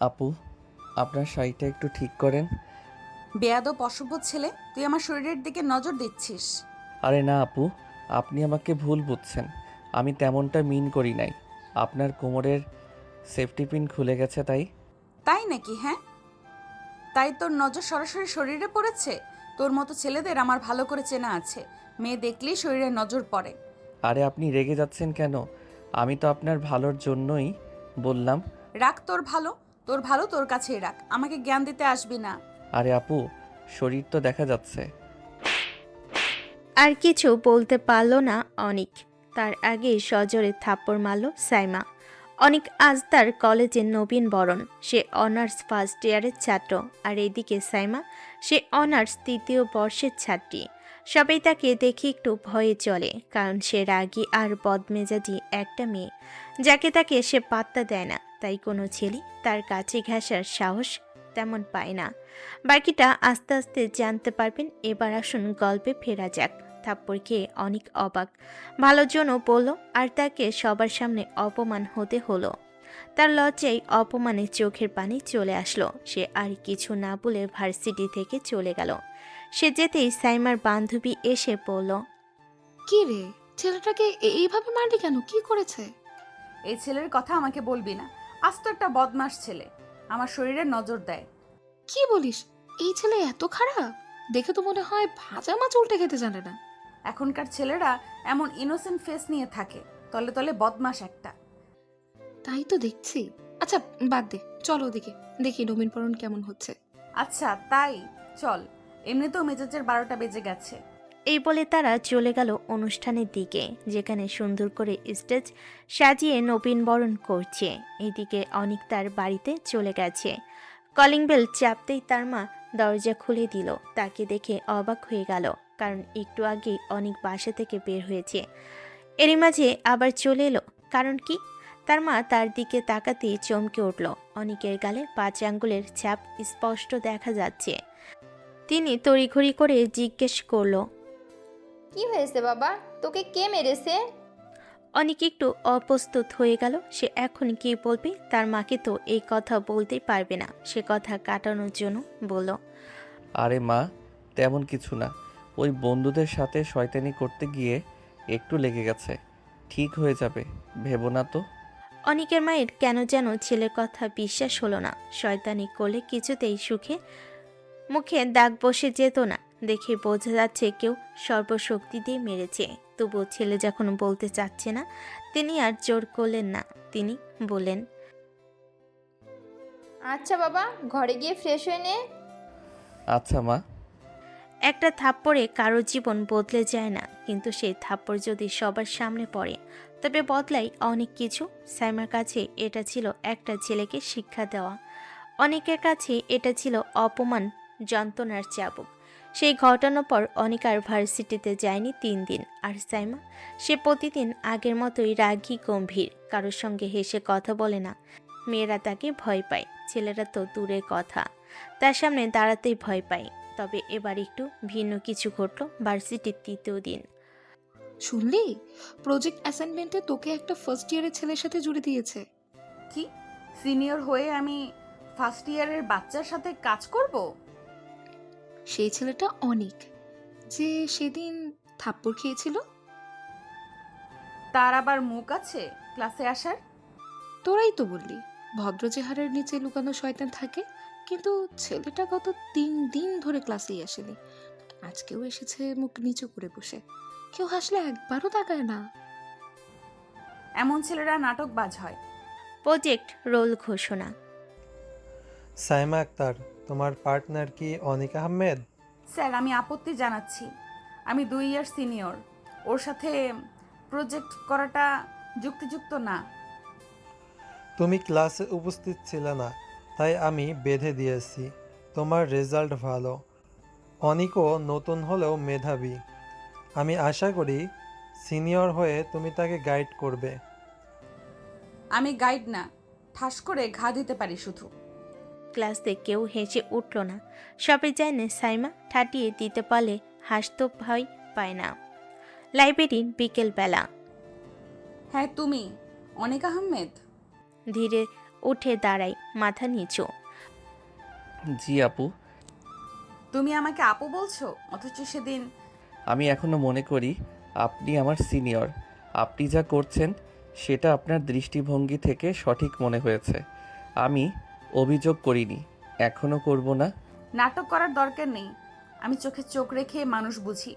আপু, আপনার শাড়িটা একটু ঠিক করেন। বেয়াদব অসভ্য ছেলে, তুই আমার শরীরের দিকে নজর দিচ্ছিস। আরে না আপু, আপনি আমাকে ভুল বুঝছেন। আমি তেমনটা মিন করি নাই। আপনার কোমরের সেফটি পিন খুলে গেছে তাই। তাই নাকি? হ্যাঁ, তাই তোর নজর সরাসরি শরীরে পড়েছে? তোর মতো ছেলেদের আমার ভালো করে চেনা আছে, মেয়ে দেখলেই শরীরে নজর পড়ে। আরে আপনি রেগে যাচ্ছেন কেন? আমি তো আপনার ভালোর জন্যই বললাম। রাখ তোর ভালো, তোর ভালো তোর কাছেই রাখ, আমাকে জ্ঞান দিতে আসবি না। আরে আপু, শরীর তো দেখা যাচ্ছে। আর কিছু বলতে পারল না অনিক। তার আগেই সজোরে থাপ্পড় মারল সাইমা। অনিক আজ তার কলেজের নবীন বরণ। সে অনার্স ফার্স্ট ইয়ারের ছাত্র, আর এদিকে সাইমা, সে অনার্স তৃতীয় বর্ষের ছাত্রী। সবাই তাকে দেখে একটু ভয়ে চলে, কারণ সে রাগী আর বদমেজাজি একটা মেয়ে, যাকে তাকে সে পাত্তা দেয় না। তাই কোনো ছেলে তার কাছে ঘেঁষার সাহস তেমন পায় না। বাকিটা আস্তে আস্তে জানতে পারবেন। এবার আসুন গল্পে ফেরা যাক। থাপ্পড় খেয়ে অনেক অবাক, ভালোর জন্য বলল, আর তাকে সবার সামনে অপমান হতে হলো। তার লজ্জায় অপমানে চোখের পানি চলে আসলো। সে আর কিছু না বলে ভার্সিটি থেকে চলে গেল। সে যেতেই সাইমার বান্ধবী এসে পড়ল। কি রে, ছেলেটাকে এইভাবে মারলি কেন? কি করেছে? এই ছেলের কথা আমাকে বলবি না, আজ তো একটা বদমাস ছেলে, আমার শরীরে নজর দেয়। কি বলিস? এই ছেলে এত খারাপ? দেখে তো মনে হয় ভাজা মাছ উল্টে খেতে জানে না। এখনকার ছেলেরা এমন ইনোসেন্ট ফেস নিয়ে থাকে, তলে তলে বদমাস একটা। তাই তো দেখছি। আচ্ছা, বাদ দে, চলো ওদিকে, দেখি নবীনবরণ কেমন হচ্ছে। আচ্ছা তাই, চল। এমনিতেও মেজাজের 12টা বেজে গেছে। এই বলে তারা চলে গেল অনুষ্ঠানের দিকে, যেখানে সুন্দর করে স্টেজ সাজিয়ে নবীনবরণ করছে। এইদিকে অনিক তার বাড়িতে চলে গেছে। কলিং বেল চাপতেই তার মা দরজা খুলে দিল। তাকে দেখে অবাক হয়ে গেল, কারণ একটু আগেই অনিক বাসা থেকে বের হয়েছে। এরই মাঝে আবার চলে এলো, কারণ কি? তার মা তার দিকে তাকাতেই চমকে উঠল। অনিকের গালে 5 আঙ্গুলের ছাপ স্পষ্ট দেখা যাচ্ছে। তিনি তড়িঘড়ি করে জিজ্ঞেস করলো, কি হয়েছে বাবা? তোকে কে মেরেছে? অনেক একটু অপ্রস্তুত হয়ে গেল। সে এখন কি বলবে? তার মাকে তো এই কথা বলতেই পারবে না। সে কথা কাটানোর জন্য বলল, আরে মা, তেমন কিছু না। ওই বন্ধুদের সাথে শয়তানি করতে গিয়ে একটু লেগে গেছে। ঠিক হয়ে যাবে, ভেবো না তো। অনিকের মায়ের কেন যেন ছেলের কথা বিশ্বাস হলো না। শয়তানি করলে কিছুতেই সুখে মুখে দাগ বসে যেত না। দেখে বোঝা যাচ্ছে কেউ সর্বশক্তি দিয়ে মেরেছে। তবুও ছেলে যখন বলতে চাচ্ছে না, তিনি আর জোর করলেন না। তিনি বললেন, আচ্ছা বাবা, ঘরে গিয়ে ফ্রেশ হয়ে নে। আচ্ছা মা। একটা থাপ্পড়ে কারো জীবন বদলে যায় না, কিন্তু সেই থাপ্পড় যদি সবার সামনে পড়ে তবে বদলায় অনেক কিছু। সাইমার কাছে এটা ছিল একটা ছেলেকে শিক্ষা দেওয়া, অনেকের কাছে এটা ছিল অপমান, যন্ত্রণার চাবুক। সেই ঘটনার পর অনেক আর ভার্সিটিতে যায়নি 3 দিন। আর সাইমা, সে প্রতিদিন আগের মতোই রাগী গম্ভীর, কারোর সঙ্গে হেসে কথা বলে না। মেয়েরা তাকে ভয় পায়, ছেলেরা তো দূরের কথা, তার সামনে দাঁড়াতেই ভয় পায়। তবে এবার একটু ভিন্ন কিছু ঘটল ভার্সিটির 3য় দিন। শুনলি, প্রজেক্ট অ্যাসাইনমেন্টে তোকে একটা ফার্স্ট ইয়ারের ছেলের সাথে জুড়ে দিয়েছে। কি? সিনিয়র হয়ে আমি ফার্স্ট ইয়ারের বাচ্চার সাথে কাজ করব? সেই ছেলেটা অনিক, যে সেদিন থাপ্পড় খেয়েছিল। তার আবার মুখ আছে ক্লাসে আসার? তোরাই তো বললি ভদ্র চেহারার নিচে লুকানো শয়তান থাকে, কিন্তু ছেলেটা গত 3 দিন ধরে ক্লাসেই আসেনি। আজকেও এসেছে মুখ নিচু করে বসে, কেউ হাসলে একবারও তাকায় না। এমন ছেলেরা নাটকবাজ হয়। প্রজেক্ট রোল ঘোষণা। সাইমা আক্তার, তোমার পার্টনার কি অনিক আহমেদ? স্যার, আমি আপত্তি জানাচ্ছি। আমি 2 ইয়ার সিনিয়র, ওর সাথে প্রজেক্ট করাটা যুক্তিযুক্ত না। তুমি ক্লাসে উপস্থিত ছিলে না, তাই আমি বেঁধে দিয়েছি। তোমার রেজাল্ট ভালো, অনিকও নতুন হলেও মেধাবী। আমি আশা করি সিনিয়র হয়ে তুমি তাকে গাইড করবে। আমি গাইড না, ঠাস করে ঘা দিতে পারি শুধু। ক্লাসে কেউ হেসে উঠল না। সবাই জানে সাইমা ঠাটিয়ে দিতে পারলে হাসতো ভয় পায় না। লাইব্রেরির বিকেলবেলা। হ্যাঁ তুমি, অনিক আহমেদ? ধীরে উঠে দাঁড়ায়, মাথা নিচু। জি আপু। তুমি আমাকে আপু বলছো, অথচ সেদিন। আমি এখনো মনে করি আপনি আমার সিনিয়র। আপনি যা করছেন সেটা আপনার দৃষ্টিভঙ্গি থেকে সঠিক মনে হয়েছে। আমি অভিযোগ করিনি, এখনো করব না। নাটক করার দরকার নেই। আমি চোখে চোখ রেখে মানুষ বুঝি।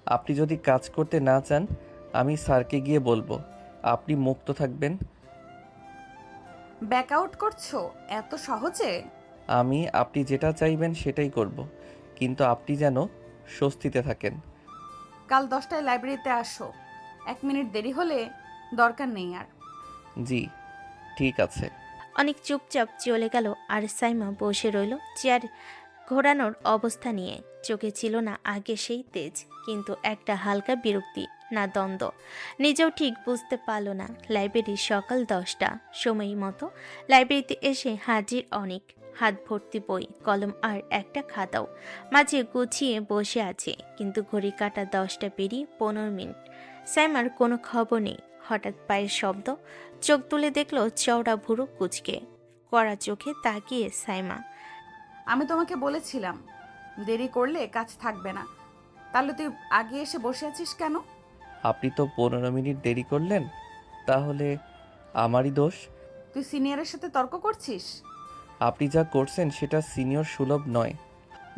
আপনি যদি কাজ করতে না চান আমি স্যারকে গিয়ে বলবো, আপনি মুক্ত থাকবেন। ব্যাক আউট করছো এত সহজে? আপনি যেটা চাইবেন সেটাই করব, কিন্তু আপনি যেন স্বস্তিতে থাকেন। কাল 10টায় লাইব্রেরিতে আসো। 1 মিনিট দেরি হলে দরকার নেই আর। জি ঠিক আছে। অনেক চুপচাপ চলে গেল আর সাইমা বসে রইল চেয়ার ঘোরানোর অবস্থা নিয়ে। চোখে ছিল না আগে সেই তেজ, কিন্তু একটা হালকা বিরক্তি, না দ্বন্দ্ব। নিজেও ঠিক বুঝতে পারল না। লাইব্রেরি সকাল 10টা, সময় মতো লাইব্রেরিতে এসে হাজির অনেক। হাত ভর্তি বই, কলম আর একটা খাতাও মাঝে গুছিয়ে বসে আছে, কিন্তু ঘড়ি কাটা 10টা পেরিয়ে 15 মিনিট। সাইমার কোনো খবর নেই। হঠাৎ পায়ের শব্দ, চোখ তুলে দেখল চওড়া ভুরু কুচকে। কড়া চোখে তাকিয়ে সাইমা। আমি তোমাকে বলেছিলাম দেরি করলে কাজ থাকবে না, তাহলে তুই আগে এসে বসে আছিস কেন? আপনি তো 15 মিনিট দেরি করলেন, তাহলে আমারই দোষ। তুই সিনিয়রের সাথে তর্ক করছিস? আপনি যা করছেন সেটা সিনিয়র সুলভ নয়।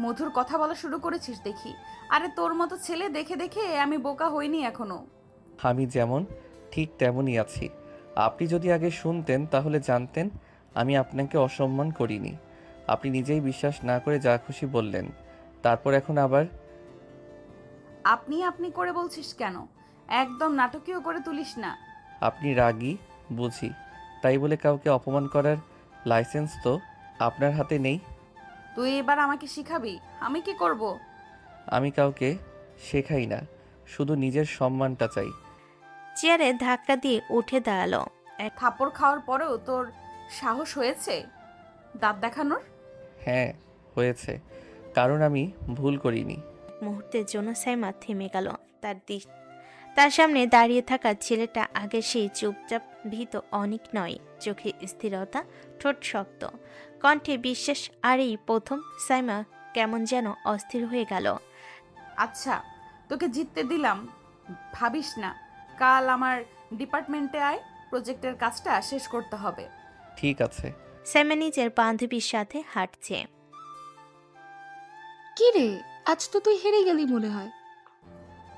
মধুর কথা বলা শুরু করেছিস দেখি। আরে তোর মতো ছেলে দেখে দেখে আমি বোকা হইনি এখনো। আমি যেমন ঠিক তেমনই আছি। আপনি যদি আগে শুনতেন তাহলে জানতেন আমি আপনাকে অসম্মান করিনি। আপনি নিজেই বিশ্বাস না করে যা খুশি বললেন, তারপর এখন আবার। আপনি আপনি করে বলছিস কেন? একদম নাটকীয় করে তুলিস না। আপনি রাগী বুঝি, তাই বলে কাউকে অপমান করার লাইসেন্স তো আপনার হাতে নেই। তুই এবার আমাকে শিখাবি? আমি কি করব? আমি কাউকে শেখাই না, শুধু নিজের সম্মানটা চাই। চেয়ারে ধাক্কা দিয়ে উঠে দাঁড়ালো। থাপ্পড় খাওয়ার পরেও তোর সাহস হয়েছে দাঁত দেখানোর? হ্যাঁ হয়েছে, কারণ আমি ভুল করিনি। মুহূর্তের জন্য সাইমা থেমে গেল। তার সামনে দাঁড়িয়ে থাকা ছেলেটা আগে সেই চুপচাপ ভীত অনেক নয়। চোখে স্থিরতা, ঠোঁট শক্ত, কণ্ঠে বিশ্বাস। আর এই প্রথম সাইমা কেমন যেন অস্থির হয়ে গেল। আচ্ছা, তোকে জিততে দিলাম, ভাবিস না। কাল আমার ডিপার্টমেন্টে আয়, প্রজেক্টের কাজটা শেষ করতে হবে। ঠিক আছে। সাইমা নিজের বান্ধবীর সাথে হাঁটছে। কি রে, আজ তো তুই হেরে গেলি মনে হয়।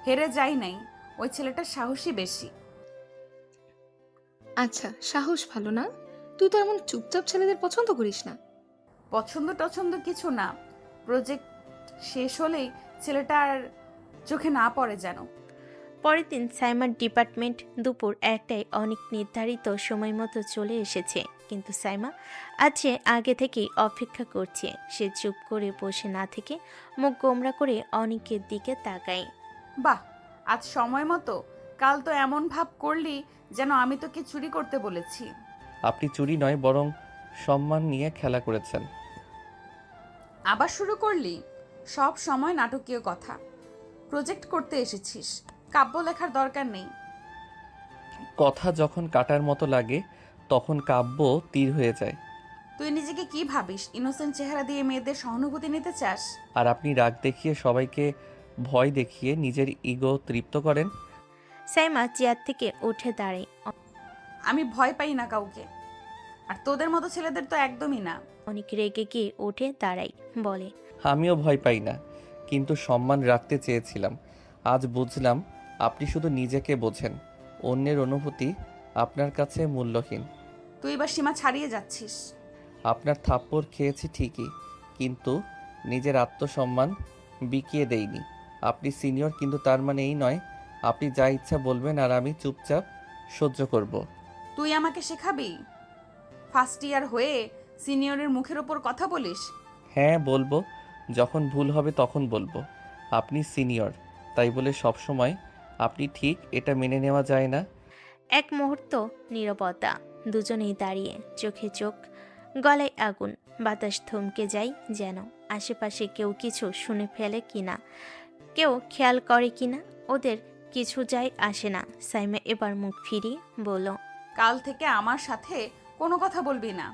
হেরে যাই নাই, ওই ছেলেটার সাহসী বেশি। আচ্ছা, সাহস ভালো না? তুই তো এমন চুপচাপ ছেলেদের পছন্দ করিস না। পছন্দ টছন্দ কিছু না, প্রজেক্ট শেষ হলেই ছেলেটার চোখে না পড়ে যেন। পরের দিন সাইমার ডিপার্টমেন্ট দুপুর 1টায় অনেক নির্ধারিত সময় মতো চলে এসেছে, কিন্তু সাইমা আছে আগে থেকেই অপেক্ষা করছে। সে চুপ করে বসে না থেকে মুখ গোমরা করে অনেকের দিকে তাকায়। বাহ, আজ সময় মতো। কাল তো এমন ভাব করলি যেন আমি তোকে চুরি করতে বলেছি। আপনি চুরি নয় বরং সম্মান নিয়ে খেলা করেছেন। আবার শুরু করলি? সব সময় নাটকীয় কথা। প্রজেক্ট করতে এসেছিস, কাব্য লেখার দরকার নেই। কথা যখন কাটার মতো লাগে তখন কাব্য তীর হয়ে যায়। তুই নিজেকে কি ভাবিস? ইনোসেন্ট চেহারা দিয়ে মেয়েদের সহানুভূতি নিতে চাস? আর আপনি রাগ দেখিয়ে সবাইকে ভয় দেখিয়ে নিজের ইগো তৃপ্ত করেন। সাইমা চেয়ার থেকে উঠে দাঁড়ায়। আমি ভয় পাই না কাউকে, আর তোদের মতো ছেলেদের তো একদমই না। অনেক রেগে গিয়ে উঠে দাঁড়ায়, বলে। আমিও ভয় পাই না, কিন্তু সম্মান রাখতে চেয়েছিলাম। আজ বুঝলাম আপনি শুধু নিজেকে বোঝেন, অন্যের অনুভূতি আপনার কাছে মূল্যহীন। তুই এবার সীমা ছাড়িয়ে যাচ্ছিস। আপনার থাপ্পড় খেয়েছি ঠিকই, কিন্তু নিজের আত্মসম্মান বিকিয়ে দেইনি। আপনি সিনিয়র, কিন্তু তার মানে এই নয় আপনি যা ইচ্ছা বলবেন আর আমি চুপচাপ সহ্য করব। তুই আমাকে শেখাবি? ফার্স্ট ইয়ার হয়ে সিনিয়রের মুখের ওপর কথা বলিস? হ্যাঁ বলবো, যখন ভুল হবে তখন বলবো। আপনি সিনিয়র, তাই বলে সবসময় আপনি ঠিক এটা মেনে নেওয়া যায় না। এক মুহূর্ত নীরবতা। দুজনেই দাঁড়িয়ে, চোখে চোখ, গলায় আগুন। বাতাস থমকে যায় যেন। আশেপাশে কেউ কিছু শুনে ফেলে কিনা, কেউ খেয়াল করে কিনা, ওদের কিছু যায় আসে না। সাইমা এবার মুখ ফিরিয়ে বলল, কাল থেকে আমার সাথে কোনো কথা বলবি না।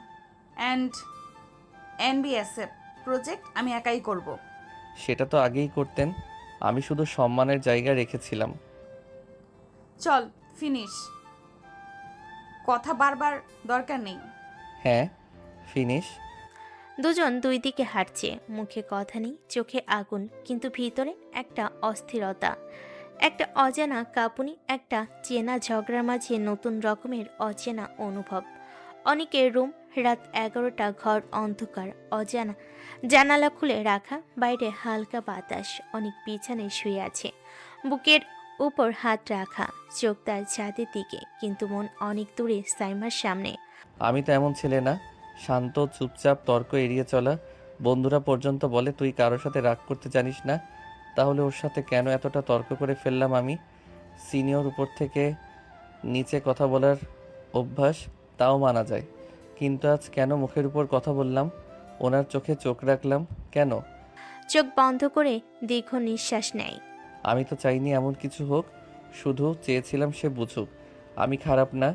অ্যান্ড এনবিএসএফ প্রজেক্ট আমি একাই করব। সেটা তো আগেই করতেন, আমি শুধু সম্মানের জায়গা রেখেছিলাম। চল ফিনিশ, কথা বারবার দরকার নেই। হ্যাঁ, ফিনিশ। দুজন দুই দিকে হাঁটছে, মুখে কথা নেই, চোখে আগুন, কিন্তু ভিতরে একটা অস্থিরতা, একটা অজানা কাঁপুনি, একটা চেনা ঝগড়ার মাঝে নতুন রকমের অচেনা অনুভব। অনেকের রুম, রাত 11টা, ঘর অন্ধকার, অজানা জানালা খুলে রাখা, বাইরে হালকা বাতাস। অনেক বিছানায় শুয়ে আছে, বুকের উপর হাত রাখা, চোখ তার ছাদের দিকে, কিন্তু মন অনেক দূরে সাইমার সামনে। আমি তো এমন ছেলে না, শান্ত চুপচাপ তর্ক এড়িয়ে চলা। বন্ধুরা পর্যন্ত বলে তুই কারোর সাথে রাগ করতে জানিস না, তাহলে ওর সাথে কেন এতটা তর্ক করে ফেললাম আমি? সিনিয়র উপর থেকে নিচে কথা বলার অভ্যাস, তাও মানা যায়, কিন্তু আজ কেন মুখের উপর কথা বললাম? ওনার চোখে চোখ রাখলাম কেন? চোখ বন্ধ করে দীর্ঘ নিঃশ্বাস নেয়। আমি তো চাইনি এমন কিছু হোক, শুধু চেয়েছিলাম সে বুঝুক আমি খারাপ না,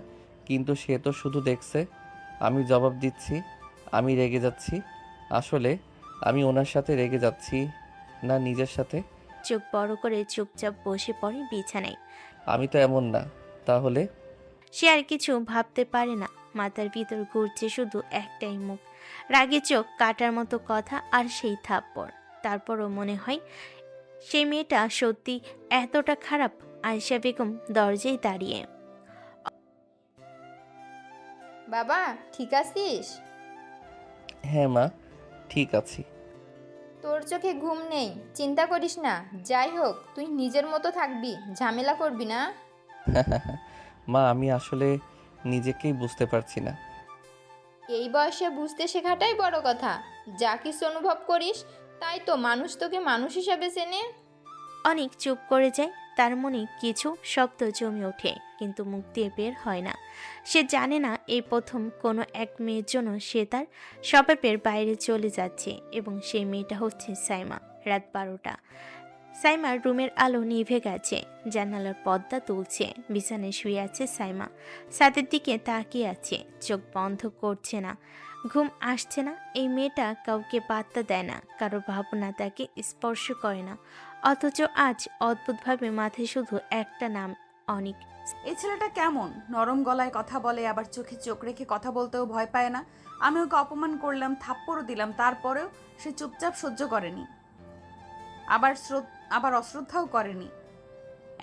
কিন্তু সে তো শুধু দেখছে। আমি জবাব দিচ্ছি, আমি রেগে যাচ্ছি। আসলে আমি ওনার সাথে রেগে যাচ্ছি না, নিজের সাথে। চোখ বড় করে চুপচাপ বসে পড়ে বিছানায়। আমি তো এমন না, তাহলে? সে আর কিছু ভাবতে পারে না, মাথার ভিতর ঘুরছে শুধু একটাই মুখ, রাগে চোখ, কাটার মতো কথা, আর সেই থাপ্পড়। তারপরও মনে হয় সেই মেয়েটা সত্যি এতটা খারাপ। আয়েশা বেগম দরজায় দাঁড়িয়ে। বাবা ঠিক আছিস? হ্যাঁ মা, ঠিক আছি। তোর চোখে ঘুম নেই, চিন্তা করিস না। যাই হোক, তুই নিজের মতো থাকবি, ঝামেলা করবি না। মা, আমি আসলে নিজেকেই বুঝতে পারছি না। এই বয়সে বুঝতে শেখাটাই বড় কথা। যা কিছু অনুভব করিস তাই তো মানুষ তোকে মানুষ হিসাবে চেনে। অনেক চুপ করে যায়, তার মনে কিছু শব্দ জমে ওঠে, কিন্তু মুখ দিয়ে বের হয় না। সে জানে না এই প্রথম কোনো এক মেয়ের জন্য সে তার স্বভাবের বাইরে চলে যাচ্ছে, এবং সেই মেয়েটা হচ্ছে সাইমা। রাত 12টা, সাইমার রুমের আলো নিভে গেছে, জানালার পর্দা তুলছে, বিছানায় শুয়ে আছে সাইমা, ছাদের দিকে তাকিয়ে আছে, চোখ বন্ধ করছে না, ঘুম আসছে না। এই মেয়েটা কাউকে পাত্তা দেয় না, কারো ভাবনা তাকে স্পর্শ করে না, অথচ আজ অদ্ভুতভাবে মাথায় শুধু একটা নাম, অনিক। এই ছেলেটা কেমন নরম গলায় কথা বলে, আবার চোখে চোখ রেখে কথা বলতেও ভয় পায় না। আমি ওকে অপমান করলাম, থাপ্পড়ও দিলাম, তারপরেও সে চুপচাপ সহ্য করেনি, আবার অশ্রদ্ধাও করেনি।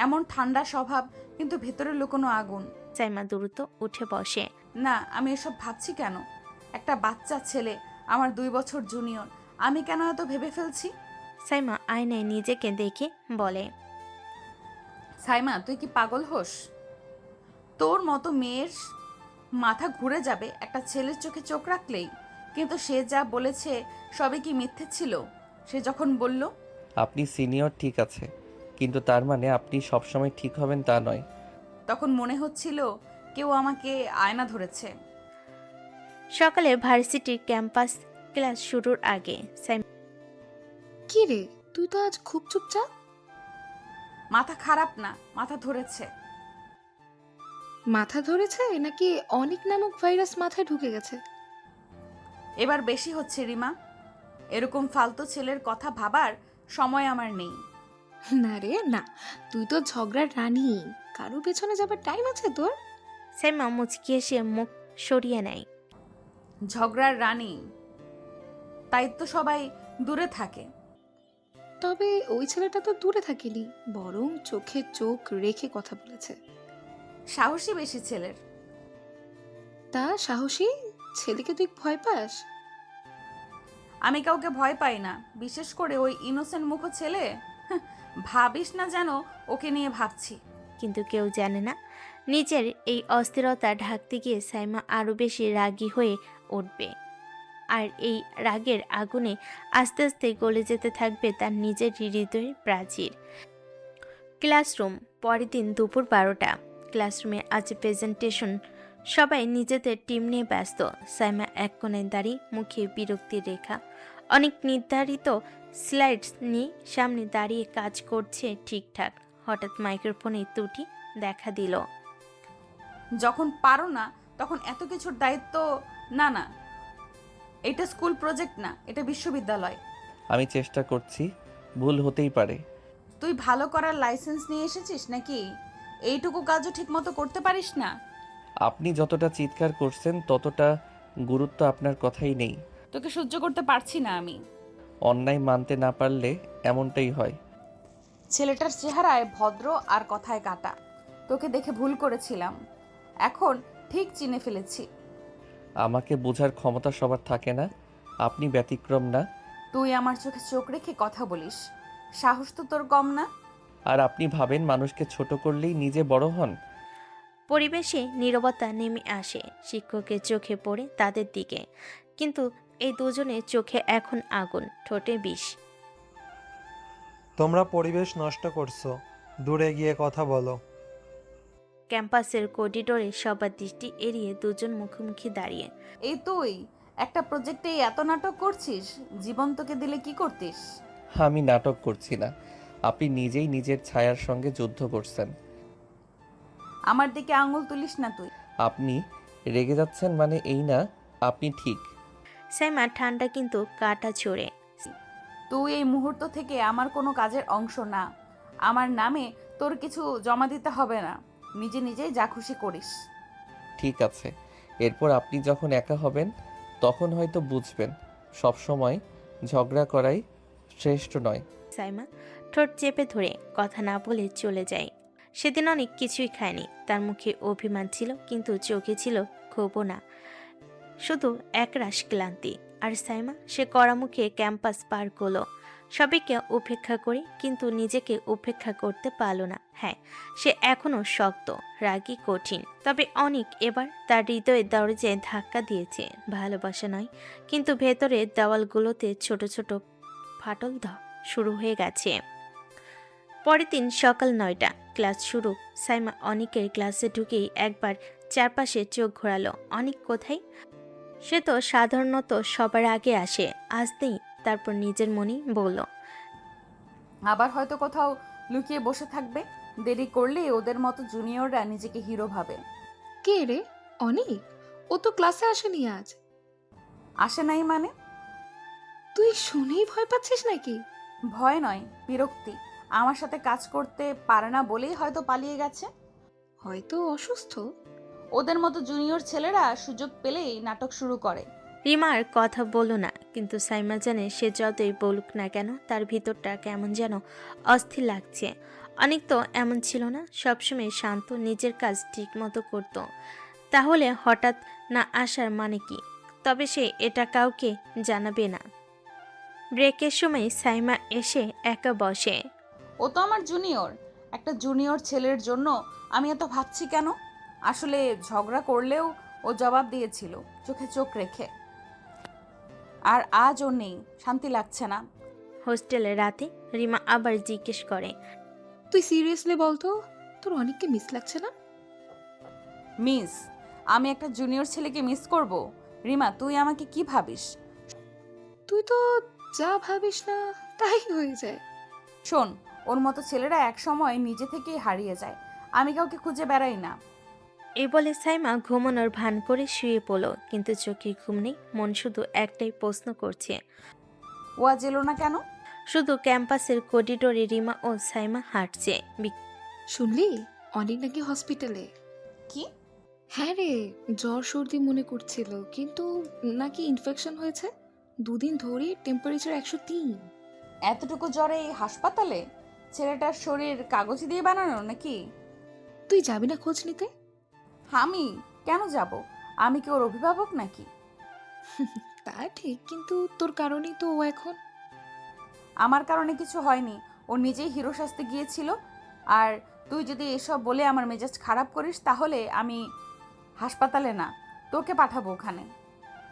এমন ঠান্ডা স্বভাব, কিন্তু ভেতরে লুকোনো আগুন। সাইমা দ্রুত উঠে বসে। না, আমি এসব ভাবছি কেন? একটা বাচ্চা ছেলে, আমার 2 বছর জুনিয়র, আমি কেন এত ভেবে ফেলছি? সাইমা আয়নায় নিজেকে দেখে বলে, সাইমা, তুই কি পাগল হোস? তোর মতো মেয়ের মাথা ঘুরে যাবে একটা ছেলের চোখে চোখ রাখলেই। কিন্তু সে যা বলেছে সবই কি মিথ্যে ছিল? সে যখন বলল আপনি সিনিয়র ঠিক আছে, কিন্তু তার মানে আপনি সবসময় ঠিক হবেন তা নয়। তখন মনে হচ্ছিল কেউ আমাকে আয়না ধরেছে। সকালে ভার্সিটির ক্যাম্পাস ক্লাস শুরুর আগে সাইমা কি রে, তুই তো আজ খুব চুপচাপ। মাথা খারাপ না, মাথা ধরেছে। মাথা ধরেছে নাকি অনিক নামক ভাইরাস মাথায় ঢুকে গেছে? এবার বেশি হচ্ছে রিমা, এরকম ফালতু ছেলের কথা ভাবার সময় আমার নেই। না রে না, তুই তো ঝগড়ার রানী, কারো পেছনে যাবার টাইম আছে তোর? সাইমা মুচকি এসে মুখ সরিয়ে নেয়। ঝগড়ার রানী, তাই তো সবাই দূরে থাকে। তবে ওই ছেলেটা তো দূরে থাকেনি, বরং চোখে চোখ রেখে কথা বলেছে। সাহসী বেশি ছেলের। তা সাহসী ছেলেকে তুই ভয় পাস? আমি কাউকে ভয় পাই না, বিশেষ করে ওই ইনোসেন্ট মুখ ছেলে। হাহ, ভাবিস না যেন ওকে নিয়ে ভাবছি। কিন্তু কেউ জানে না নিজের এই অস্থিরতা ঢাকতে গিয়ে সাইমা আরও বেশি রাগী হয়ে উঠবে, আর এই রাগের আগুনে আস্তে আস্তে গলে যেতে থাকবে তার নিজের হৃদয়ের প্রাচীর। ক্লাসরুম, পরের দিন দুপুর 12টা। ক্লাসরুমে আজ প্রেজেন্টেশন, সবাই নিজেদের টিম নিয়ে ব্যস্ত। সাইমা এক কোণে দাঁড়িয়ে, মুখে বিরক্তির রেখা। অনেক নির্ধারিত স্লাইডস নিয়ে সামনে দাঁড়িয়ে কাজ করছে ঠিকঠাক। হঠাৎ মাইক্রোফোনে ত্রুটি দেখা দিল। যখন পারো না তখন এত কিছুর দায়িত্ব। না না, এটা স্কুল প্রজেক্ট না, এটা বিশ্ববিদ্যালয়। আমি চেষ্টা করছি, ভুল হতেই পারে। তুই ভালো করার লাইসেন্স নিয়ে এসেছিস নাকি? এইটুকু কাজও ঠিকমতো করতে পারিস না? আপনি যতটা চিৎকার করছেন ততটা গুরুত্ব আপনার কথাই নেই। তোকে সহ্য করতে পারছি না আমি। অন্যায় মানতে না পারলে এমনটাই হয়। ছেলেটার চেহারায় ভদ্র আর কথায় কাটা। তোকে দেখে ভুল করেছিলাম, এখন ঠিক চিনে ফেলেছি। আমাকে বোঝার ক্ষমতা সবার থাকে না, আপনি ব্যতিক্রম না। তুই আমার চোখে চোখ রেখে কথা বলিস, সাহস তো তোর কম না। আর আপনি ভাবেন মানুষকে ছোট করলেই নিজে বড় হন। পরিবেশে নীরবতা নেমে আসে, শিক্ষকের চোখে পড়ে তাদের দিকে, কিন্তু এই দুজনের চোখে এখন আগুন, ঠোঁটে বিষ। তোমরা পরিবেশ নষ্ট করছো, দূরে গিয়ে কথা বলো। ক্যাম্পাসের করিডোরে সবার দৃষ্টি এড়িয়ে দুজন মুখোমুখি দাঁড়িয়ে। এই তুই একটা প্রজেক্টে এত নাটক করছিস, জীবন তোকে দিলে কি করতিস? আমি নাটক করছি না, আপনি নিজেই নিজের ছায়ার সঙ্গে যুদ্ধ করছেন। আমার দিকে আঙুল তুলিস না তুই। আপনি রেগে যাচ্ছেন মানে এই না আপনি ঠিক। সাইমা ঠান্ডা কিন্তু কাটা ছড়ে। তুই এই মুহূর্ত থেকে আমার কোনো কাজের অংশ না। আমার নামে তোর কিছু জমা দিতে হবে না, নিজে নিজেই যা খুশি করিস। ঠিক আছে, এরপর আপনি যখন একা হবেন তখন হয়তো বুঝবেন সবসময় ঝগড়া করাই শ্রেষ্ঠ নয়। সাইমা ঠোঁট চেপে ধরে কথা না বলে চলে যায়। সেদিন অনেক কিছুই খায়নি, তার মুখে অভিমান ছিল কিন্তু চোখে ছিল ক্ষোভও না, শুধু একরাশ ক্লান্তি। আর সাইমা সে কড়া মুখে ক্যাম্পাস পার করলো, সবাইকে উপেক্ষা করে, কিন্তু নিজেকে উপেক্ষা করতে পারল না। হ্যাঁ, সে এখনো শক্ত, রাগী, কঠিন, তবে অনেক এবার তার হৃদয়ের দরজায় ধাক্কা দিয়েছে। ভালোবাসা নয়, কিন্তু ভেতরের দেওয়ালগুলোতে ছোট ছোট ফাটল শুরু হয়ে গেছে। পরের দিন সকাল 9টা, ক্লাস শুরু। সাইমা অনিকের ক্লাসে ঢুকেই একবার চারপাশে চোখ ঘোরালো। অনিক কোথায়? সে তো সাধারণত সবার আগে আসে, আজ নেই। তারপর নিজের মনেই বলল, আবার হয়তো কোথাও লুকিয়ে বসে থাকবে। দেরি করলে ওদের মতো জুনিয়ররা নিজেকে হিরো ভাবে। কে রে? অনিক? ও তো ক্লাসে আসেনি আজ। আসে নাই মানে? তুই শুনেই ভয় পাচ্ছিস নাকি? ভয় নয়, বিরক্তি। আমার সাথে কাজ করতে পারে না বলেই হয়তো পালিয়ে গেছে। হয়তো অসুস্থ। ওদের মতো জুনিয়র ছেলেরা সুযোগ পেলেই নাটক শুরু করে। রিমার কথা বলো না, কিন্তু সাইমা জানে সে যতই বলুক না কেন তার ভিতরটা কেমন যেন অস্থির লাগছে। অনেক তো এমন ছিল না, সবসময় শান্ত, নিজের কাজ ঠিক মতো করতো। তাহলে হঠাৎ না আসার মানে কি? তবে সে এটা কাউকে জানাবে না। ব্রেকের সময় সাইমা এসে একা বসে। ও তো আমার জুনিয়র। একটা জুনিয়র ছেলের জন্য আমি এত ভাবছি কেন? আসলে ঝগড়া করলেও ও জবাব দিয়েছিল চোখে চোখ রেখে। আর আজ ও নেই, শান্তি লাগছে না। হোস্টেলে রাতে রিমা আবার জিজ্ঞেস করে, তুই সিরিয়াসলি বলতো, তোর অনেককে মিস লাগছে না? মিস? আমি একটা জুনিয়র ছেলেকে মিস করব? রিমা, তুই আমাকে কি ভাবিস? তুই তো যা ভাবিস না তাই হয়ে যায়। শোন, ওর মতো ছেলেরা এক সময় নিজে থেকেই হারিয়ে যায়। আমি কাউকে খুঁজে বেড়াই না। এই বলে সাইমা ঘুমানোর ভান করে শুয়ে পড়ল, কিন্তু চোখে ঘুম নেই, মন শুধু একটাই প্রশ্ন করছে। ও আজ এলো না কেন? শুধু ক্যাম্পাসের করিডোরে রিমা ও সাইমা হাঁটছে। শুনলি অনেক নাকি হসপিটালে? কি? হ্যাঁ রে, জ্বর সর্দি মনে করছিল, কিন্তু নাকি ইনফেকশন হয়েছে। 2 দিন ধরে টেম্পারেচার 103। এতটুকু জ্বরে এই হাসপাতালে? ছেলেটার শরীর কাগজ দিয়ে বানানো নাকি? তুই যাবি না খোঁজ নিতে? আমি কেন যাব? আমি কি ওর অভিভাবক নাকি? তা ঠিক, কিন্তু তোর কারণেই তো ও এখন। আমার কারণে কিছু হয়নি, ও নিজেই হিরো সাজতে গিয়েছিল। আর তুই যদি এসব বলে আমার মেজাজ খারাপ করিস তাহলে আমি হাসপাতালে না, তোকে পাঠাবো ওখানে।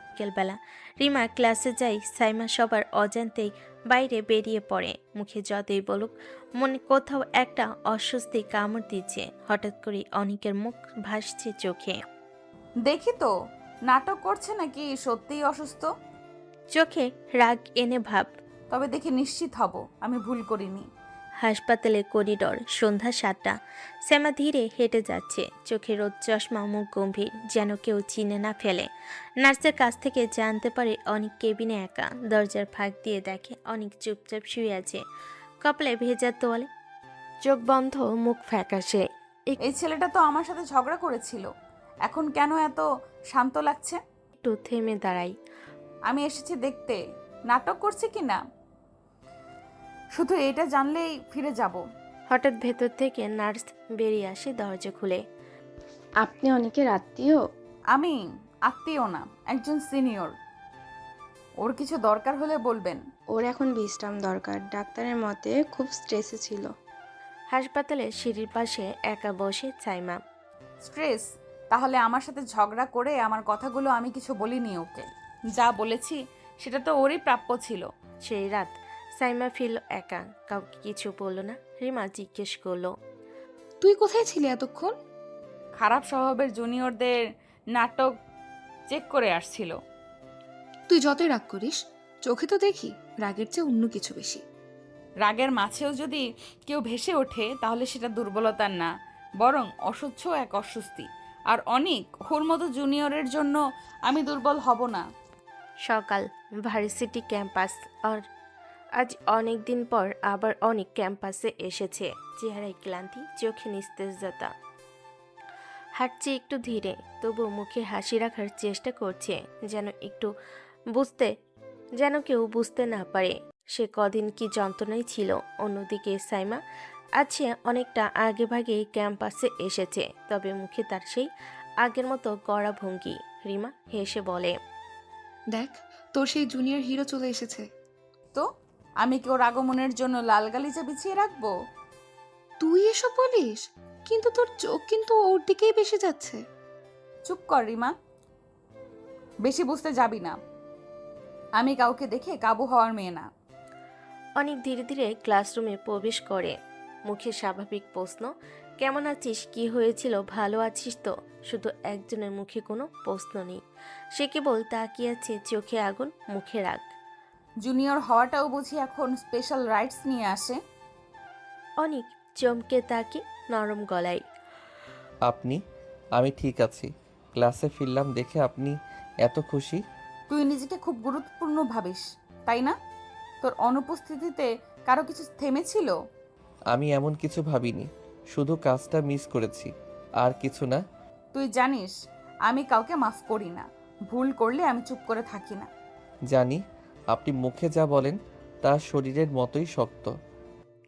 বিকেলবেলা রিমা ক্লাসে যায়, সাইমা সবার অজান্তেই বাইরে বেরিয়ে পড়ে। মুখে যতই বলুক, মনে কোথাও একটা অস্বস্তি কামড় দিচ্ছে। হঠাৎ করে অনিকের মুখ ভাসছে চোখে। দেখি তো নাটক করছে নাকি সত্যিই অসুস্থ। চোখে রাগ এনে ভাব। তবে দেখে নিশ্চিত হব আমি ভুল করিনি। হাসপাতালের করিডোর, সন্ধ্যা 7টা। সাইমা ধীরে হেঁটে যাচ্ছে, চোখে রোদ চশমা, মুখ গম্ভীর, যেন কেউ চিনে না ফেলে। নার্সের কাছ থেকে জানতে পারে অনেক কেবিনে একা। দরজার ফাঁক দিয়ে দেখে অনেক চুপচাপ শুয়ে আছে, কপালে ভেজা তোয়ালে, চোখ বন্ধ, মুখ ফ্যাকাশে। এই ছেলেটা তো আমার সাথে ঝগড়া করেছিল, এখন কেন এত শান্ত লাগছে? একটু থেমে দাঁড়াই। আমি এসেছি দেখতে নাটক করছে কি না, শুধু এটা জানলেই ফিরে যাব। হঠাৎ ভেতর থেকে নার্স বেরিয়ে আসে দরজা খুলে। আপনি অনেকের আত্মীয়? আমি আত্মীয় না, একজন সিনিয়র। ওর কিছু দরকার হলে বলবেন। ওর এখন বিশ্রাম দরকার, ডাক্তারের মতে খুব স্ট্রেসে ছিল। হাসপাতালের সিঁড়ির পাশে একা বসে সাইমা। স্ট্রেস? তাহলে আমার সাথে ঝগড়া করে আমার কথাগুলো আমি কিছু বলিনি ওকে। যা বলেছি সেটা তো ওরই প্রাপ্য ছিল। সেই রাত সাইমা ফিরল একা, কাউকে কিছু বলল না। রিমা জিজ্ঞেস করলো, তুই কোথায় ছিলি এতক্ষণ? খারাপ স্বভাবের জুনিয়রদের নাটক চেক করে আসছিল। তুই যতই রাগ করিস, চোখে তো দেখি রাগের চেয়ে অন্য কিছু বেশি। রাগের মাঝেও যদি কেউ ভেসে ওঠে তাহলে সেটা দুর্বলতার না, বরং অসহ্য এক অস্বস্তি। আর অনেক ওর মতো জুনিয়রের জন্য আমি দুর্বল হব না। সকাল, ভার্সিটি ক্যাম্পাস। আর আজ অনেক দিন পর আবার অনেক ক্যাম্পাসে এসেছে। চেহারায় ক্লান্তি, চোখে নিস্তেজতা। হাঁটছে একটু ধীরে, তবু মুখে হাসি রাখার চেষ্টা করছে, যেন কেউ বুঝতে না পারে সে কদিন কি যন্ত্রণায় ছিল। অন্যদিকে সাইমা আছে অনেকটা আগে ভাগে ক্যাম্পাসে এসেছে, তবে মুখে তার সেই আগের মতো কড়া ভঙ্গি। রিমা হেসে বলে, দেখ, তোর সেই জুনিয়র হিরো চলে এসেছে। তো আমি কি ওর আগমনের জন্য লাল গালিচা বিছিয়ে রাখবো? তুই এসব বলিস, কিন্তু তোর চোখ কিন্তু ওর দিকেই বেশি যাচ্ছে। চুপ কর রিমা, বেশি বুঝতে যাবি না। আমি কাউকে দেখে কাবু হওয়ার মেয়ে না। অনেক ধীরে ধীরে ক্লাসরুমে প্রবেশ করে। মুখে স্বাভাবিক প্রশ্ন, কেমন আছিস, কি হয়েছিল, ভালো আছিস তো? শুধু একজনের মুখে কোনো প্রশ্ন নেই। সে কেবল তাকিয়ে আছে, চোখে আগুন, মুখে রাগ। জুনিয়র হওয়াটাও বুঝি এখন স্পেশাল রাইটস নিয়ে আসে? অনেক চমকে তাকে নরম গলায়, আপনি? আমি ঠিক আছি। ক্লাসে ফিরলাম দেখে আপনি এত খুশি? তুই নিজেকে খুব গুরুত্বপূর্ণ ভাবিস, তাই না? তোর অনুপস্থিতিতে কারো কিছু থেমেছিল? আমি এমন কিছু ভাবিনি, শুধু কাজটা মিস করেছি, আর কিছু না। তুই জানিস আমি কাউকে মাফ করি না, ভুল করলে আমি চুপ করে থাকি না। জানি, আপনি মুখে যা বলেন তা শরীরের মতোই শক্ত।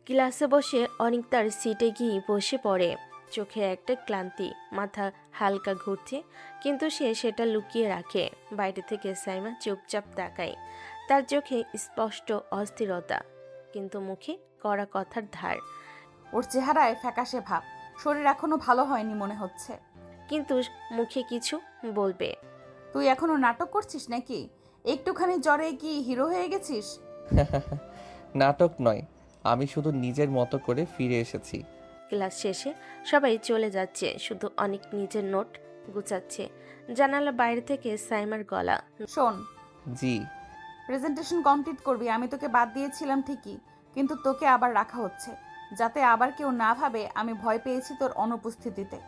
ক্লাসে বসে অনেক তার সিটে গিয়ে বসে পড়ে। চোখে একটা ক্লান্তি, মাথা হালকা ঘুরছে, কিন্তু সে সেটা লুকিয়ে রাখে। বাইরে থেকে সাইমা চুপচাপ তাকায়, তার চোখে স্পষ্ট অস্থিরতা, কিন্তু মুখে কড়া কথার ধার। ওর চেহারায় ফ্যাকাশে ভাব, শরীর এখনো ভালো হয়নি মনে হচ্ছে। কিন্তু মুখে কিছু বলবে। তুই এখনো নাটক করছিস নাকি? একটুখানি জ্বরে কি হিরো হয়ে গেছিস? নাটক নয়, আমি শুধু নিজের মতো করে ফিরে এসেছি। ক্লাস শেষে সবাই চলে যাচ্ছে, শুধু অনেক নিজের নোট গুছাচ্ছে। জানালা বাইরে থেকে সাইমার গলা, শোন, জি। প্রেজেন্টেশন কমপ্লিট করবি। আমি তোকে বাদ দিয়েছিলাম ঠিকই, কিন্তু তোকে আবার রাখা হচ্ছে, যাতে আবার কেউ না ভাবে আমি ভয় পেয়েছি তোর অনুপস্থিতিতে।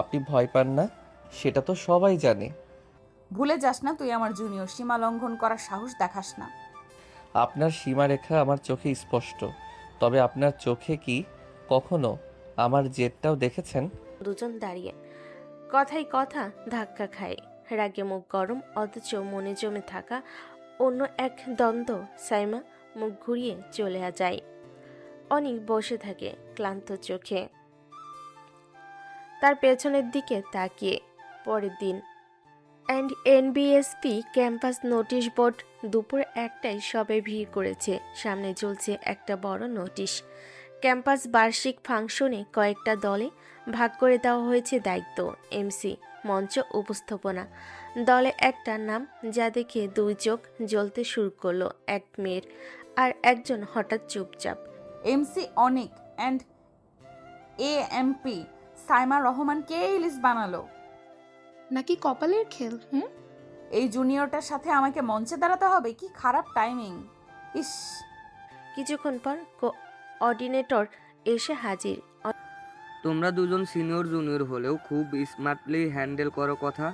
আপনি ভয় পান না, সেটা তো সবাই জানে। ভুলে যাস না তুই আমার জুনিয়র, সীমা লঙ্ঘন করার সাহস দেখাস না। আপনার সীমারেখা আমার চোখে স্পষ্ট, তবে আপনার চোখে কি কখনো আমার জেদটাও দেখেছেন? দুজন দাঁড়িয়ে কথায় কথা ধাক্কা খায়। রাগে মুখ গরম, অথচ মনে জমে থাকা অন্য এক দ্বন্দ্ব। সাইমা মুখ ঘুরিয়ে চলে যায়। অনেক বসে থাকে ক্লান্ত চোখে, তার পেছনের দিকে তাকিয়ে। পরের দিন এনবিএসপি ক্যাম্পাস নোটিশ বোর্ড। দুপুর 1টায় সবে ভিড় করেছে। সামনে ঝুলছে একটা বড় নোটিশ। ক্যাম্পাস বার্ষিক ফাংশনে কয়েকটা দলে ভাগ করে দেওয়া হয়েছে দায়িত্ব। এমসি, মঞ্চ উপস্থাপনা। দলে একটা নাম যা দেখে দুই চোখ জ্বলতে শুরু করলো, এক মেয়ের, আর একজন হঠাৎ চুপচাপ। MC Anik and AMP Saima Rahman কে এই লিস্ট বানালো? নাকি কপালের খেল? এই জুনিয়রটার সাথে আমাকে মঞ্চে দাঁড়াতে হবে? কি খারাপ টাইমিং! ইস! কিছুক্ষণ পর কোঅর্ডিনেটর এসে হাজির। তোমরা দুজন সিনিয়র জুনিয়র হলেও খুব স্মার্টলি হ্যান্ডেল করো কথা।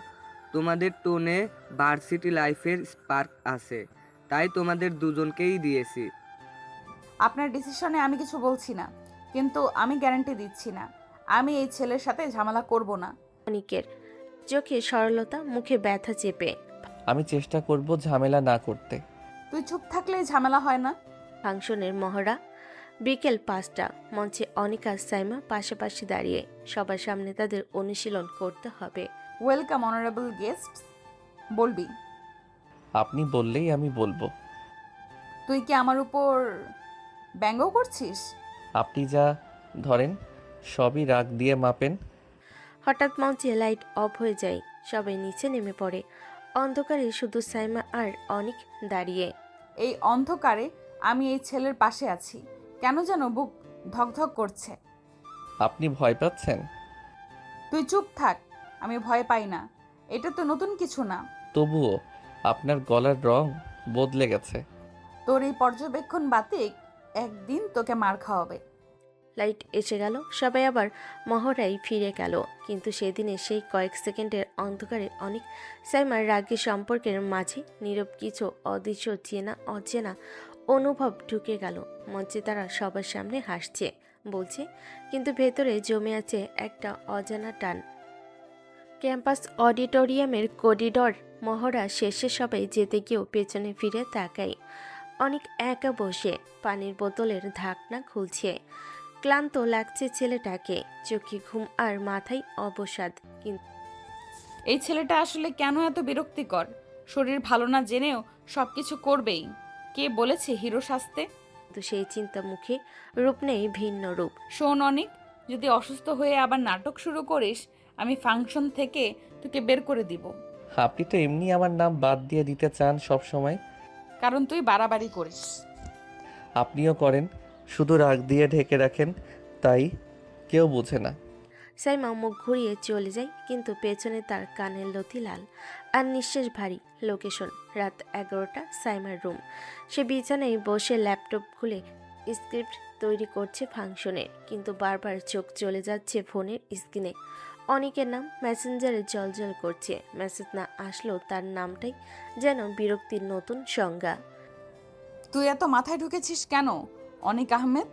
তোমাদের টোনে ভার্সিটি লাইফের স্পার্ক আছে, তাই তোমাদের দুজনকেই দিয়েছি। আপনার ডিসিশনে আমি কিছু বলছি না, কিন্তু আমি গ্যারান্টি দিচ্ছি না আমি এই ছেলের সাথে ঝামেলা করব না। অনিকের চোখে সরলতা, মুখে ব্যথা চেপে। আমি চেষ্টা করব ঝামেলা না করতে। তুই চুপ থাকলেই ঝামেলা হয় না। ফাংশনের মহড়া। বিকেল 5টা। মঞ্চে অনিক আর সাইমা পাশাপাশি দাঁড়িয়ে। সবার সামনে তাদের অনুশীলন করতে হবে। Welcome honourable guest. বলবি? আপনি বললেই আমি বলবো। তুই কি আমার উপর ব্যঙ্গ করছিস? আপনি যা ধরেন সবই রাগ দিয়ে মাপেন। হঠাৎ মঞ্চে লাইট অফ হয়ে যায়, সবাই নিচে নেমে পড়ে। অন্ধকারে শুধু সাইমা আর অনিক দাঁড়িয়ে। এই অন্ধকারে আমি এই ছেলের পাশে আছি, কেন যেন বুক ধকধক করছে। আপনি ভয় পাচ্ছেন? তুই চুপ থাক। আমি ভয় পাই না, এটা তো নতুন কিছু না। তবুও আপনার গলার রং বদলে গেছে। তোর এই পর্যবেক্ষণ বাতিক একদিন তোকে মার খাওয়াবে। লাইট এসে গেল, সবাই আবার মহড়ায় ফিরে গেল। কিন্তু সেদিনে সেই কয়েক সেকেন্ডের অন্ধকারে অনেক সাইমার রাগী সম্পর্কের মাঝে নীরব কিছু অদৃশ্য চেনা অচেনা অনুভব ঢুকে গেল। মঞ্চে তারা সবার সামনে হাসছে, বলছে, কিন্তু ভেতরে জমে আছে একটা অজানা টান। ক্যাম্পাস অডিটোরিয়ামের করিডর মহড়া শেষে সবাই যেতে গিয়েও পেছনে ফিরে তাকায়। অনেক একা বসে পানির বোতলের ঢাকনা খুলছে। ক্লান্ত লাগছে ছেলেটাকে, চোখে ঘুম আর মাথায় অবসাদ। কিন্তু এই ছেলেটা আসলে কেন এত বিরক্তিকর? শরীর ভালো না জেনেও সবকিছু করবেই। কে বলেছে হিরো সাজতে? সেই চিন্তা মুখে রূপ নেই ভিন্ন রূপ। শোন অনিক, যদি অসুস্থ হয়ে আবার নাটক শুরু করিস, আমি ফাংশন থেকে তোকে বের করে দিব। আপনি তো এমনি আমার নাম বাদ দিয়ে দিতে চান সব সময়। কারণ তুই বাড়াবাড়ি করিস। আপনিও করেন, শুধু রাগ দিয়ে ঢেকে রাখেন, তাই কেউ বোঝে না। সাইমা মুখ ঘুরিয়ে চলে যায়, কিন্তু পেছনে তার কানের লতি লাল আর নিঃশ্বাস ভারী। লোকেশন রাত 11টা, সাইমার রুম। সে বিছানায় বসে ল্যাপটপ খুলে স্ক্রিপ্ট তৈরি করছে ফাংশনের, কিন্তু বারবার চোখ চলে যাচ্ছে ফোনের স্ক্রিনে। অনেকের নাম মেসেঞ্জারে জলজল করছে। মেসেজ না আসলেও তার নামটাই যেন বিরক্তির নতুন সংজ্ঞা। তুই এত মাথায় ঢুকেছিস কেন অনিক আহমেদ?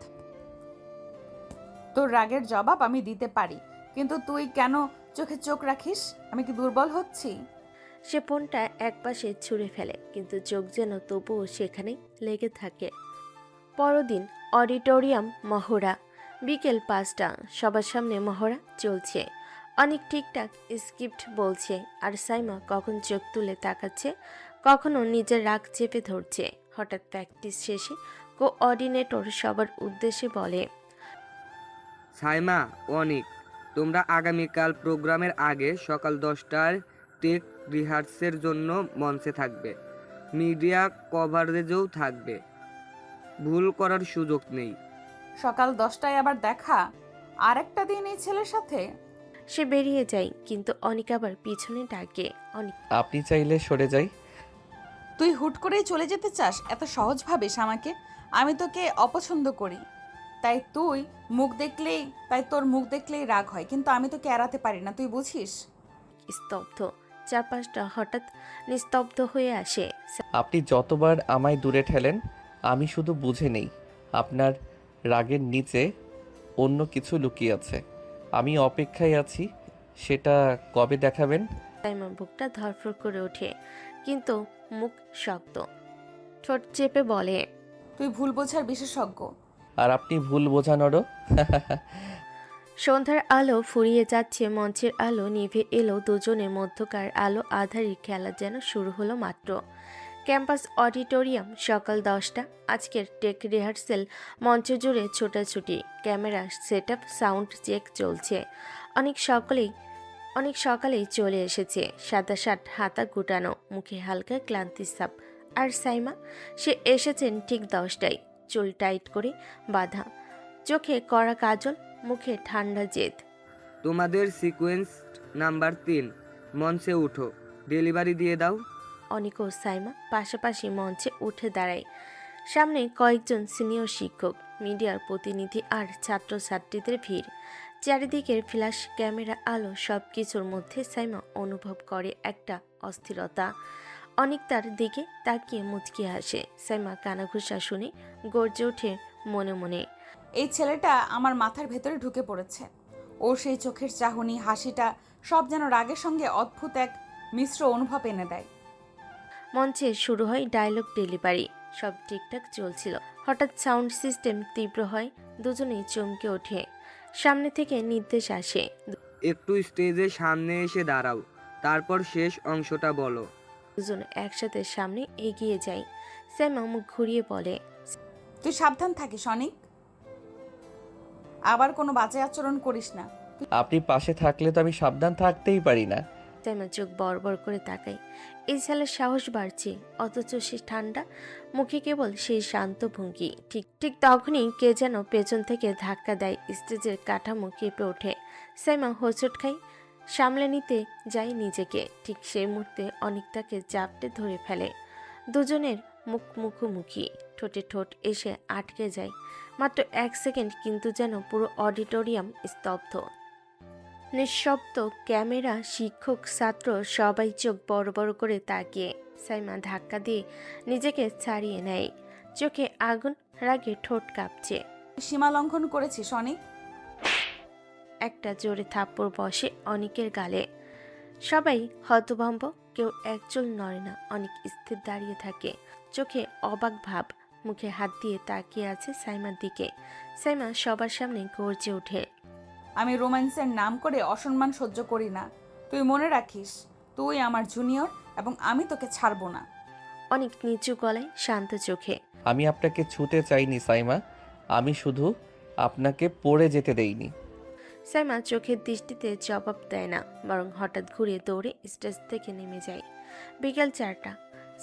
তোর রাগের জবাব আমি দিতে পারি, কিন্তু তুই কেন চোখে চোখ রাখিস? আমি কি দুর্বল হচ্ছি? সে ফোনটা একপাশে ছুঁড়ে ফেলে, কিন্তু চোখ যেন তবুও সেখানেই লেগে থাকে। পরদিন অডিটোরিয়াম মহড়া। বিকেল 5টা। সবার সামনে মহড়া চলছে। অনেক ঠিকঠাক স্ক্রিপ্ট বলছে, আর সাইমা কখন চোখ তুলে তাকাচ্ছে, কখনো নিজের রাগ চেপে ধরছে। হঠাৎ প্র্যাকটিস শেষে কোঅর্ডিনেটর সবার উদ্দেশ্যে বলে, সাইমা, অনিক, তোমরা আগামীকাল প্রোগ্রামের আগে সকাল 10টায় টেক রিহার্সের জন্য মঞ্চে থাকবে। মিডিয়া কভারেজও থাকবে, ভুল করার সুযোগ নেই। সকাল 10টায় আবার দেখা? আর একটা দিন এই ছেলের সাথে? সে বেরিয়ে যায়, কিন্তু অনিক আবার পিছনে ডাকে, অনিক। আপনি চাইলে সরে যাই। তুই হুট করেই চলে যেতে চাস? এত সহজ ভাবিস আমাকে? আমি তোকে অপছন্দ করি, তাই তোর মুখ দেখলেই রাগ হয়, কিন্তু আমি তোকে এড়াতে পারি না, তুই বুঝিস? স্তব্ধ। চারপাশটা হঠাৎ নিস্তব্ধ হয়ে আসে। আপনি যতবার আমায় দূরে ঠেলেন, আমি শুধু বুঝে নেই আপনার রাগের নিচে অন্য কিছু লুকিয়ে আছে। আমি অপেক্ষায় আছি, সেটা কবে দেখাবেন? সাইমা বুকটা ধরফর করে ওঠে, কিন্তু মুখ শক্ত। ঠোঁট চেপে বলে, তুই ভুল বোঝার বিশেষজ্ঞ। আর আপনি ভুল বোঝানোরও। সন্ধ্যার আলো ফুরিয়ে যাচ্ছে, মঞ্চের আলো নিভে এলো। দুজনের মধ্যকার আলো আধারির খেলা যেন শুরু হলো মাত্র। ক্যাম্পাস অডিটোরিয়াম, সকাল 10টা। আজকের টেক রিহার্সেল। মঞ্চ জুড়ে ছোটাছুটি, ক্যামেরা সেটআপ, সাউন্ড চেক চলছে। অনেক সকালেই চলে এসেছে। সাদা শার্ট, হাতা গুটানো, মুখে হালকা ক্লান্তির ছাপ। আর সাইমা, সে এসেছেন ঠিক 10টায়, চুল টাইট করে বাঁধা, চোখে কড়া কাজল, মুখে ঠান্ডা জেদ। তোমাদের সিকোয়েন্স নাম্বার 3, মঞ্চে উঠো, ডেলিভারি দিয়ে দাও। অনিক ও সাইমা পাশাপাশি মঞ্চে উঠে দাঁড়ায়। সামনে কয়েকজন সিনিয়র শিক্ষক, মিডিয়ার প্রতিনিধি আর ছাত্রছাত্রীদের ভিড়। চারিদিকের ফ্ল্যাশ ক্যামেরা আলো সব কিছুর মধ্যে সাইমা অনুভব করে একটা অস্থিরতা। অনেক তার দিকে তাকিয়ে মুচকি হাসে। সাইমা কানাঘুষা শুনে গর্জে ওঠে মনে মনে। এই ছেলেটা আমার মাথার ভেতরে ঢুকে পড়েছে। ওর সেই চোখের চাহনি, হাসিটা সব যেন রাগের সঙ্গে অদ্ভুত এক মিশ্র অনুভব এনে দেয়। মঞ্চে শুরু হয় ডায়লগ ডেলিভারি। সব ঠিকঠাক চলছিল, হঠাৎ সাউন্ড সিস্টেম তীব্র হয়। দুজনেই চমকে ওঠে। সামনে থেকে নির্দেশ আসে, একটু স্টেজের সামনে এসে দাঁড়াও, তারপর শেষ অংশটা বলো। দুজন একসাথে সামনে এগিয়ে যায়। সাইমা মুখ ঘুরিয়ে বলে, তুই সাবধান থাকিস অনিক, আবার কোনো বাজে আচরণ করিস না। আপনি পাশে থাকলে তো আমি সাবধান থাকতেই পারি না। সাইমা চোখ বড় করে তাকায়। এই ছেলের সাহস বাড়ছে, অথচ সে ঠান্ডা, মুখে কেবল সেই শান্ত ভঙ্গি। ঠিক ঠিক তখনই কে যেন পেছন থেকে ধাক্কা দেয়। স্টেজের কাঠামো কেঁপে ওঠে। সাইমা হোঁচট খায়, সামলে নিতে যায় নিজেকে। ঠিক সেই মুহূর্তে অনেক তাকে জাপটে ধরে ফেলে। দুজনের মুখ মুখোমুখি, ঠোঁটে ঠোঁট এসে আটকে যায়। মাত্র 1 সেকেন্ড, কিন্তু যেন পুরো অডিটোরিয়াম স্তব্ধ। নিঃশব্দ। ক্যামেরা, শিক্ষক, ছাত্র সবাই চোখ বড় করে তাকিয়ে। সাইমা ধাক্কা দিয়ে নিজেকে ছাড়িয়ে নেয়। চোখে আগুন, রাগে ঠোঁট কাঁপছে। সীমা লঙ্ঘন করেছিস অনিক। একটা জোরে থাপ্পড় বসে অনিকের গালে। সবাই হতভম্ব, কেউ একচুল নড়ে না। অনেক স্থির দাঁড়িয়ে থাকে, চোখে অবাক ভাব, মুখে হাত দিয়ে তাকিয়ে আছে সাইমার দিকে। সাইমা সবার সামনে গর্জে ওঠে, আমি রোম্যান্সের নাম করে অসম্মান সহ্য করি না। তুই মনে রাখিস, তুই আমার জুনিয়র এবং আমি তোকে ছাড়বো না। অনেক নিচু গলায়, শান্ত চোখে। আমি আপনাকে ছুতে চাইনি সাইমা, আমি শুধু আপনাকে পড়ে যেতে দেইনি। সাইমা চোখের দৃষ্টিতে জবাব দেয় না, বরং হঠাৎ ঘুরে দৌড়ে স্টেজ থেকে নেমে যায়। বিকেল 4টা,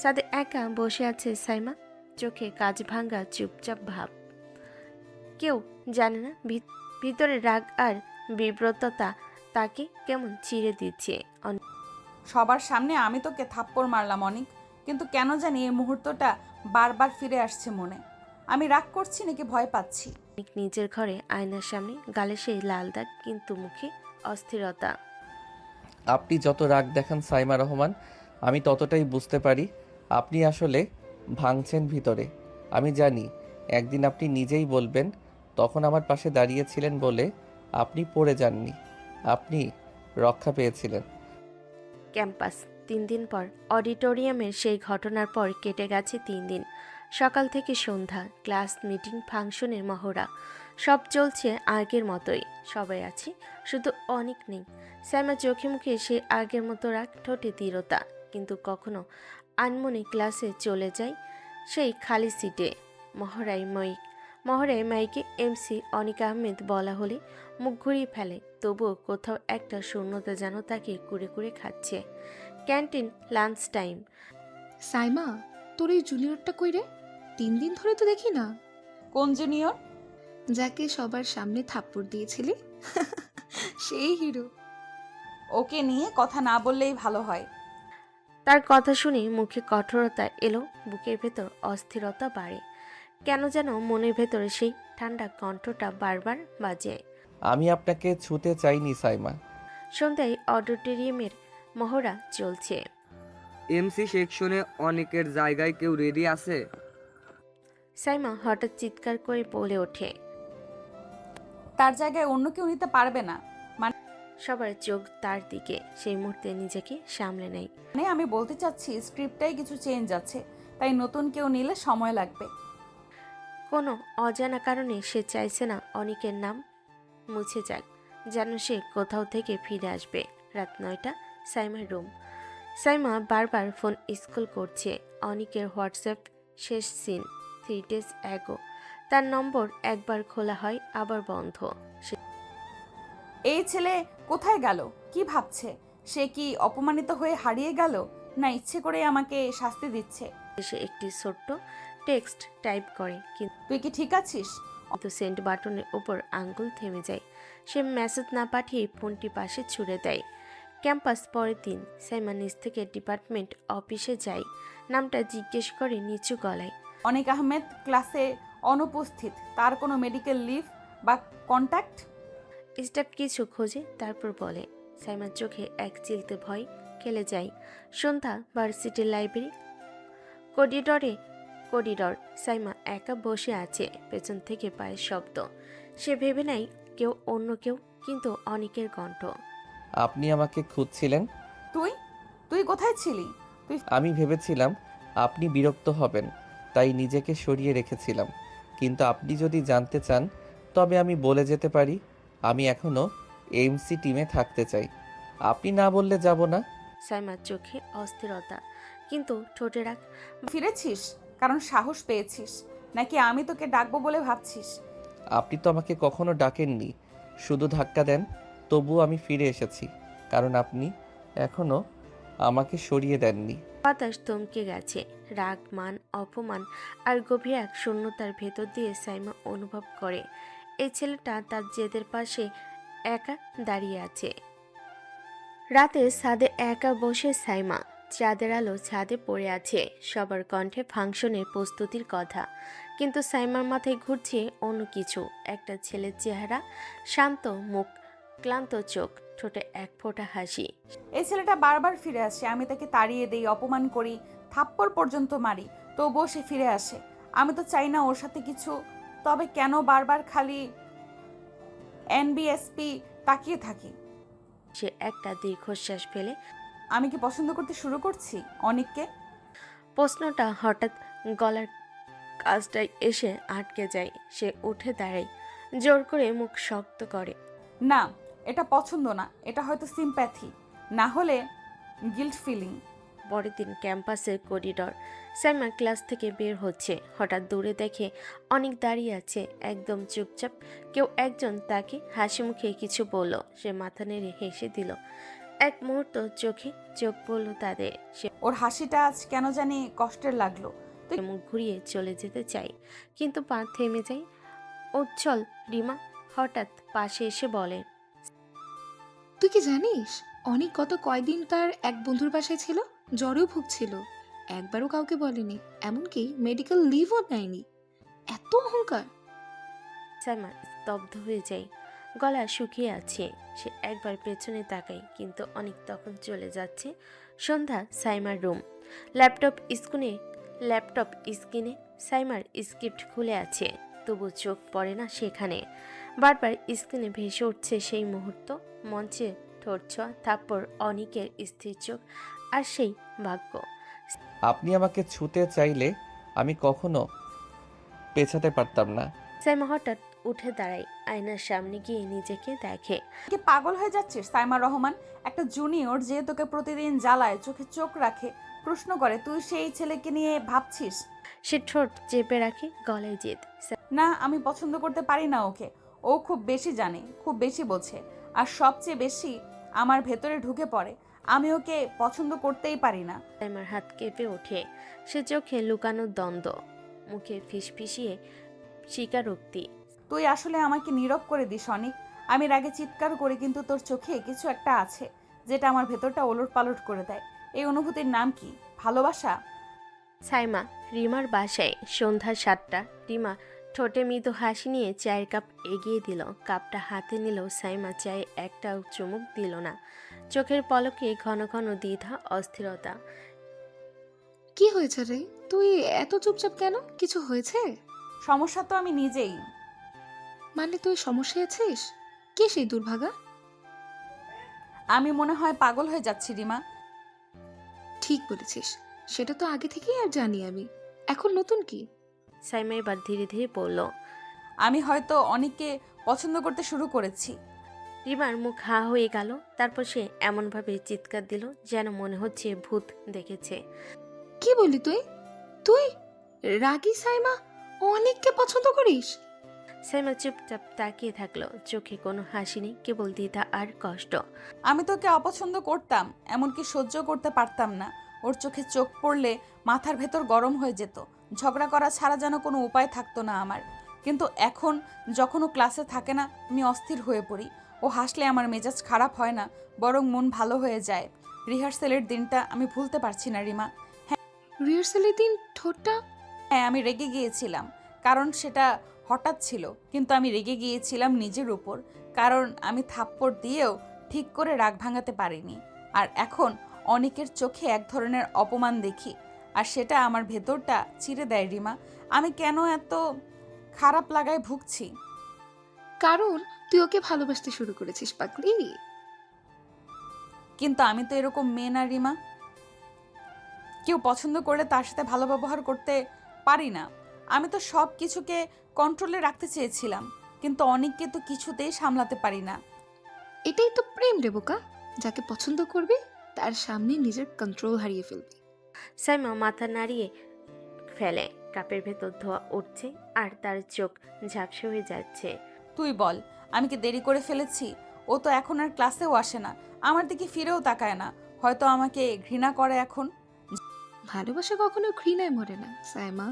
সাথে একা বসে আছে সাইমা, চোখে কাজ ভাঙ্গা চুপচাপ ভাব। কেউ জানে না ভিতরে রাগ আর বিব্রততা তাকে কেমন চিড়ে দিচ্ছে। সবার সামনে আমি তোকে থাপ্পড় মারলাম অনিক, কিন্তু কেন জানি এই মুহূর্তটা বারবার ফিরে আসছে মনে। আমি রাগ করছি নাকি ভয় পাচ্ছি? অনেক নিজের ঘরে আয়নার সামনে, গালে সেই লাল দাগ, কিন্তু মুখে অস্থিরতা। আপনি যত রাগ দেখান সাইমা রহমান, আমি ততটাই বুঝতে পারি আপনি আসলে ভাঙছেন ভিতরে। আমি জানি একদিন আপনি নিজেই বলবেন, তখন আমার পাশে দাঁড়িয়েছিলেন বলে আপনি পড়ে যাননি, আপনি রক্ষা পেয়েছিলেন। ক্যাম্পাস। 3 দিন পর। অডিটোরিয়ামের সেই ঘটনার পর কেটে গেছে 3 দিন। সকাল থেকে সন্ধ্যা, ক্লাস, মিটিং, ফাংশনের মহড়া, সব চলছে আগের মতোই। সবাই আছে, শুধু অনেক নেই। সাইমা চোখে মুখে সে আগের মতো রাগ, ঠোঁটে দৃঢ়তা, কিন্তু কখনো আনমনে ক্লাসে চলে যায় সেই খালি সিটে। মহড়ায় মাইকে এমসি অনিক আহমেদ বলা হলে মুখ ঘুরিয়ে ফেলে। তবুও কোথাও একটা শূন্যতা যেন তাকে কুড়ে খাচ্ছে। Canteen, lunch time. সাইমা, তোর এই জুনিয়রটা কই রে? 3 দিন ধরে তো দেখি না। কোন জুনিয়র? যাকে সবার সামনে থাপ্পড় দিয়েছিলি সেই হিরো। ওকে নিয়ে কথা না বললেই ভালো হয়। তার কথা শুনে মুখে কঠোরতা এলো, বুকের ভেতর অস্থিরতা বাড়ে। কেন যেন মনের ভেতরে সেই ঠান্ডা কণ্ঠটা বারবার বাজে। আমি আপনাকে ছুতে চাইনি সাইমা। সন্ধ্যায় অডিটোরিয়ামের মহড়া চলছে। এমসি সেকশনে অনেকের জায়গায় কেউ রেডি আছে? সাইমা হঠাৎ চিৎকার করে বলে ওঠে, তার জায়গায় অন্য কেউ নিতে পারবে না। সবার চোখ তার দিকে। সেই মুহূর্তে নিজেকে সামলে নেয়। মানে আমি বলতে চাচ্ছি, স্ক্রিপ্টটাই কিছু চেঞ্জ আছে, তাই নতুন কেউ নিলে সময় লাগবে। কোনো অজানা কারণে সে চাইছে না অনিকের নাম মুছে যাক, যেন সে কোথাও থেকে ফিরে আসবে। রাত 9টা, সাইমার রুম। সাইমা বারবার ফোন স্ক্রল করছে। অনিকের হোয়াটসঅ্যাপ শেষ সিন 3 days ago। তার নম্বর একবার খোলা হয়, আবার বন্ধ। এই ছেলে কোথায় গেল? কি ভাবছে? সে কি অপমানিত হয়ে হারিয়ে গেল, না ইচ্ছে করে আমাকে শাস্তি দিচ্ছে? সে একটি ছোট্ট টেক্সট টাইপ করে, তুই কি ঠিক আছিস? কিন্তু সেন্ড বাটনের উপর আঙ্গুল থেমে যায়। সে মেসেজ না পাঠিয়ে ফোনটি পাশে ছুড়ে দেয়। ক্যাম্পাস। পরের দিন সাইমা নিজ থেকে ডিপার্টমেন্ট অফিসে যায়। নামটা জিজ্ঞেস করে নিচু গলায়। অনিক আহমেদ ক্লাসে অনুপস্থিত, তার কোনো মেডিকেল লিভ বা কন্ট্যাক্ট? স্টাফ কিছু খোঁজে তারপর বলে। সাইমার চোখে এক চিলতে ভয় খেলে যায়। সন্ধ্যা, ভার্সিটির লাইব্রেরি, করিডর। সাইমা একা বসে আছে, পেছন থেকে পায়ের শব্দ। সে ভেবে নেয় অন্য কেউ, কিন্তু অনেকের কণ্ঠ। আপনি আমাকে খুঁজছিলেন? তুই তুই কোথায় ছিলি? আমি ভেবেছিলাম আপনি বিরক্ত হবেন, তাই নিজেকে সরিয়ে রেখেছিলাম। কিন্তু আপনি যদি জানতে চান তবে আমি বলে যেতে পারি, আমি এখনও এমসি টিমে থাকতে চাই। আপনি না বললে যাব না। সাইমার চোখে অস্থিরতা, কিন্তু ঠোঁটে রাখ। ফিরেছিস কারণ সাহস পেয়েছিস, নাকি আমি তোকে ডাকবো বলে ভাবছিস? আপনি তো আমাকে কখনো ডাকেননি, শুধু ধাক্কা দেন। তবুও আমি ফিরে এসেছি, কারণ আপনি এখনও আমাকে সরিয়ে দেননি। বাতাস থমকে গেছে। রাগ, মান, অপমান আর গভীর এক শূন্যতার ভেতর দিয়ে সাইমা অনুভব করে এই ছেলেটা তার জেদের পাশে একা দাঁড়িয়ে আছে। রাতে ছাদে একা বসে সাইমা, চাঁদের আলো ছাদে পড়ে আছে, সবার কণ্ঠে ফাংশনের প্রস্তুতির কথা। কিন্তু সাইমার মাথায় ঘুরছে অন্য কিছু। একটা ছেলের চেহারা, শান্ত মুখ, ক্লান্ত চোখ, ঠোঁটে এক ফোঁটা হাসি। এই ছেলেটা বারবার ফিরে আসে, আমি তাকে তাড়িয়ে দেই, অপমান করি, থাপ্পড় পর্যন্ত মারি, তবুও সে ফিরে আসে। আমি তো চাই না ওর সাথে কিছু, তবে কেন বারবার খালি এনবিএসপি তাকিয়ে থাকি? সে একটা দীর্ঘশ্বাস ফেলে। আমি কি পছন্দ করতে শুরু করছি অনিককে? প্রশ্নটা হঠাৎ গলার কাজটায় এসে আটকে যায়। সে উঠে দাঁড়ায়, জোর করে মুখ শক্ত করে। না, এটা পছন্দ না, এটা হয়তো সিম্প্যাথি, না হলে গিল্ট ফিলিং। পরের দিন ক্যাম্পাসের করিডর। সাইমা ক্লাস থেকে বের হচ্ছে, হঠাৎ দূরে দেখে অনেক দাঁড়িয়ে আছে, একদম চুপচাপ। কেউ একজন তাকে হাসি মুখে কিছু বলল, সে মাথা নেড়ে হেসে দিল। এক মুহূর্ত চোখে চোখ পড়ল তাদের। সে ওর হাসিটা আজ কেন জানি কষ্টের লাগলো। মুখ ঘুরিয়ে চলে যেতে চাই, কিন্তু পা থেমে যায়। উজ্জ্বল রিমা হঠাৎ পাশে এসে বলে, তুই কি জানিস অনেক গত কয়দিন তার এক বন্ধুর বাসায় ছিল, জ্বরেও ভুগছিল, একবারও কাউকে বলেনি, এমনকি মেডিকেল লিভও নেয়নি। এত অহংকার! সাইমা স্তব্ধ হয়ে যায়, গলা শুকিয়ে আছে। সে একবার পেছনে তাকায়, কিন্তু অনেক তখন চলে যাচ্ছে। সন্ধ্যা, সাইমার রুম। ল্যাপটপ স্ক্রিনে সাইমার স্ক্রিপ্ট খুলে আছে, তবু চোখ পড়ে না সেখানে। বারবার স্ক্রিনে ভেসে উঠছে সেই মুহূর্ত, মঞ্চে ঠোঁট ছোঁয়া, তারপর অনিকের স্থির চোখ, আর সেই ভাগ্য। আপনি আমাকে ছুতে চাইলে আমি কখনো পেছাতে পারতাম না। সাইমা হঠাৎ উঠে দাঁড়ায়, আয়নার সামনে গিয়ে নিজেকে দেখে। কি পাগল হয়ে যাচ্ছিস সাইমা রহমান? একটা জুনিয়র যে তোকে প্রতিদিন জ্বালায়, চোখে চোখ রাখে, প্রশ্ন করে, তুই সেই ছেলেকে নিয়ে ভাবছিস? সে ঠোঁট চেপে রাখে, গলায় জেদ। না, আমি পছন্দ করতে পারি না ওকে। ও খুব বেশি জানে, খুব বেশি বোঝে, আর সবচেয়ে বেশি আমার ভেতরে ঢুকে পড়ে। আমি ওকে পছন্দ করতেই পারি না। সাইমার হাত কেঁপে ওঠে, সে চোখে লুকানো দ্বন্দ্ব, মুখে ফিসফিসিয়ে স্বীকারোক্তি। তুই আসলে আমাকে নীরব করে দিস অনিক। আমি রাগে চিৎকার করি, কিন্তু তোর চোখে কিছু একটা আছে যেটা আমার ভেতরটা ওলট পালট করে দেয়। এই অনুভূতির নাম কি? ভালোবাসা? সাইমা রিমার বাসায়, সন্ধ্যা 7টা। রিমা ঠোঁটে মৃদু হাসি নিয়ে চায়ের কাপ এগিয়ে দিল। কাপটা হাতে নিলেও সাইমা চায়ে একটাও চুমুক দিল না। চোখের পলকে ঘন ঘন দ্বিধা, অস্থিরতা। কি হয়েছে রে? তুই এত চুপচাপ কেন? কিছু হয়েছে? সমস্যা তো আমি নিজেই। মানে তুই সমস্যায় আছিস? কে সেই দুর্ভাগা? আমি মনে হয় পাগল হয়ে যাচ্ছি রিমা। ঠিক বলেছিস, সেটা তো আগে থেকেই আর জানি আমি। এখন নতুন কি? সাইমা এবার ধীরে ধীরে বলল, আমি হয়তো অনেককে পছন্দ করতে শুরু করেছি। রিমার মুখ হা হয়ে গেল, তারপর সে এমনভাবে চিৎকার দিল যেন মনে হচ্ছে ভূত দেখেছে। কি বলি তুই? তুই রাগী সাইমা অনেককে পছন্দ করিস? সাইমা চুপচাপ তাকিয়ে থাকলো, চোখে কোনো হাসি নেই, কেবল দ্বিধা আর কষ্ট। আমি তোকে অপছন্দ করতাম, এমনকি সহ্য করতে পারতাম না। ওর চোখে চোখ পড়লে মাথার ভেতর গরম হয়ে যেত, ঝগড়া করা ছাড়া যেন কোনো উপায় থাকতো না আমার। কিন্তু এখন যখন ও ক্লাসে থাকে না, আমি অস্থির হয়ে পড়ি। ও হাসলে আমার মেজাজ খারাপ হয় না, বরং মন ভালো হয়ে যায়। রিহার্সেলের দিনটা আমি ভুলতে পারছি না রিমা। রিহার্সালের দিন ঠোঁটটা? হ্যাঁ, আমি রেগে গিয়েছিলাম, কারণ সেটা হঠাৎ ছিল, কিন্তু আমি রেগে গিয়েছিলাম নিজের উপর, কারণ আমি থাপ্পড় দিয়েও ঠিক করে রাগ ভাঙাতে পারিনি। আর এখন অনেকের চোখে এক ধরনের অপমান দেখি, আর সেটা আমার ভেতরটা চিরে দেয় রিমা। আমি কেন এত খারাপ লাগায় ভুগছি? কারণ তুই ওকে ভালোবাসতে শুরু করেছিস পাগলি। কিন্তু আমি তো এরকম মেয়ে না রিমা। কেউ পছন্দ করলে তার সাথে ভালো ব্যবহার করতে পারি না। আমি তো সব কিছুকে কন্ট্রোলে রাখতে চেয়েছিলাম, কিন্তু অনেককে তো কিছুতেই সামলাতে পারি না। এটাই তো প্রেম রে বোকা, যাকে পছন্দ করবি তার সামনে নিজের কন্ট্রোল হারিয়ে ফেলবি। সাইমা মাথা নাড়িয়ে ফেলে, কাপের ভেতর ধোয়া উঠছে আর তার চোখ ঝাপসে হয়ে যাচ্ছে। তুই বল, আমি কি দেরি করে ফেলেছি? ও তো এখন আর ক্লাসেও আসে না, আমার দিকে ফিরেও তাকায় না। হয়তো আমাকে ঘৃণা করে এখন। ভালোবাসা কখনো ঘৃণায় মরে না সাইমা।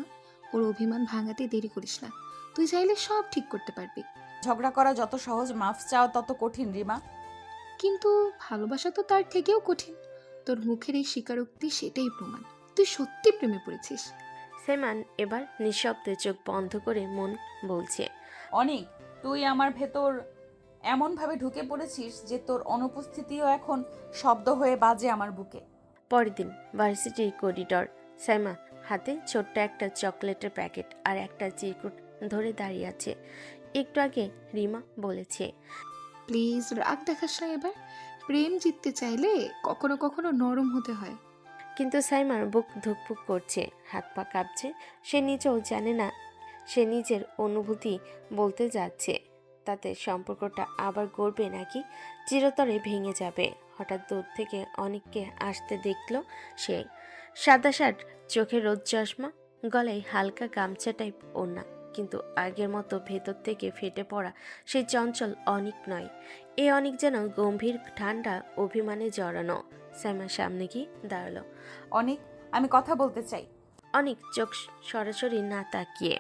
ওর অভিমান ভাঙাতে দেরি করিস না, তুই চাইলে সব ঠিক করতে পারবি। ঝগড়া করা যত সহজ, মাফ চাওয়া তত কঠিন রিমা। কিন্তু ভালোবাসা তো তার থেকেও কঠিন। তোর মুখের এই স্বীকারোক্তি সেটাই প্রমাণ তুই সত্যি প্রেমে পড়েছিস। সাইমান এবার নিঃশব্দে চোখ বন্ধ করে মন বলছে। অনেক, তুই আমার ভেতর এমনভাবে ঢুকে পড়েছিস যে তোর অনুপস্থিতিও এখন শব্দ হয়ে বাজে আমার বুকে। পরের দিন ভার্সিটির করিডর, সাইমা হাতে ছোট্ট একটা চকলেটের প্যাকেট আর একটা চিরকুট ধরে দাঁড়িয়ে আছে। একটু আগে রিমা বলেছে, প্লিজ রাগ দেখাস না এবার। প্রেম জিততে চাইলে কখনো কখনো নরম হতে হয়। কিন্তু সাইমার বুক ধুকপুক করছে, হাত পা কাঁপছে। সে নিজেও জানে না সে নিজের অনুভূতি বলতে যাচ্ছে, তাতে সম্পর্কটা আবার গড়বে নাকি চিরতরে ভেঙে যাবে। হঠাৎ দূর থেকে অনেককে আসতে দেখলো সে। সাদা শার্ট, চোখে রোদ চশমা, গলায় হালকা গামছা টাইপ ওড়না, কিন্তু আগের মতো ভেতর থেকে ফেটে পড়া সেই চঞ্চল অনেক নয়। এ অনেক যেন গম্ভীর ঠান্ডা অভিমানে জড়ানো। সাইমার সামনে গিয়ে দাঁড়ালো। অনেক, আমি কথা বলতে চাই। অনেক চোখ সরাসরি না তাকিয়ে,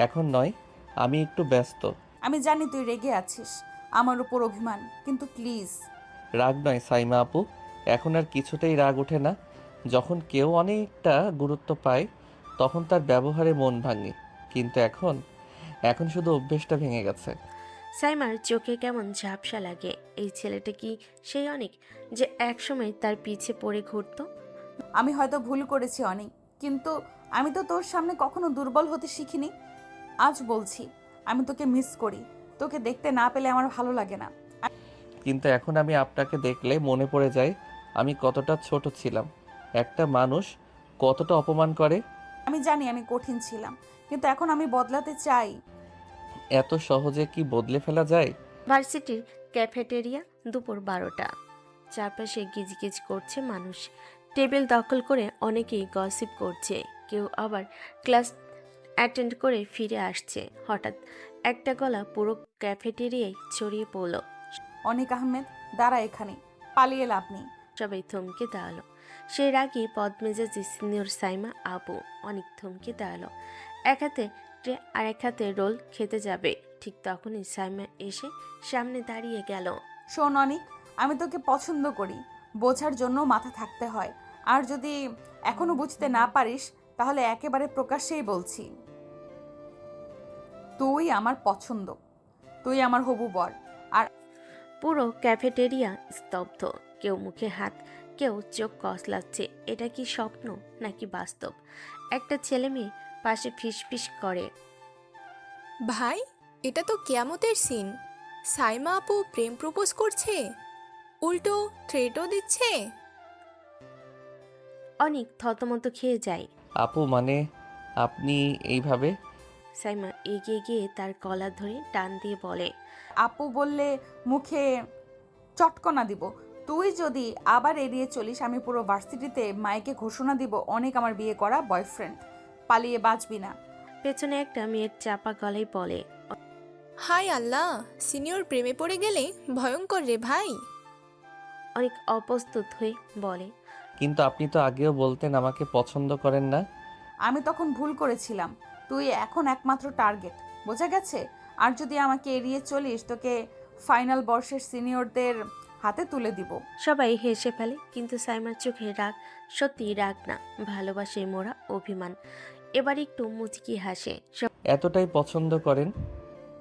এখন নয়, আমি একটু ব্যস্ত। আমি জানি তুই রেগে আছিস আমার উপর অভিমান, কিন্তু প্লিজ। রাগ নয় সাইমা আপু, এখন আর কিছুতেই রাগ ওঠে না। যখন কেউ অনেকটা গুরুত্ব পায় তখন তার ব্যবহারে মন ভাঙে, কিন্তু এখন এখন শুধু অভ্যেসটা ভেঙে গেছে। সাইমার চোখে কেমন ঝাপসা লাগে। এই ছেলেটা কি সেই অনেক যে একসময় তার পিছে পড়ে ঘুরতো? আমি হয়তো ভুল করেছি অনেক, কিন্তু আমি তো তোর সামনে কখনো দুর্বল হতে শিখিনি। আজ বলছি, আমি তোকে মিস করি। তোকে দেখতে না পেলে আমার ভালো লাগে না। কিন্তু এখন আমি আপনাকে দেখলে মনে পড়ে যায় আমি কতটা ছোট ছিলাম, একটা মানুষ কতটা অপমান করে। আমি জানি আমি কঠিন ছিলাম, কিন্তু এখন আমি বদলাতে চাই। এত সহজে কি বদলে ফেলা যায়? ভার্সিটির ক্যাফেটেরিয়া, দুপুর 12টা। চারপাশে গিজগিজ করছে মানুষ। টেবিল দখল করে অনেকেই গসিপ করছে, কেউ আবার ক্লাস অ্যাটেন্ড করে ফিরে আসছে। হঠাৎ একটা গলা পুরো ক্যাফেটেরিয়ায় ছড়িয়ে পড়ল। অনিক আহমেদ, দাঁড়া এখানে, পালিয়ে লাভ নেই। সবাই থমকে দাঁড়ালো। সেই রাগী পদ্মেজাজি সিনিয়র সাইমা আপু অনেক থমকে দাঁড়ালো। এক হাতে ট্রে আর এক হাতে রোল খেতে যাবে, ঠিক তখনই সাইমা এসে সামনে দাঁড়িয়ে গেল। শোন অনিক, আমি তোকে পছন্দ করি, বোঝার জন্য মাথা থাকতে হয়। আর যদি এখনো বুঝতে না পারিস তাহলে একেবারে প্রকাশ্যেই বলছি, তুই আমার পছন্দ, তুই আমার হবু বর। আর পুরো ক্যাফেটেরিয়া স্তব্ধ, কেউ মুখে হাত, কেউ চোখ কসলাচ্ছে। এটা কি স্বপ্ন নাকি বাস্তব? একটা ছেলে মেয়ে পাশে ফিসফিস করে, ভাই, এটা তো কিয়ামতের সিন। সাইমা আপু প্রেম প্রপোজ করছে, উল্টো থ্রেটও দিচ্ছে। অনেক থতমত খেয়ে যায়। আপু মানে আপনি এইভাবে? সাইমা এগিয়ে গিয়ে তার কলার ধরে টান দিয়ে বলে, আপু বললে মুখে চটকনা দিব। তুই যদি আবার এড়িয়ে চলিস, আমি পুরো ভার্সিটিতে মাইকে ঘোষণা দিব অনেক আমার বিয়ে করা বয়ফ্রেন্ড। পালিয়ে বাঁচবি না। পেছনে একটা মেয়ের চাপা গলায় বলে, হায় আল্লাহ, সিনিয়র প্রেমে পড়ে গেলে ভয়ঙ্কর রে ভাই। অনেক অপ্রস্তুত হয়ে বলে, কিন্তু আপনি তো আগেও বলতেন আমাকে পছন্দ করেন না। আমি তখন ভুল করেছিলাম। তুই এখন একমাত্র টার্গেট, বোঝা গেছে? আর যদি আমাকে এড়িয়ে চলিস, তোকে ফাইনাল বর্ষের সিনিয়রদের হাতে তুলে দিব। সবাই হেসে ফেলে, কিন্তু সাইমার চোখে রাগ সত্যি রাগ না, ভালোবাসে মোরা অভিমান। এবার একটু মুচকি হাসে। এতটাই পছন্দ করেন?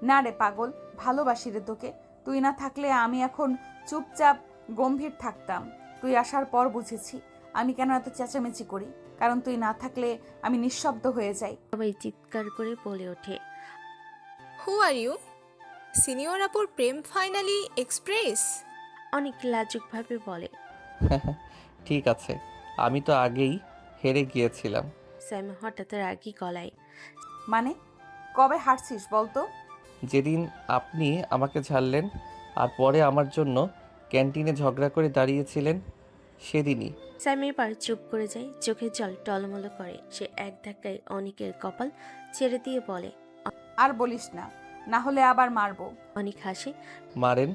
না রে পাগল, ভালোবাসি রে তোকে। তুই না থাকলে আমি এখন চুপচাপ গম্ভীর থাকতাম। তুই আসার পর বুঝেছি আমি কেন এত চেঁচামেচি করি, কারণ তুই না থাকলে আমি নিঃশব্দ হয়ে যাই। সবাই চিৎকার করে বলে ওঠে। হু আর ইউ? সিনিয়র আপুর প্রেম ফাইনালি এক্সপ্রেস? অনেক লাজুকভাবে বলে। ঠিক আছে, আমি তো আগেই হেরে গিয়েছিলাম। সাইমা হঠাৎ রাগী গলায়। মানে কবে হারছিস বলতো? যেদিন আপনি আমাকে ছাড়লেন আর পরে আমার জন্য ক্যান্টিনে ঝগড়া করে দাঁড়িয়েছিলেন, সেদিনই। সাইমা এবার চুপ করে যায়, চোখে জল টলমলো করে। সে এক ধাক্কায় অনিকের কপাল ছেড়ে দিয়ে বলে। আর বলিস না, না হলে আবার মারবো। অনিক হাসে। মারেন,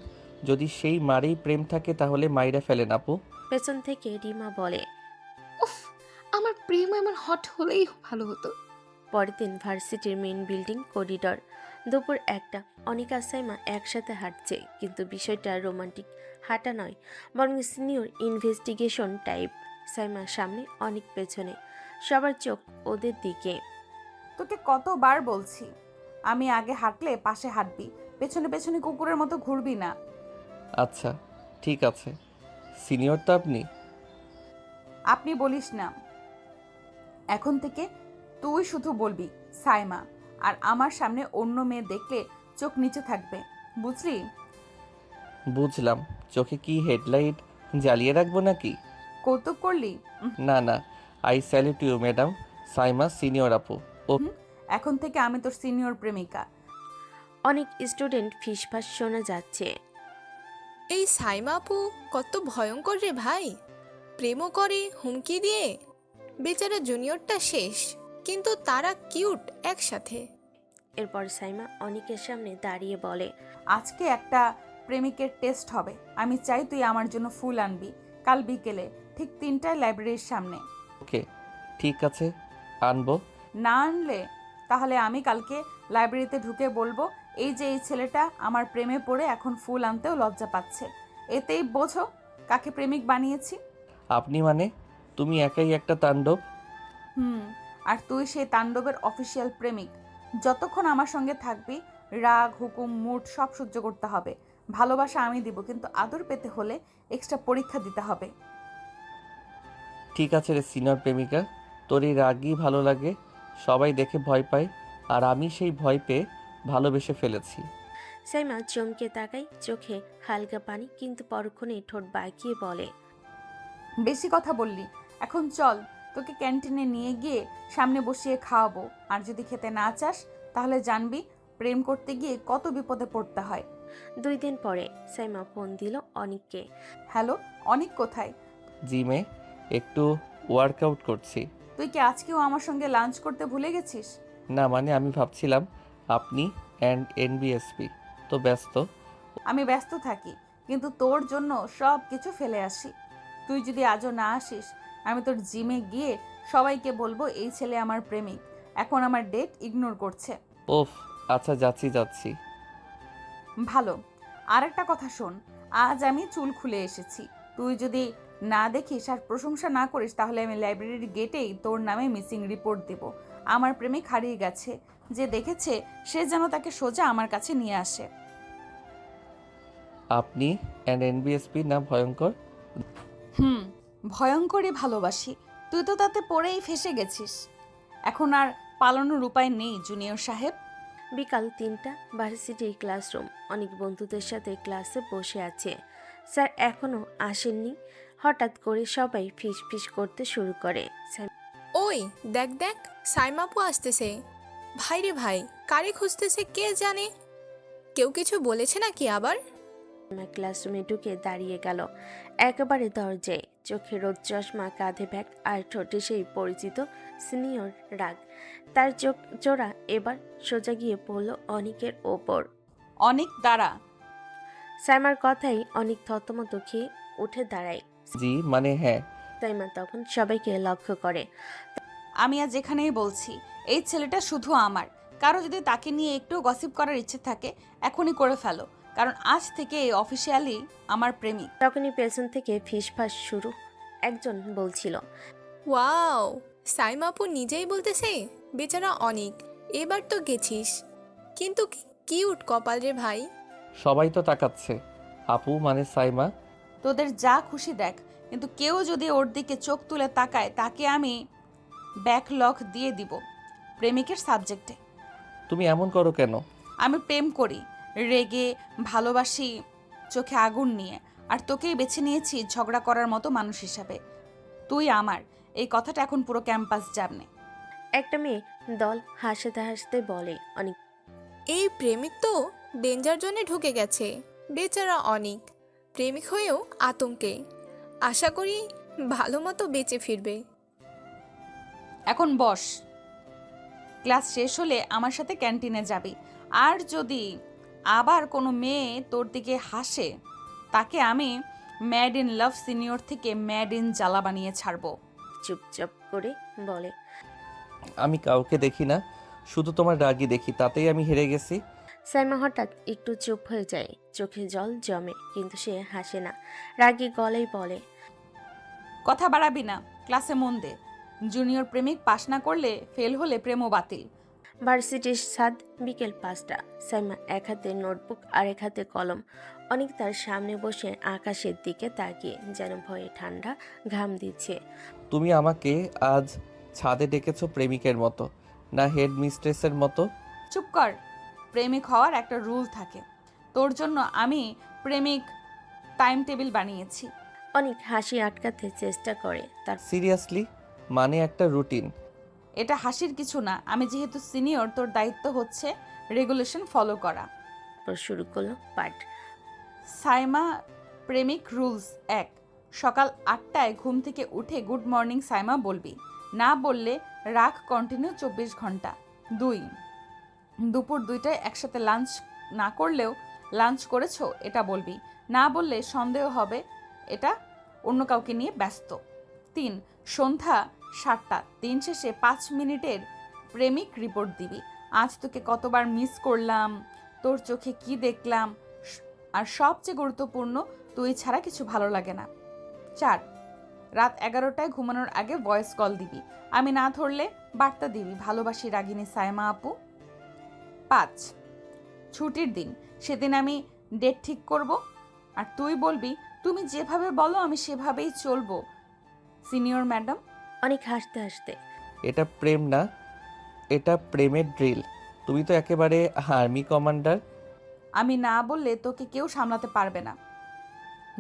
যদি সেই মারেই প্রেম থাকে তাহলে মাইরা ফেলেন আপু। পেছন থেকে রিমা বলে। উফ, আমার প্রেম এমন হট হলেই ভালো হতো। পরের দিন ভার্সিটির মেইন বিল্ডিং করিডর। দুপুর 1টা। অনিক আর সাইমা একসাথে হাঁটছে, কিন্তু বিষয়টা রোমান্টিক হাঁটা নয়, বরং সিনিয়র ইনভেস্টিগেশন টাইপ। সাইমার সামনে, অনেক পেছনে, সবার চোখ ওদের দিকে। তোকে কতবার বলছি আমি আগে হাঁটলে পাশে হাঁটবি, পেছনে পেছনে কুকুরের মতো ঘুরবি না। আচ্ছা ঠিক আছে, সিনিয়র তো আপনি। আপনি বলিস না, এখন থেকে তুই শুধু বলবি সাইমা। আর আমার সামনে অন্য মেয়ে দেখলে চোখ নিচে থাকবে, বুঝলি? বুঝলাম। চোখে কি হেডলাইট জ্বালিয়ে রাখবো নাকি? কৌতুক করলি? না না, I salute you madam Saima senior আপু। ও এখন থেকে আমি তোর সিনিয়র প্রেমিকা। অনেক স্টুডেন্ট ফিসফাস শোনা যাচ্ছে। এই সাইমা আপু কত ভয়ঙ্কর রে ভাই, প্রেমও করে হুমকি দিয়ে। বেচারা জুনিয়রটা শেষ, কিন্তু তারা কিউট একসাথে। এরপর সাইমা অনিকের সামনে দাঁড়িয়ে বলে। আজকে একটা প্রেমিকের টেস্ট হবে, আমি চাই তুই আমার জন্য ফুল আনবি কাল বিকেলে ঠিক 3টায় লাইব্রেরির সামনে। ওকে ঠিক আছে, আনবো। না আনলে তাহলে আমি কালকে লাইব্রেরিতে ঢুকে বলবো এই যে এই ছেলেটা আমার প্রেমে পড়ে এখন ফুল আনতেও লজ্জা পাচ্ছে। এতেই বোঝো কাকে প্রেমিক বানিয়েছি। আপনি মানে? তুমি একাই একটা তাণ্ডব। আর তুই সেই তাণ্ডবের অফিসিয়াল প্রেমিক। যতক্ষণ আমার সঙ্গে থাকবি রাগ হুকুম মুড সব সহ্য করতে হবে। ভালোবাসা আমি দিব, কিন্তু আদর পেতে হলে এক্সট্রা পরীক্ষা দিতে হবে। ঠিক আছে রে সিনিয়র প্রেমিকা, তোর এই রাগই ভালো লাগে, সবাই দেখে ভয় পায়, আর আমি সেই ভয় পেয়ে ভালোবেসে ফেলেছি। সাইমা চমকে তাকায়, চোখে হালকা পানি, কিন্তু পরক্ষণে ঠোঁট বাঁকিয়ে বলে। বেশি কথা বললি, এখন চল তোকে ক্যান্টিনে নিয়ে গিয়ে সামনে বসিয়ে খাওয়াবো। আর যদি খেতে না চাস তাহলে জানবি প্রেম করতে গিয়ে কত বিপদে পড়তে হয়। 2 দিন পরে সাইমা ফোন দিল অনিককে। হ্যালো, অনিক কোথায়? জিমে একটু ওয়ার্কআউট করছি। তুই কি আজকেও আমার সঙ্গে লাঞ্চ করতে ভুলে গেছিস? না মানে আমি ভাবছিলাম আপনি অ্যান্ড এনবিএসপি তো ব্যস্ত। আমি ব্যস্ত থাকি, কিন্তু তোর জন্য সব কিছু ফেলে আসি। তুই যদি আজও না আসিস আমি তোর জিমে গিয়ে সবাইকে বলবো এই ছেলে আমার প্রেমিক, এখন আমার ডেট ইগনোর করছে। ওফ আচ্ছা যাচ্ছি। ভালো। আর একটা কথা শোন, আজ আমি চুল খুলে এসেছি। তুই যদি না দেখিস আর প্রশংসা না করিস তাহলে আমি লাইব্রেরির গেটেই তোর নামে মিসিং রিপোর্ট দিব। আমার প্রেমিক হারিয়ে গেছে, যে দেখেছে সে যেন তাকে সোজা আমার কাছে নিয়ে আসে। আপনি অ্যান্ড এনবিএসপি না ভয়ঙ্কর? ভয়ঙ্করই ভালোবাসি। তুই তো তাতে পড়েই ফেসে গেছিস। এখন আর পালানোর উপায় নেই জুনিয়র সাহেব। বিকাল 3টা। ভার্সিটির ক্লাসরুম। অনেক বন্ধুদের সাথে ক্লাসে বসে আছে। স্যার এখনো আসেননি। হঠাৎ করে সবাই ফিসফিস করতে শুরু করে। ওই দেখ দেখ, সাইমা আপু আসতেছে। ভাই রে ভাই, কারে খুঁজতেছে কে জানে। কেউ কিছু বলেছে নাকি আবার? সাইমা ক্লাসরুমে ঢুকে দাঁড়িয়ে গেল একেবারে দরজায়। চোখে রোদ চশমা, কাঁধে ব্যাগ, আর ঠোঁটে সেই পরিচিত সিনিয়র রাগ। তার চোখ জোড়া এবার সোজা গিয়ে পড়ল অনিকের ওপর। অনেক দাঁড়া। সাইমার কথাই অনেক থতমত খেয়ে উঠে দাঁড়ায়। জি মানে হ্যাঁ। সাইমা তখন সবাইকে লক্ষ্য করে। আমি আজ যেখানেই বলছি এই ছেলেটা শুধু আমার। কারো যদি তাকে নিয়ে একটু গসিপ করার ইচ্ছে থাকে এখনই করে ফেলো, কারণ আজ থেকে অফিসিয়ালি আমার প্রেমিক। তখনই পেছন থেকে ফিসফাস শুরু। একজন বলছিল, ওয়াও, সাইমা আপু নিজেই বলতেছে। বেচারা অনিক এবার তো গেছিস, কিন্তু কি কিউট কপাল রে ভাই। সবাই তো তাকাচ্ছে। আপু মানে সাইমা। তোদের যা খুশি দেখ, কিন্তু কেউ যদি ওর দিকে চোখ তুলে তাকায় তাকে আমি ব্যাকলক দিয়ে দিব প্রেমিকের সাবজেক্টে। তুমি এমন করো কেন? আমি প্রেম করি, রেগে, ভালোবাসি, চোখে আগুন নিয়ে। আর তোকেই বেছে নিয়েছি ঝগড়া করার মতো মানুষ হিসাবে। তুই আমার, এই কথাটা এখন পুরো ক্যাম্পাস জানে। একটা মেয়ে দল হাসতে হাসতে বলে, অনেক এই প্রেমিক তো ডেঞ্জার জোনে ঢুকে গেছে। বেচারা অনিক প্রেমিক হয়েও আতঙ্কে। আশা করি ভালো মতো বেঁচে ফিরবে। এখন বস, ক্লাস শেষ হলে আমার সাথে ক্যান্টিনে যাবি। আর যদি আবার কোনো মেয়ে তোর দিকে হাসে, তাকে আমি ম্যাড ইন লাভ সিনিয়র থেকে ম্যাড ইন জ্বালা বানিয়ে ছাড়বো। চুপচাপ করে বলে। আমি কাউকে দেখি না, শুধু তোমার রাগই দেখি, তাতেই আমি হেরে গেছি। সাইমা হঠাৎ একটু চুপ হয়ে যায়, চোখে জল জমে, কিন্তু সে হাসে না। রাগী গলায় বলে, কথা বাড়াবি না, ক্লাসে মন দে। জুনিয়র প্রেমিক পাশ না করলে, ফেল হলে প্রেমও বাতিল। ভার্সিটির ছাদ, বিকেল 5টা। সাইমা এক হাতে নোটবুক আর এক হাতে কলম। অনেক তার সামনে বসে আকাশের দিকে তাকিয়ে যেন ভয়ে ঠান্ডা ঘাম দিচ্ছে। তুমি আমাকে আজ ছাদে ডেকেছো প্রেমিকের মতো, না হেড মিস্ট্রেসের মতো? চুপ কর। প্রেমিক হওয়ার একটা রুল থাকে। তোর জন্য আমি প্রেমিক টাইম টেবিল বানিয়েছি। অনেক হাসি আটকাতে চেষ্টা করে। সিরিয়াসলি? মানে একটা রুটিন? এটা হাসির কিছু না। আমি যেহেতু সিনিয়র, তোর দায়িত্ব হচ্ছে রেগুলেশন ফলো করা। তারপর শুরু করলো পাঠ। সাইমা প্রেমিক রুলস 1, সকাল 8টায় ঘুম থেকে উঠে গুড মর্নিং সাইমা বলবি। না বললে রাগ কন্টিনিউ 24 ঘন্টা। 2, দুপুর 2টায় একসাথে লাঞ্চ না করলেও লাঞ্চ করেছো এটা বলবি। না বললে সন্দেহ হবে এটা অন্য কাউকে নিয়ে ব্যস্ত। 3, সন্ধ্যা 7টা দিন শেষে 5 মিনিটের প্রেমিক রিপোর্ট দিবি। আজ তোকে কতবার মিস করলাম, তোর চোখে কি দেখলাম, আর সবচেয়ে গুরুত্বপূর্ণ, তুই ছাড়া কিছু ভালো লাগে না। 4, রাত 11টায় ঘুমানোর আগে ভয়েস কল দিবি। আমি না ধরলে বার্তা দিবি, ভালোবাসি রাগিনী সাইমা আপু। 5, ছুটির দিন, সেদিন আমি ডেট ঠিক করব, আর তুই বলবি তুমি যেভাবে বলো আমি সেভাবেই চলবো সিনিয়র ম্যাডাম। অনেক হাসতে হাসতে, এটা প্রেম না, এটা প্রেমের ড্রিল। তুমি তো একেবারে আর্মি কমান্ডার। আমি না বললে তোকে কেউ সামলাতে পারবে না,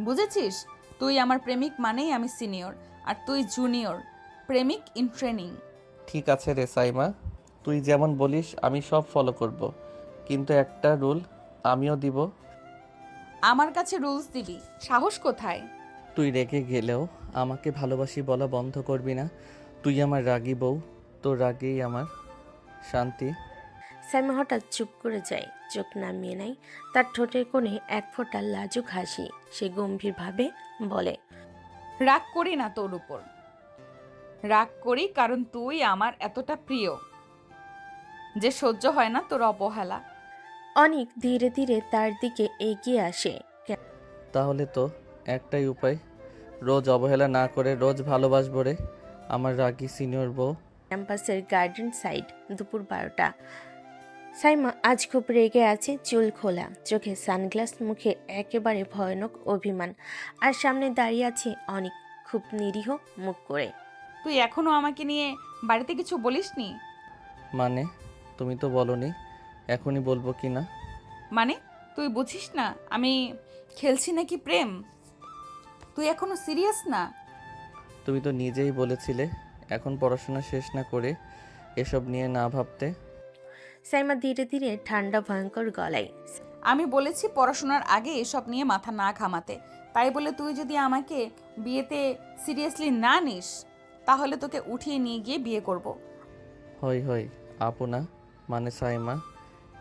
বুঝেছিস? তুই আমার প্রেমিক মানেই আমি সিনিয়র, আর তুই জুনিয়র প্রেমিক ইন ট্রেনিং। ঠিক আছে রে সাইমা, তুই যেমন বলিস আমি সব ফলো করব, কিন্তু একটা রুল আমিও দিব। আমার কাছে রুলস দিবি, সাহস কোথায়? তুই রেগে গেলেও আমাকে ভালোবাসি বলা বন্ধ করবি না। তুই আমার রাগী বউ, তোর রাগেই আমার শান্তি। সাইমা হঠাৎ চুপ করে যায়, চোখ নামিয়ে নেয়। তার ঠোঁটের কোণে এক ফোঁটা লাজুক হাসি। সে গম্ভীরভাবে বলে, রাগ করি না তোর উপর, রাগ করি কারণ তুই আমার এতটা প্রিয় যে সহ্য হয় না তোর অবহেলা। অনেক ধীরে ধীরে তার দিকে এগিয়ে আসে। তাহলে তো একটাই উপায়, রোজ অবহেলা না করে রোজ ভালোবাসবো রে আমার রাগী সিনিয়র বউ। ক্যাম্পাসের গার্ডেন সাইড, দুপুর 12টা। সাইমা আজ খুব রেগে আছে, চুল খোলা, চোখে সানগ্লাস, মুখে একেবারে ভয়ানক অভিমান। আর সামনে দাঁড়িয়ে আছে অনেক, খুব নিরীহ মুখ করে। তুই এখনো আমাকে নিয়ে বাড়িতে কিছু বলিসনি? মানে তুমি তো বলনি, এখনই বলবো কি না? মানে তুই বুঝিস না আমি খেলছি নাকি প্রেম? তুই এখনো সিরিয়াস না? তুমি তো নিজেই বলেছিলে এখন পড়াশোনা শেষ না করে এসব নিয়ে না ভাবতে। সাইমা ধীরে ধীরে ঠান্ডা ভয়ঙ্কর গলায়, আমি বলেছি পড়াশোনার আগে এসব নিয়ে মাথা না ঘামাতে। তাই বলে তুই যদি আমাকে বিয়েতে সিরিয়াসলি না নিস, তাহলে তোকে উঠিয়ে নিয়ে গিয়ে বিয়ে করব। হই হই আপু না, মানে সাইমা,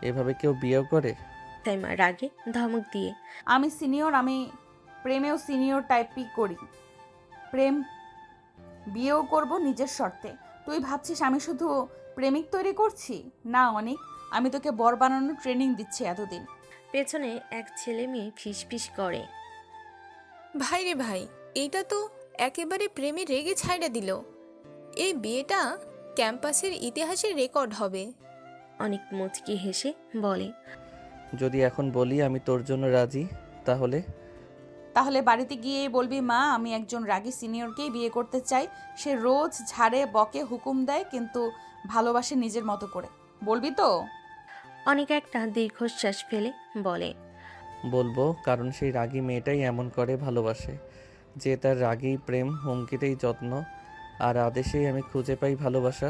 এভাবে কেউ বিয়েও করে? সাইমা রাগে ধমক দিয়ে, আমি সিনিয়র, আমি প্রেমেও সিনিয়র টাইপই করি। প্রেম বিয়েও করব নিজের শর্তে। তুই ভাবছিস আমি শুধু প্রেমিক তৈরি করছি? না অনেক, আমি তোকে বর বানানোর ট্রেনিং দিচ্ছি এতদিন। পেছনে এক ছেলে মেয়ে ফিসফিস করে, ভাই রে ভাই, এইটা তো একেবারে প্রেমে রেগে ছাইড়া দিল। এই বিয়েটা ক্যাম্পাসের ইতিহাসে রেকর্ড হবে। অনেক মুচকি হেসে বলে, যদি এখন বলি আমি তোর জন্য রাজি, তাহলে? তাহলে বাড়িতে গিয়ে বলবি, মা আমি একজন রাগী সিনিয়রকেই বিয়ে করতে চাই। সে রোজ ঝাড়ে বকে হুকুম দেয় কিন্তু ভালোবাসে নিজের মতো করে। বলবি তো? অনেক একটা দীর্ঘশ্বাস ফেলে বলে, বলবো, কারণ সেই রাগী মেয়েটাই এমন করে ভালোবাসে যে তার রাগেই প্রেম, হুমকিতেই যত্ন, আর আদেশেই আমি খুঁজে পাই ভালোবাসা।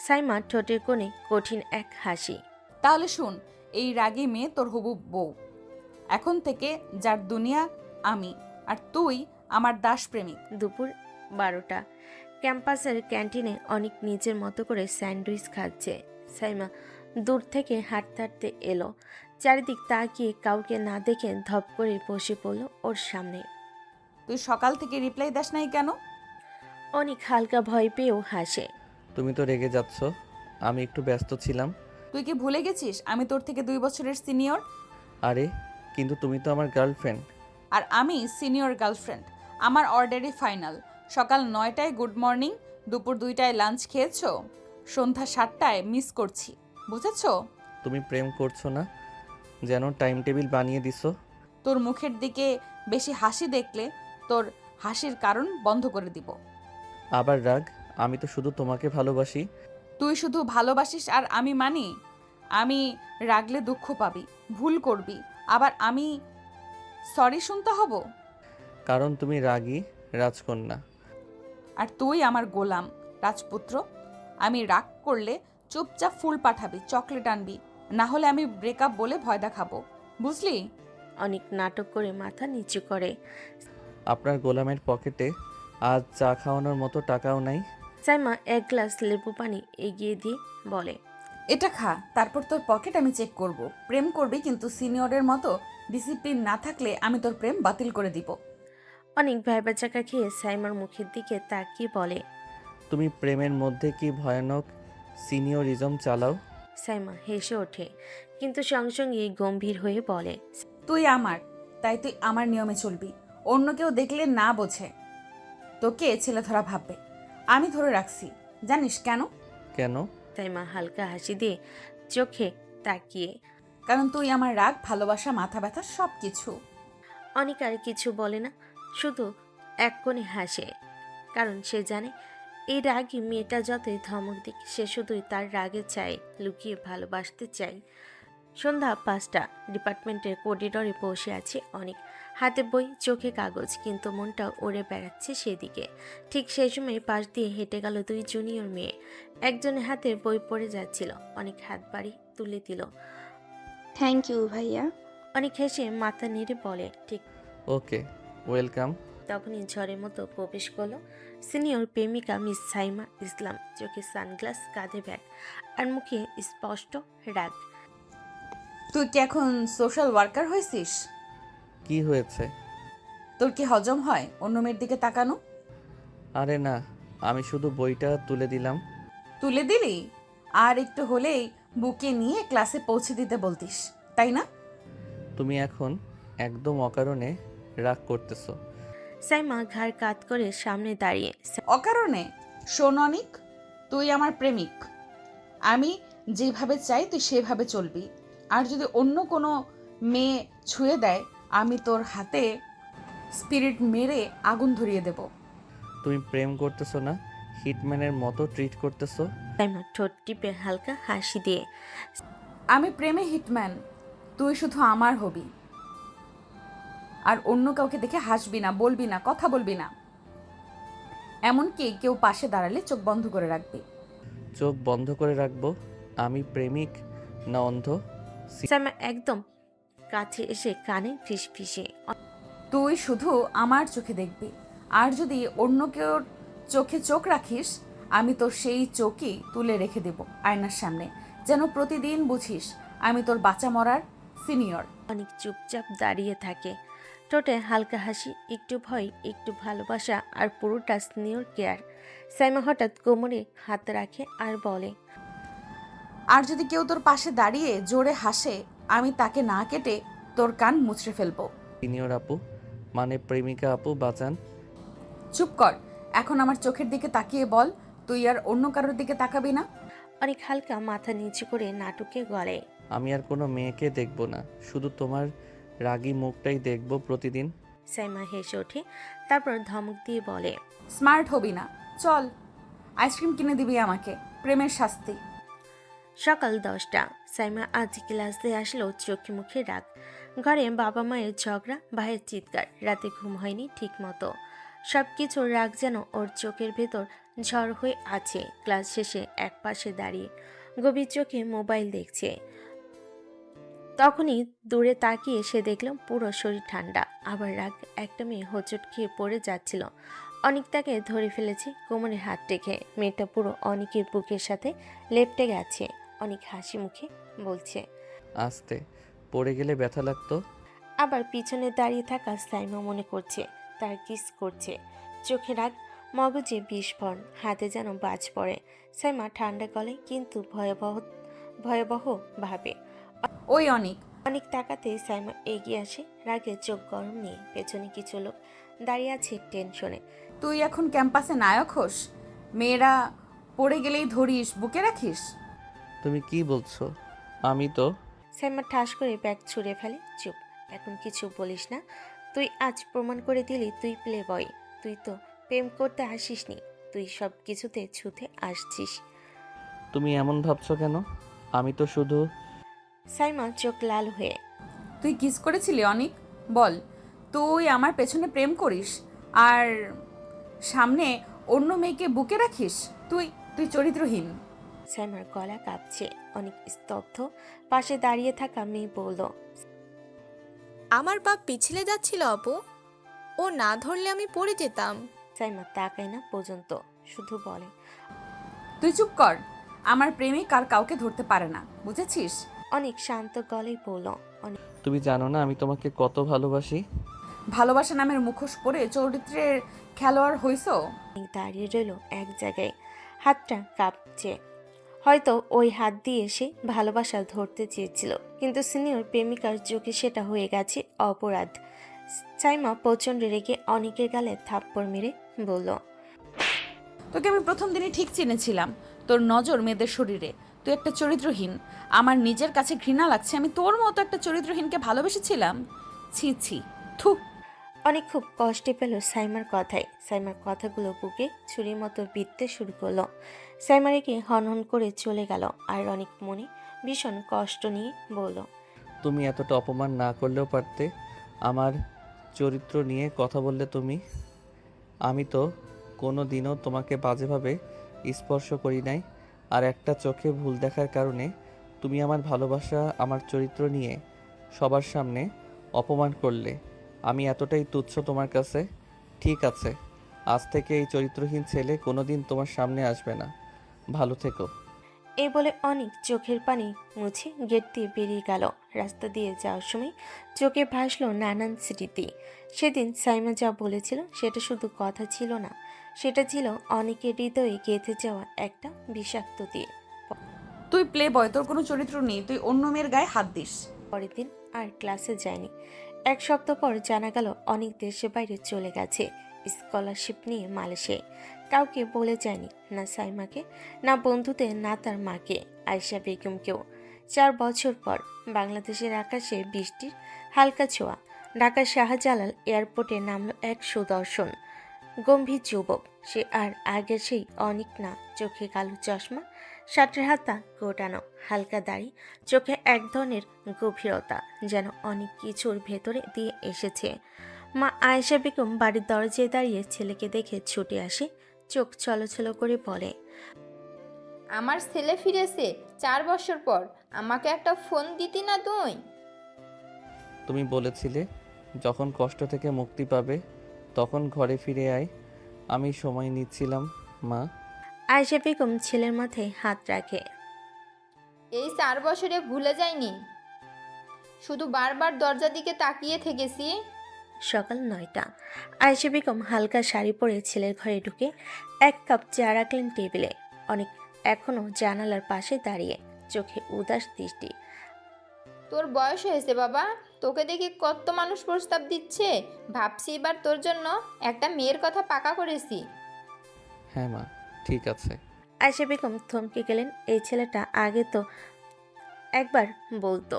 সাইমা ঠোঁটের কোণে কঠিন এক হাসি। তাহলে শুন, এই রাগী মেয়ে তোর হবু বউ। এখন থেকে যার দুনিয়া আমি, আর তুই আমার দাস প্রেমিক। দুপুর 12টা। ক্যাম্পাসের ক্যান্টিনে অনেক নিজের মতো করে স্যান্ডউইচ খাচ্ছে। সাইমা দূর থেকে হাঁটতে হাঁটতে এলো। চারিদিক তাকিয়ে কাউকে না দেখে ধপ করে বসে পড়ল ওর সামনে। তুই সকাল থেকে রিপ্লাই দাস নাই কেন? অনেক হালকা ভয় পেয়েও হাসে। তুমি তো রেগে যাচ্ছ, আমি একটু ব্যস্ত ছিলাম। তুই কি ভুলে গেছিস আমি তোর থেকে 2 বছরের সিনিয়র? আরে কিন্তু তুমি তো আমার গার্লফ্রেন্ড। আর আমি সিনিয়র গার্লফ্রেন্ড। আমার অর্ডারই ফাইনাল। সকাল 9টায় গুড মর্নিং, দুপুর 2টায় লাঞ্চ খেয়েছো, সন্ধ্যা 7টায় মিস করছি। বুঝেছো? তুমি প্রেম করছো না, যেন টাইম টেবিল বানিয়ে দিছো। তোর মুখের দিকে বেশি হাসি দেখলে তোর হাসির কারণ বন্ধ করে দিব। আবার রাগ? আমি তো শুধু তোমাকে ভালোবাসি। তুই শুধু ভালোবাসিস আর আমি মানি? আমি রাগলে দুঃখ পাবি, ভুল করবি, আবার আমি সরি শুনতে হব? কারণ তুমি রাগী রাজকন্যা। আর তুই আমার গোলাম, রাজপুত্র। আমি রাগ করলে চুপচাপ ফুল পাঠাবি, চকলেট আনবি, না হলে আমি ব্রেকআপ বলে ভয় দেখাবো। বুঝলি? অনেক নাটক করে মাথা নিচু করে। আপনার গোলামের পকেটে আজ চা খাওয়ানোর মতো টাকাও নাই। সাইমা এক গ্লাস লেবু পানি এগিয়ে দিয়ে বলে, এটা খা, তারপর তোর পকেট আমি চেক করব। প্রেম করবি কিন্তু সিনিয়রের মতো ডিসিপ্লিন না থাকলে আমি তোর প্রেম বাতিল করে দিব। অনেক ভ্যাবাচাকা খেয়ে সাইমার মুখের দিকে তাকিয়ে বলে, তুমি প্রেমের মধ্যে কি ভয়ানক সিনিয়রিজম চালাও। সাইমা হেসে ওঠে, কিন্তু সঙ্গে সঙ্গে গম্ভীর হয়ে বলে, তুই আমার, তাই তুই আমার নিয়মে চলবি। অন্য কেউ দেখলে না বোঝে, তোকে ছেলে ধরা ভাববে। আমি ধরে রাখছি, জানিস কেন? কেন? সাইমা হালকা হাসি দিয়ে চোখে তাকিয়ে। কারণ তুই আমার রাগ, ভালোবাসা, মাথা ব্যথা সব কিছু। অনেক আর কিছু বলে না, শুধু এক কোণে হাসে। কারণ সে জানে এই রাগী মেয়েটা যতই ধমক দিক, সে শুধুই তার রাগে চায়, লুকিয়ে ভালোবাসতে চায়। সন্ধ্যা 5টা। ডিপার্টমেন্টের করিডোরে বসে আছে অনেক, হাতে বই, চোখে কাগজ, কিন্তু মনটা উড়ে বেড়াচ্ছে সেদিকে। ঠিক সেই সময় পাশ দিয়ে হেঁটে গেল 2 জুনিয়র মেয়ে। একজনের হাতে বই পড়ে যাচ্ছিল, অনেক হাত বাড়ি তুলে দিল। থ্যাংক ইউ ভাইয়া। অনেক হেসে মাথা নেড়ে বলে, ঠিক। ওকে, ওয়েলকাম। তখনই ঝড়ের মতো প্রবেশ করলো সিনিয়র প্রেমিকা মিস সাইমা ইসলাম। চোখে সানগ্লাস, কাঁধে ব্যাগ, আর মুখে স্পষ্ট রাগ। তুই কি এখন সোশ্যাল ওয়ার্কার হয়েছিস? কি হয়েছে? তোর কি হজম হয় অন্য মেয়ের দিকে তাকানো? আরে না, আমি শুধু বইটা তুলে দিলাম। তুলে দিলি? আর একটু হলেই বুকে নিয়ে ক্লাসে পৌঁছে দিতে বলতিস, তাই না? তুমি এখন একদম অকারণে রাগ করতেছো। সাইমা ঘাড় কাত করে সামনে দাঁড়িয়ে। অকারণে? শোন অনিক, তুই আমার প্রেমিক। আমি যেভাবে চাই তুই সেভাবে চলবি। আর যদি অন্য কোনো মেয়ে ছুঁয়ে দেয়, আমি তোর হাতে স্পিরিট মেরে আগুন ধরিয়ে দেব। তুমি প্রেম করতেছো না, হিটম্যানের মতো ট্রিট করতেছো। সাইমা ঠোঁট টিপে হালকা হাসি দিয়ে, আমি প্রেমে হিটম্যান, তুই শুধু আমার হবি। আর অন্য কাউকে দেখে হাসবি না, বলবি না, কথা বলবি না। এমনকি কেউ পাশে দাঁড়ালে চোখ বন্ধ করে রাখবি। চোখ বন্ধ করে রাখবো? আমি প্রেমিক না অন্ধ? সাইমা একদম কাছে এসে কানে ফিসফিসে, তুই শুধু আমার চোখে দেখবি। আর যদি অন্য কেউ চোখে চোখ রাখিস, আমি তোর সেই চোখই তুলে রেখে দেব আয়নার সামনে, যেন প্রতিদিন বুঝিস আমি তোর বাঁচা মরার সিনিয়র। অনেক চুপচাপ দাঁড়িয়ে থাকে, ঠোঁটে হালকা হাসি, একটু ভয়, একটু ভালোবাসা, আর পুরোটা সিনিয়র কেয়ার। সাইমা হঠাৎ কোমরে হাত রাখে আর বলে, আর যদি কেউ তোর পাশে দাঁড়িয়ে জোরে হাসে, আমি তাকে না কেটে তোর কান মুচড়ে ফেলবো। সিনিয়র আপু মানে প্রেমিকা আপু, বাঁচান। চুপ কর, এখন আমার চোখের দিকে তাকিয়ে বল, তুই আর অন্য কারোর দিকে তাকাবি না। অনেক হালকা মাথা নিচু করে নাটকে গলে। আমি আর কোনো মেয়েকে দেখব না, শুধু তোমার রাগী মুখটাই দেখব প্রতিদিন। সাইমা হেসে ওঠে, তারপর ধমক দিয়ে বলে, স্মার্ট হবি না, চল আইসক্রিম কিনে দিবি আমাকে, প্রেমের শাস্তি। সকাল 10টা। সাইমা আজ ক্লাসে আসলো চোখে মুখে রাগ। ঘরে বাবা মায়ের ঝগড়া, ভাইয়ের চিৎকার, রাতে ঘুম হয়নি ঠিক মতো। সব কিছুর রাগ যেন ওর চোখের ভেতর ঝড় হয়ে আছে। ক্লাস শেষে এক পাশে দাঁড়িয়ে গভীর চোখে মোবাইল দেখছে। তখনই দূরে তাকিয়ে সে দেখল পুরো শরীর ঠান্ডা, আবার রাগ। একটা মেয়ে হোঁচট খেয়ে পড়ে যাচ্ছিল। অনিক তাকে ধরে ফেলেছে কোমরে হাত রেখে। মেয়েটা পুরো অনিকের বুকের সাথে লেপটে গেছে। অনিক হাসি মুখে বলছে, আস্তে, পড়ে গেলে ব্যথা লাগতো। আবার পিছনে দাঁড়িয়ে থাকা সাইমা মনে করছে তার কিস করছে। চোখে রাগ, মগজে বিস্ফোরণ, হাতে যেন বাজ পড়ে। সাইমা ঠান্ডা গলায় কিন্তু ভয়াবহ ভাবে। ওই অনেক, অনেক তাকাতে সাইমা এগিয়ে আসে, রাগে চোখ গরম নিয়ে। পেছনে কিছু লোক দাঁড়িয়ে আছে টেনশনে। তুই এখন ক্যাম্পাসে নায়ক হোস, মেয়েরা পড়ে গেলেই ধরিস, বুকে রাখিস। তুমি কি বলছো? আমি তো সাইমা ঠাস করে ব্যাগ ছুঁড়ে ফেলে। চুপ, এখন কিছু বলিস না। তুই আজ প্রমাণ করে দিলি তুই প্লে বয়। তুই তো প্রেম করতে আসিসনি, তুই সব কিছুতে ছুতে আসছিস। তুমি এমন ভাবছো কেন? আমি তো শুধু সাইমা চোখ লাল হয়ে, তুই কিস করেছিলি অনেক? বল, তুই আমার পেছনে প্রেম করিস আর সামনে অন্য মেয়েকে বুকে রাখিস? তুই তুই চরিত্রহীন। সাইমার গলা কাঁপছে। অনেক স্তব্ধ। পাশে দাঁড়িয়ে থাকা মেয়ে বলল, আমার পা পিছলে যাচ্ছিল আপু, ও না ধরলে আমি পড়ে যেতাম। সাইমা তাকায় না পর্যন্ত, শুধু বলে, তুই চুপ কর, আমার প্রেমিক আর কাউকে ধরতে পারে না, বুঝেছিস? অনেক শান্ত গলায় বলল, অনেক তুমি জানো না আমি তোমাকে কত ভালোবাসি। ভালোবাসা নামের মুখোশ পরে চরিত্রের খেলোয়াড় হইছো। দাঁড়িয়ে রইল এক জায়গায়, হাতটা কাঁপছে। হয়তো ওই হাত দিয়ে সে ভালোবাসা ধরতে চেয়েছিল, কিন্তু সিনিয়র প্রেমিকার চোখে সেটা হয়ে গেছে অপরাধ। সাইমা প্রচণ্ড রেগে অনেকের গালে থাপ্পড় মেরে বলল, তোকে আমি প্রথম দিনই ঠিক চিনেছিলাম, তোর নজর মেয়েদের শরীরে। তুই একটা চরিত্রহীন। আমার নিজের কাছে ঘৃণা লাগছে, আমি তোর মতো একটা চরিত্রহীনকে ভালোবেসেছিলাম। ছি ছি, থু। অনেক খুব কষ্টে পেল সাইমার কথায়। সাইমার কথাগুলো বুকে ছুরির মতো বিঁধতে শুরু করলো। সাইমারিকে হনহন করে চলে গেল। আর অনেক মনে ভীষণ কষ্ট নিয়ে বলল, তুমি এতটা অপমান না করলেও পারতে। আমার চরিত্র নিয়ে কথা বললে তুমি। আমি তো কোনো দিনও তোমাকে বাজেভাবে স্পর্শ করি নাই। আর একটা চোখে ভুল দেখার কারণে তুমি আমার ভালোবাসা, আমার চরিত্র নিয়ে সবার সামনে অপমান করলে। আমি এতটাই তুচ্ছ তোমার কাছে? ঠিক আছে, আজ থেকে এই চরিত্রহীন ছেলে কোনোদিন তোমার সামনে আসবে না। ভালো থেকো। এই বলে অনেক চোখের পানি মুছে গেট দিয়ে বেরিয়ে গেল। রাস্তা দিয়ে যাওয়ার সময় চোখে ভাসলো নানান স্মৃতি। সেদিন সাইমা যা বলেছিল সেটা শুধু কথা ছিল না, সেটা ছিল অনেকের হৃদয়ে গেঁথে যাওয়া একটা বিষাক্ত তীর। তুই প্লে বয়, তোর কোনো চরিত্র নেই, তুই অন্য মেয়ের গায়ে হাত দিস। পরের দিন আর ক্লাসে যায়নি। এক সপ্তাহ পর জানা গেল অনেক দেশের বাইরে চলে গেছে স্কলারশিপ নিয়ে মালয়েশিয়ায়। কাউকে বলে যায়নি, না সাইমাকে, না বন্ধুদের, না তার মাকে, আয়েশা বেগমকেও। 4 বছর পর বাংলাদেশের আকাশে বৃষ্টির হালকা ছোঁয়া। ঢাকার শাহজালাল এয়ারপোর্টে নামলো এক সুদর্শন গম্ভীর যুবক। সে আর আগের সেই অনেক না। চোখে কালো চশমা, শার্টের হাতা গোটানো, হালকা দাড়ি, চোখে এক ধরনের গভীরতা, যেন অনেক কিছুর ভেতরে দিয়ে এসেছে। মা আয়েশা বেগম বাড়ির দরজায় দাঁড়িয়ে ছেলেকে দেখে ছুটে আসে, চোখ ছলছল করে বলে, আমার ছেলে ফিরেছে 4 বছর পর, আমাকে একটা ফোন দিতি না তুই? তুমি বলেছিলে যখন কষ্ট থেকে মুক্তি পাবে তখন ঘরে ফিরে আয়। আমি সময় নিচ্ছিলাম মা। আয়েশা বেগম ছেলের মাথায় হাত রাখে। এই 4 বছরে ভুলে যাইনি, শুধু বারবার দরজার দিকে তাকিয়ে থেকেছি। সকাল 9টা। আয়েশা বেগম হালকা শাড়ি পরে ছেলের ঘরে ঢুকে 1 কাপ চা রাখলেন টেবিলে। অনেক এখনো জানালার পাশে দাঁড়িয়ে, চোখে উদাস দৃষ্টি। তোর বয়স হয়েছে বাবা, তোকে দেখি কত মানুষ প্রস্তাব দিচ্ছে। ভাবছি এবার তোর জন্য একটা মেয়ের কথা পাকা করেছি। হ্যাঁ মা, ঠিক আছে। আয়েশা বেগম থমকে গেলেন। এই ছেলেটা আগে তো একবার বলতো।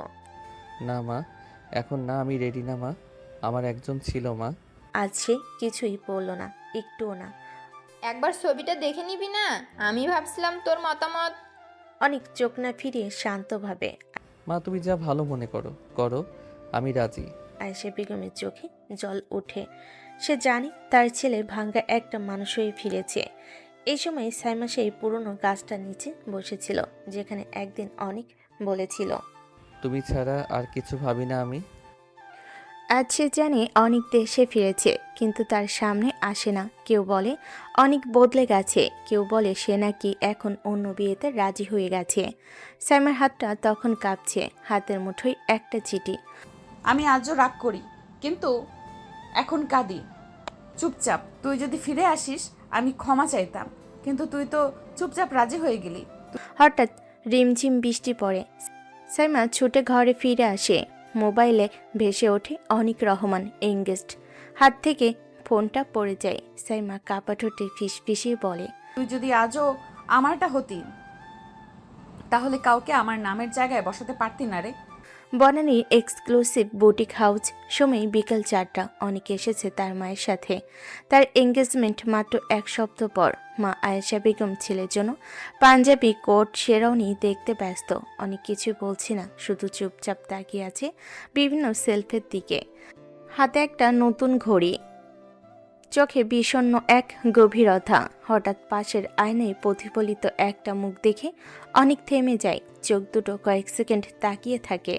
না মা, এখন না, আমি রেডি না মা। আমার একজন ছিল মা। আজ সে কিছুই বলল না, একটুও না। একবার ছবিটা দেখে নিবি না? আমি ভাবছিলাম তোর মতামত। অনেক চোখ না ফিরিয়ে শান্তভাবে মা তুমি যা ভালো মনে করো করো, আমি রাজি। আয়েশা বেগমের চোখে জল ওঠে। সে জানে তার ছেলে ভাঙ্গা একটা মানুষ হয়ে ফিরেছে। এই সময় সাইমা সেই পুরনো গাছটার নিচে বসেছিল, যেখানে একদিন অনেক বলেছিল, তুমি ছাড়া আর কিছু ভাবি না আমি। আজ সে জানে অনেক দেশে ফিরেছে, কিন্তু তার সামনে আসে না। কেউ বলে অনেক বদলে গেছে, কেউ বলে সে নাকি এখন অন্য বিয়েতে রাজি হয়ে গেছে। সাইমার হাতটা তখন কাঁপছে, হাতের মুঠোয় একটা চিঠি। আমি আজও রাগ করি, কিন্তু এখন কাঁদি। চুপচাপ তুই যদি ফিরে আসিস আমি ক্ষমা চাইতাম, কিন্তু তুই তো চুপচাপ রাজি হয়ে গেলি। হঠাৎ রিমঝিম বৃষ্টি পড়ে। সাইমা ছুটে ঘরে ফিরে আসে। মোবাইলে ভেসে ওঠে অনিক রহমান এঙ্গেজড। হাত থেকে ফোনটা পড়ে যায়। সাইমা কাপা ঠোঁটে ফিসফিসিয়ে বলে, তুই যদি আজও আমারটা হতি তাহলে কাউকে আমার নামের জায়গায় বসাতে পারতি না রে। বনানীর এক্সক্লুসিভ বুটিক হাউস। সময় বিকাল 4টা। অনেক এসেছে তার মায়ের সাথে। তার এঙ্গেজমেন্ট মাত্র 1 সপ্তাহ পর। মা আয়েশা বেগম ছেলের জন্য পাঞ্জাবি কোট শেরওয়ানি দেখতে ব্যস্ত। অনেক কিছু বলছি না, শুধু চুপচাপ তাকিয়ে আছে বিভিন্ন সেলফের দিকে। হাতে একটা নতুন ঘড়ি, চোখে বিষণ্ণ এক গভীরতা। হঠাৎ পাশের আয়নায় প্রতিফলিত একটা মুখ দেখে অনেক থেমে যায়। চোখ দুটো কয়েক সেকেন্ড তাকিয়ে থাকে।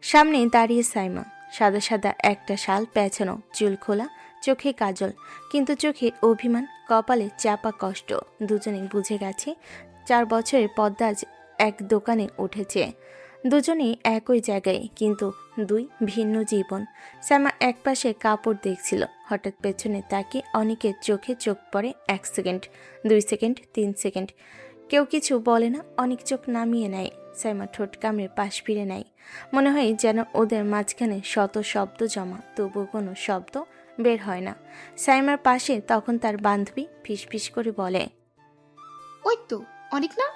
সামনে দাঁড়িয়ে সাইমা, সাদা সাদা একটা শাল পেঁচানো, চুল খোলা, চোখে কাজল, কিন্তু চোখে অভিমান, কপালে চাপা কষ্ট। দুজনেই বুঝে গেছে 4 বছরের পদ্মা আজ এক দোকানে উঠেছে। দুজনেই একই জায়গায়, কিন্তু দুই ভিন্ন জীবন। সাইমা একপাশে কাপড় দেখছিল, হঠাৎ পেছনে তাকিয়ে অনেকের চোখে চোখ পড়ে। 1 সেকেন্ড, 2 সেকেন্ড, 3 সেকেন্ড, কেউ কিছু বলে না। অনেক চোখ নামিয়ে নেয়। সাইমা ঠোঁট কামড়ে পাশ ফিরে নেয়। মনে হয় যেন ওদের মাঝখানে শত শব্দ জমা, তবু কোনো শব্দ বের হয় না। সাইমার পাশে তখন তার বান্ধবী ফিসফিস করে বলে, ওই তো অনেক না?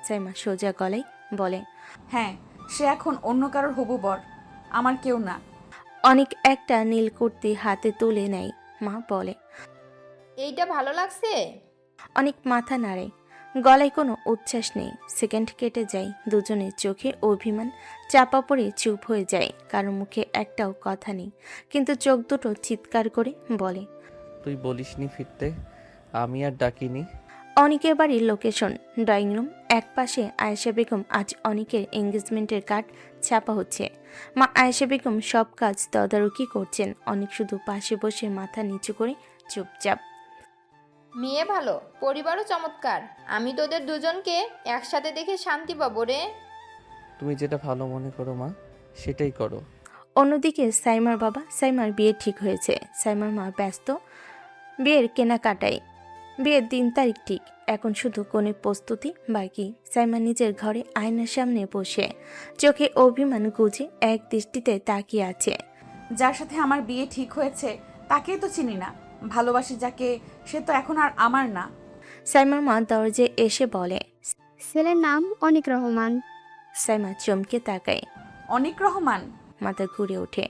সাইমা সোজা গলায় বলে, হ্যাঁ, সে এখন অন্য কারোর হবু বর, আমার কেউ না। অনেক একটা নীল কুর্তি হাতে তুলে নেয়। মা বলে, এইটা ভালো লাগছে? অনেক মাথা নাড়ে। গলায় কোনো উচ্ছ্বাস নেই। সেকেন্ড কেটে যায়। দুজনের চোখে অভিমান চাপা পড়ে চুপ হয়ে যায়। কারো মুখে একটাও কথা নেই, কিন্তু চোখ দুটো চিৎকার করে বলে, তুই বলিসনি ফিরতে, আমি আর ডাকিনি। অনিকের বাড়ির লোকেশন ড্রয়িং রুম। এক পাশে আয়েশা বেগম। আজ অনিকের এঙ্গেজমেন্টের কার্ড ছাপা হচ্ছে। মা আয়েশা বেগম সব কাজ তদারকি করছেন। অনেক শুধু পাশে বসে মাথা নিচু করে চুপচাপ। মেয়ে ভালো, পরিবারও চমৎকার। আমি তোদের দুজনকে একসাথে দেখে শান্তি পাবো রে। তুমি যেটা ভালো মনে করো মা, সেটাই করো। অন্যদিকে সাইমার বাবা। সাইমার বিয়ে ঠিক হয়েছে। সাইমার মা ব্যস্ত বিয়ের কেনাকাটায়। বিয়ের দিন তারিখ ঠিক, এখন শুধু কনের প্রস্তুতি বাকি। সাইমা নিজের ঘরে আয়নার সামনে বসে চোখে অভিমান গুজে এক দৃষ্টিতে তাকিয়ে আছে। যার সাথে আমার বিয়ে ঠিক হয়েছে তাকেই তো চিনি না, ভালোবাসি যাকে, সে তো এখন আর আমার না। সাইমার মা দরজে এসে বলে, ছেলের নাম অনিক রহমান। সাইমা চমকে তাকায়। অনিক রহমান? মাথা ঘুরে ওঠে,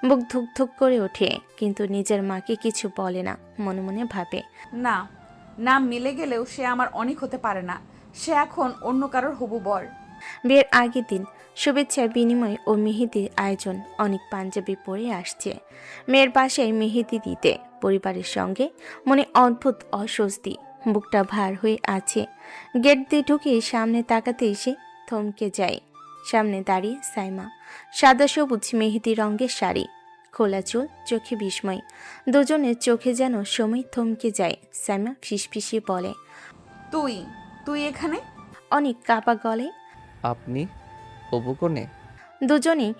বুক ধুক ধুক করে ওঠে, কিন্তু নিজের মাকে কিছু বলে না। মনে মনে ভাবে, না, নাম মিলে গেলেও সে আমার অনিক হতে পারে না। সে এখন অন্য কারোর হবু বর। বিয়ের আগের দিন শুভেচ্ছা বিনিময় ও মেহেদির আয়োজন। অনেক পাঞ্জাবি পরে আসছে মেয়ের বাসায় মেহেদি দিতে। পরিবারের সঙ্গে মনে অদ্ভুত অস্বস্তি, বুকটা ভার হয়ে আছে। গেট দিয়ে ঢুকে সামনে তাকাতে এসে থমকে যায়। সামনে দাঁড়িয়ে সাইমা, সাদা সবুজ মেহেদি রঙের শাড়ি, খোলা চুল, চোখে বিস্ময়। দুজনের চোখে যেন সময় থমকে যায়। সাইমা ফিসফিসিয়ে বলে, তুই তুই এখানে? অনেক কাপা গলে। আপনি হবু কনে? দুজনেই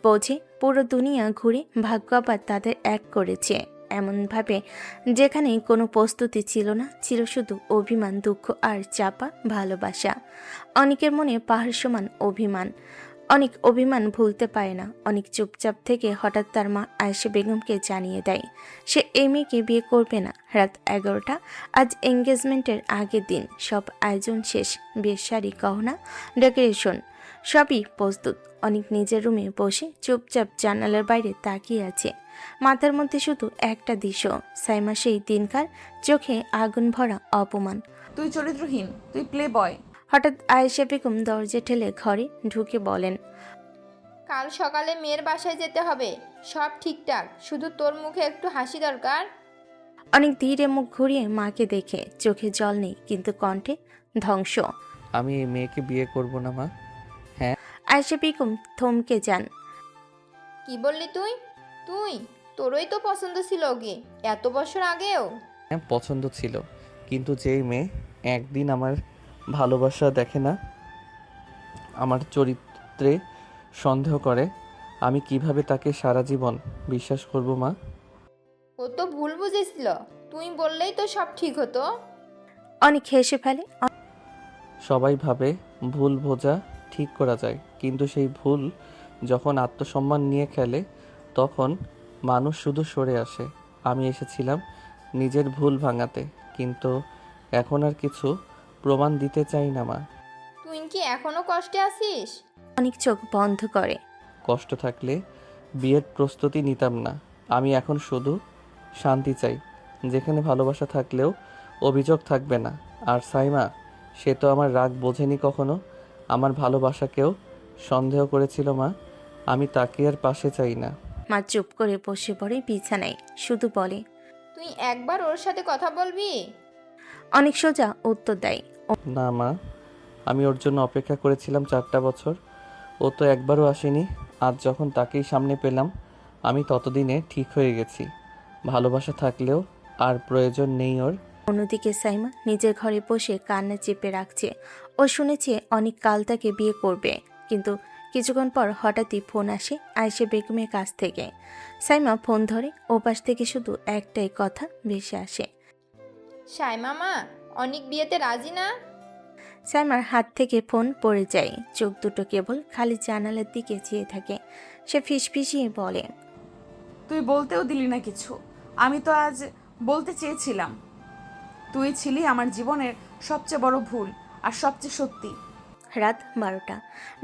বোঝে পুরো দুনিয়া ঘুরে ভাগ্য আবার তাদের এক করেছে এমনভাবে, যেখানে কোনো প্রস্তুতি ছিল না, ছিল শুধু অভিমান, দুঃখ আর চাপা ভালোবাসা। অনেকের মনে পাহাড় সমান অভিমান। অনেক অভিমান ভুলতে পারে না। অনেক চুপচাপ থেকে হঠাৎ তার মা আয়েশা বেগমকে জানিয়ে দেয় সে এই মেয়েকে বিয়ে করবে না। রাত 11টা, আজ এঙ্গেজমেন্টের আগের দিন। সব আয়োজন শেষ, বিয়ের শাড়ি, গহনা, ডেকোরেশন সবই প্রস্তুত। অনেক নিজের রুমে বসে চুপচাপ জানালার বাইরে তাকিয়ে আছে। মাথার মধ্যে শুধু একটা দৃশ্য, সাইমা সেই দিনকার চোখে আগুন ভরা অপমান। তুই চরিত্রহীন, তুই প্লে বয়। হঠাৎ আয়েশা বেগম দরজা ঠেলে ঘরে ঢুকে বলেন, কাল সকালে মেয়ের বাসায় যেতে হবে। সব ঠিকঠাক, শুধু তোর মুখে একটু হাসি দরকার। অনেক ধীরে মুখ ঘুরিয়ে মাকে দেখে, চোখে জল নেই কিন্তু কণ্ঠে ধ্বংস। আমি এই মেয়েকে বিয়ে করব না মা। আয়েশা বেগম থমকে যান। কি বললি তুই? তুই তোরই তো পছন্দ ছিল ওকে, এত বছর আগেও। হ্যাঁ, পছন্দ ছিল, কিন্তু যেই মেয়ে একদিন আমার ভালোবাসা দেখে না, আমার চরিত্রে সন্দেহ করে, আমি কিভাবে তাকে সারা জীবন বিশ্বাস করব মা? ও তো ভুল বুঝেছিল, তুই বললেই তো সব ঠিক হতো। অনেক হেসে ফেলে। সবাই ভাবে ভুল বোঝা ঠিক করা যায়, কিন্তু সেই ভুল যখন আত্মসম্মান নিয়ে খেলে তখন মানুষ শুধু সরে আসে। আমি এসেছিলাম নিজের ভুল ভাঙাতে, কিন্তু এখন আর কিছু প্রমাণ দিতে চাই না মা। তুই কি এখনো কষ্টে আছিস? অনেক চোখ বন্ধ করে। কষ্ট থাকলে বিয়ের প্রস্তুতি নিতাম না। আমি এখন শুধু শান্তি চাই, যেখানে ভালোবাসা থাকলেও অভিযোগ থাকবে না। আর সাইমা, সে তো আমার রাগ বোঝেনি কখনো, আমার ভালোবাসাকেও সন্দেহ করেছিল মা। আমি তাকে আর পাশে চাই না। মা চুপ করে বসে পড়ে বিছানায়, শুধু বলে, তুই একবার ওর সাথে কথা বলবি? অনেক সোজা উত্তর দেয়। না মা, আমি ওর জন্য অপেক্ষা করেছিলাম 4টা বছর, ও তো একবারও আসেনি। আজ যখন তাকেই সামনে পেলাম, আমি ততদিনে ঠিক হয়ে গেছি। ভালোবাসা থাকলেও আর প্রয়োজন নেই ওর। অন্যদিকে সাইমা নিজের ঘরে বসে কান্না চেপে রাখছে। ও শুনেছে অনেক কাল তাকে বিয়ে করবে, কিন্তু কিছুক্ষণ পর হঠাৎই ফোন আসে আয়েশা বেগমের কাছ থেকে। সাইমা ফোন ধরে, ওপাশ থেকে শুধু একটাই কথা ভেসে আসে, সাইমা মা, অনেক বিয়েতে রাজি না? সাইমার হাত থেকে ফোন পড়ে যায়, চোখ দুটো কেবল খালি জানালার দিকে চেয়ে থাকে। সে ফিসফিসিয়ে বলে, তুই বলতেও দিলি না কিছু। আমি তো আজ বলতে চেয়েছিলাম। তুই ছিলি আমার জীবনের সবচেয়ে বড় ভুল আর সবচেয়ে সত্যি। রাত 12টা,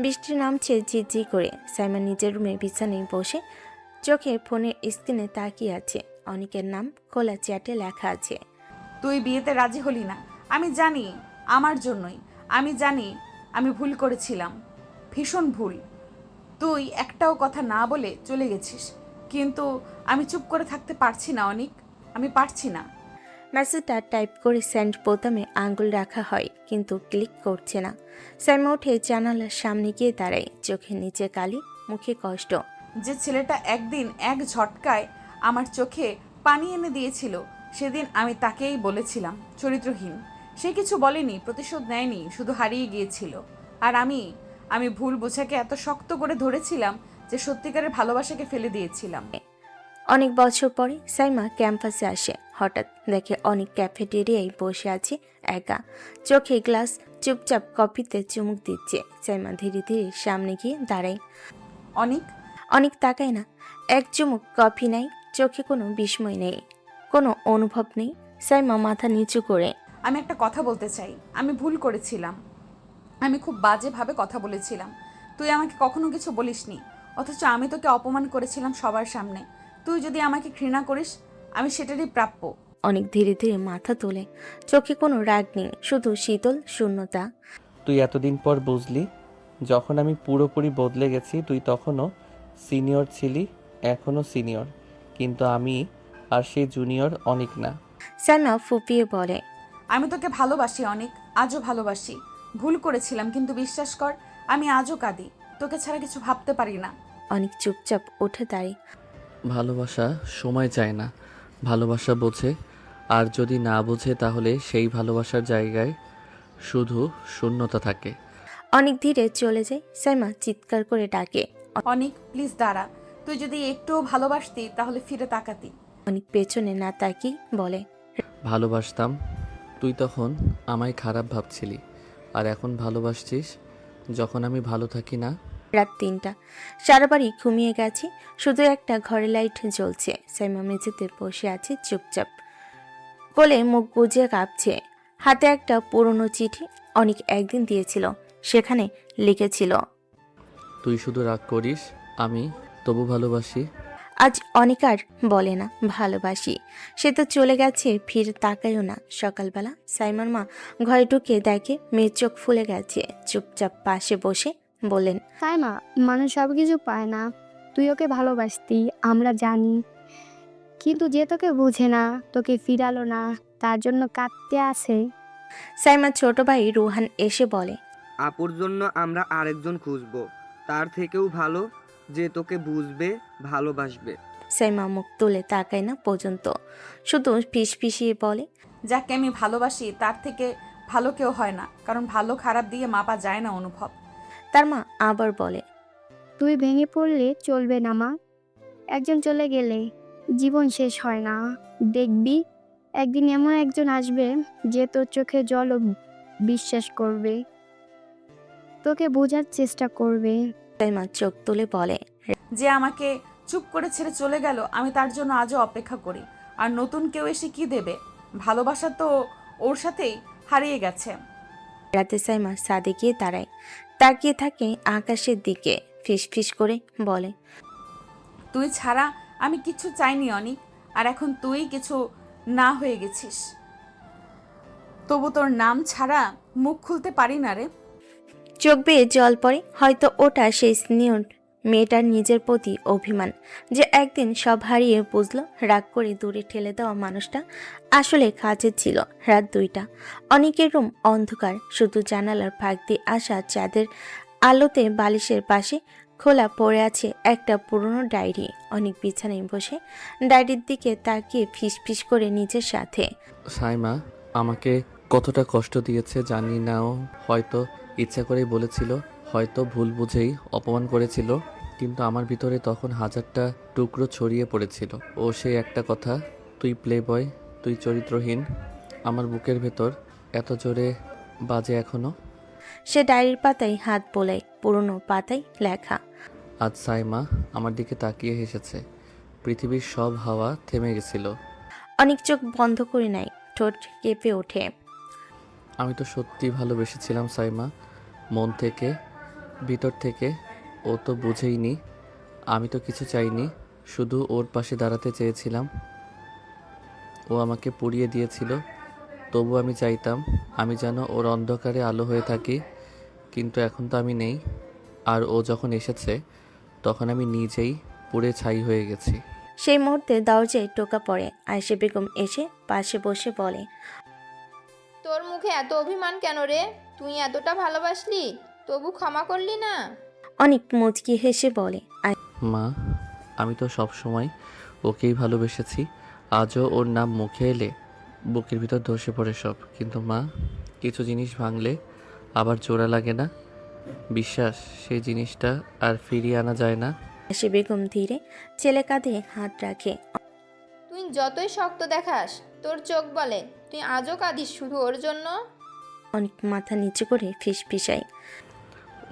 বৃষ্টি নামছে ঝিরঝির করে। সাইমা নিজের রুমে বিছানায় বসে চোখে ফোনের স্ক্রিনে তাকিয়ে আছে। অনেকের নাম খোলা চ্যাটে লেখা আছে। তুই বিয়েতে রাজি হলি না, আমি জানি, আমার জন্যই। আমি জানি আমি ভুল করেছিলাম, ভীষণ ভুল। তুই একটাও কথা না বলে চলে গেছিস, কিন্তু আমি চুপ করে থাকতে পারছি না অনিক, আমি পারছি না। মেসেজটা টাইপ করে সেন্ড বোতামে আঙ্গুল রাখা হয়, কিন্তু ক্লিক করছে না। সাইমা উঠে জানালার সামনে গিয়ে দাঁড়ায়, চোখে নিচে কালি, মুখে কষ্ট। যে ছেলেটা একদিন এক ঝটকায় আমার চোখে পানি এনে দিয়েছিল, সেদিন আমি তাকেই বলেছিলাম চরিত্রহীন। সে কিছু বলেনি, প্রতিশোধ নেয়নি, শুধু হারিয়ে গিয়েছিল। আর আমি ভুল বোঝাকে এত শক্ত করে ধরেছিলাম যে সত্যিকারের ভালোবাসাকে ফেলে দিয়েছিলাম। অনেক বছর পরে সাইমা ক্যাম্পাসে আসে। হঠাৎ দেখে অনেক ক্যাফেটেরিয়ায় বসে আছে একা, চোখে গ্লাস, চুপচাপ কফিতে চুমুক দিচ্ছে। সাইমা ধীরে ধীরে সামনে গিয়ে দাঁড়ায়। অনিক, অনেক তাকায় না, এক চুমুক কফি নাই, চোখে কোনো বিস্ময় নেই, কোনো অনুভব নেই। সাইমা মাথা নিচু করে, আমি একটা কথা বলতে চাই। আমি ভুল করেছিলাম, আমি খুব বাজেভাবে কথা বলেছিলাম। তুই আমাকে কখনো কিছু বলিসনি, অথচ আমি তোকে অপমান করেছিলাম সবার সামনে। তুই যদি আমাকে ঘৃণা করিস, আমি সেটারই প্রাপ্য। অনেক ধীরে ধীরে মাথা তোলে, চোখে কোনো রাগ নেই, শুধু শীতল শূন্যতা। তুই এতদিন পর বুঝলি, যখন আমি পুরোপুরি বদলে গেছি, তুই তখনও সিনিয়র ছিলি, এখনও সিনিয়র, কিন্তু আমি আর সেই জুনিয়র অনেক না। সাইমা ফুপিয়ে বলে, আমি তোকে ভালোবাসি অনেক, আজও ভালোবাসি। ভুল করেছিলাম, কিন্তু বিশ্বাস কর, আমি আজও কাঁদি। তোকে ছাড়া কিছু ভাবতে পারি না। অনেক চুপচাপ উঠে দাঁড়িয়ে। ভালোবাসা সময় চায় না, ভালোবাসা বোঝে। আর যদি না বোঝে, তাহলে সেই ভালোবাসার জায়গায় শুধু শূন্যতা থাকে। অনেক ধীরে চলে যায়। সাইমা চিৎকার করে ডাকে, অনিক, প্লিজ দাঁড়া। তুই যদি একটুও ভালোবাসতি তাহলে ফিরে তাকাতি। অনেক পেছনে না তাকিয়ে বলে, ভালোবাসতাম, তুই তখন আমায় খারাপ ভাবছিলি, আর এখন ভালোবাসছিস যখন আমি ভালো থাকি না। রাত 3টা, সারা বাড়ি ঘুমিয়ে গেছে, শুধু একটা ঘরে লাইট জ্বলছে। সাইমা মেঝেতে বসে আছে চুপচাপ, কোলে মুখ গুজে কাঁপছে, হাতে একটা পুরনো চিঠি অনেক একদিন দিয়েছিল। সেখানে লিখেছিল, তুই শুধু রাগ করিস, আমি তবু ভালোবাসি। আজ অনেক আর বলে না ভালোবাসি, সে তো চলে গেছে, ফিরে তাকায়ও না। সকালবেলা সাইমার মা ঘরে ঢুকে দেখে মেয়ের চোখ ফুলে গেছে। চুপচাপ পাশে বসে বললেন, সাইমা, মানুষ সব কিছু পায় না। তুই ওকে ভালোবাসতি, আমরা জানি, কিন্তু যে তোকে বুঝে না, তোকে ফিরালো না, তার জন্য কাঁদতে আসে। সাইমার ছোট ভাই রুহান এসে বলে, আপুর জন্য আমরা আরেকজন খুঁজবো, তার থেকেও ভালো, যে তোকে বুঝবে, ভালোবাসবে। সাইমা মুখ তুলে তাকায় না পর্যন্ত, শুধু ফিসফিসিয়ে বলে, যাকে আমি ভালোবাসি তার থেকে ভালো কেউ হয় না, কারণ ভালো খারাপ দিয়ে মাপা যায় না অনুভব। তার মা আবার বলে, তুই ভেঙে পড়লে চলবে না মা। একজন চলে গেলে জীবন শেষ হয় না। দেখবি একদিন এমন একজন আসবে যে তোর চোখে জলও বিশ্বাস করবে, তোকে বোঝার চেষ্টা করবে। সাইমা চোখ তুলে বলে, যে আমাকে চুপ করে ছেড়ে চলে গেল, আমি তার জন্য আজও অপেক্ষা করি। আর নতুন কেউ এসে কি দেবে? ভালোবাসা তো ওর সাথেই হারিয়ে গেছে। রাতে সাইমা ছাদে গিয়ে দাঁড়ায়, তাকিয়ে থাকে আকাশের দিকে, ফিসফিস করে বলে, তুই ছাড়া আমি কিছু চাইনি অনিক, আর এখন তুই কিছু না হয়ে গেছিস। তবু তোর নাম ছাড়া মুখ খুলতে পারি না রে। চোখ বেয়ে জল পড়ে। হয়তো ওটা সেই স্নেহ মেয়েটার নিজের প্রতি অভিমান, যে একদিন সব হারিয়ে বুঝলো রাগ করে দূরে ঠেলে দেওয়া মানুষটা আসলে কাছের ছিল। রাত 2টা, অনেকের রুম অন্ধকার, শুধু জানালার ফাঁক দিয়ে আসা চাঁদের আলোতে বালিশের পাশে খোলা পড়ে আছে একটা পুরনো ডায়েরি। অনেক বিছানায় বসে ডায়েরির দিকে তাকিয়ে ফিসফিস করে নিজের সাথে, সাইমা আমাকে কতটা কষ্ট দিয়েছে জানি না, ও হয়তো ইচ্ছা করেই বলেছিল, হয়তো ভুল বুঝেই অপমান করেছিল, কিন্তু আমার ভিতরে তখন হাজারটা টুকরো ছড়িয়ে পড়েছিল। ও সেই একটা কথা, তুই প্লে বয়, তুই চরিত্রহীন, আমার বুকের ভেতর এত জোরে বাজে এখনো। সে ডায়েরির পাতায় হাত বোলায়, পুরনো পাতায় লেখা, আজ সাইমা আমার দিকে তাকিয়ে হেসেছে, পৃথিবীর সব হাওয়া থেমে গেছিল। অনেক চোখ বন্ধ করে নেয়, ঠোঁট কেঁপে ওঠে। আমি তো সত্যি ভালোবেসেছিলাম সাইমা, মন থেকে, ভিতর থেকে। ও তো বুঝেইনি, আমি তো কিছু চাইনি, শুধু ওর পাশে দাঁড়াতে চেয়েছিলাম। ও আমাকে পুড়িয়ে দিয়েছিল, তবু আমি চাইতাম আমি যেন ওর অন্ধকারে আলো হয়ে থাকি, কিন্তু এখন তো আমি নেই। আর ও যখন এসেছে তখন আমি নিজেই পুড়ে ছাই হয়ে গেছি। সেই মুহূর্তে দরজায় টোকা পড়ে। আয়েশা বেগম এসে পাশে বসে বলে, তোর মুখে এত অভিমান কেন রে? তুই এতটা ভালোবাসলি, তবু ক্ষমা করলি না? অনেক মুচকি হেসে বলে, মা, আমি তো সব সময় ওকেই ভালোবেসেছি, আজও ওর নাম মুখে এলে বুকের ভিতর ধসে পড়ে সব। কিন্তু মা, কিছু জিনিস ভাঙলে আবার জোড়া লাগে না, বিশ্বাস, সেই জিনিসটা আর ফিরিয়ে আনা যায় না। আয়েশা বেগম ধীরে ছেলে কাঁধে হাত রাখে। তুই যতই শক্ত দেখাস, তোর চোখ বলে তুই আজও কাঁদিস শুধু ওর জন্য। অনেক মাথা নিচু করে ফিসফিসায়,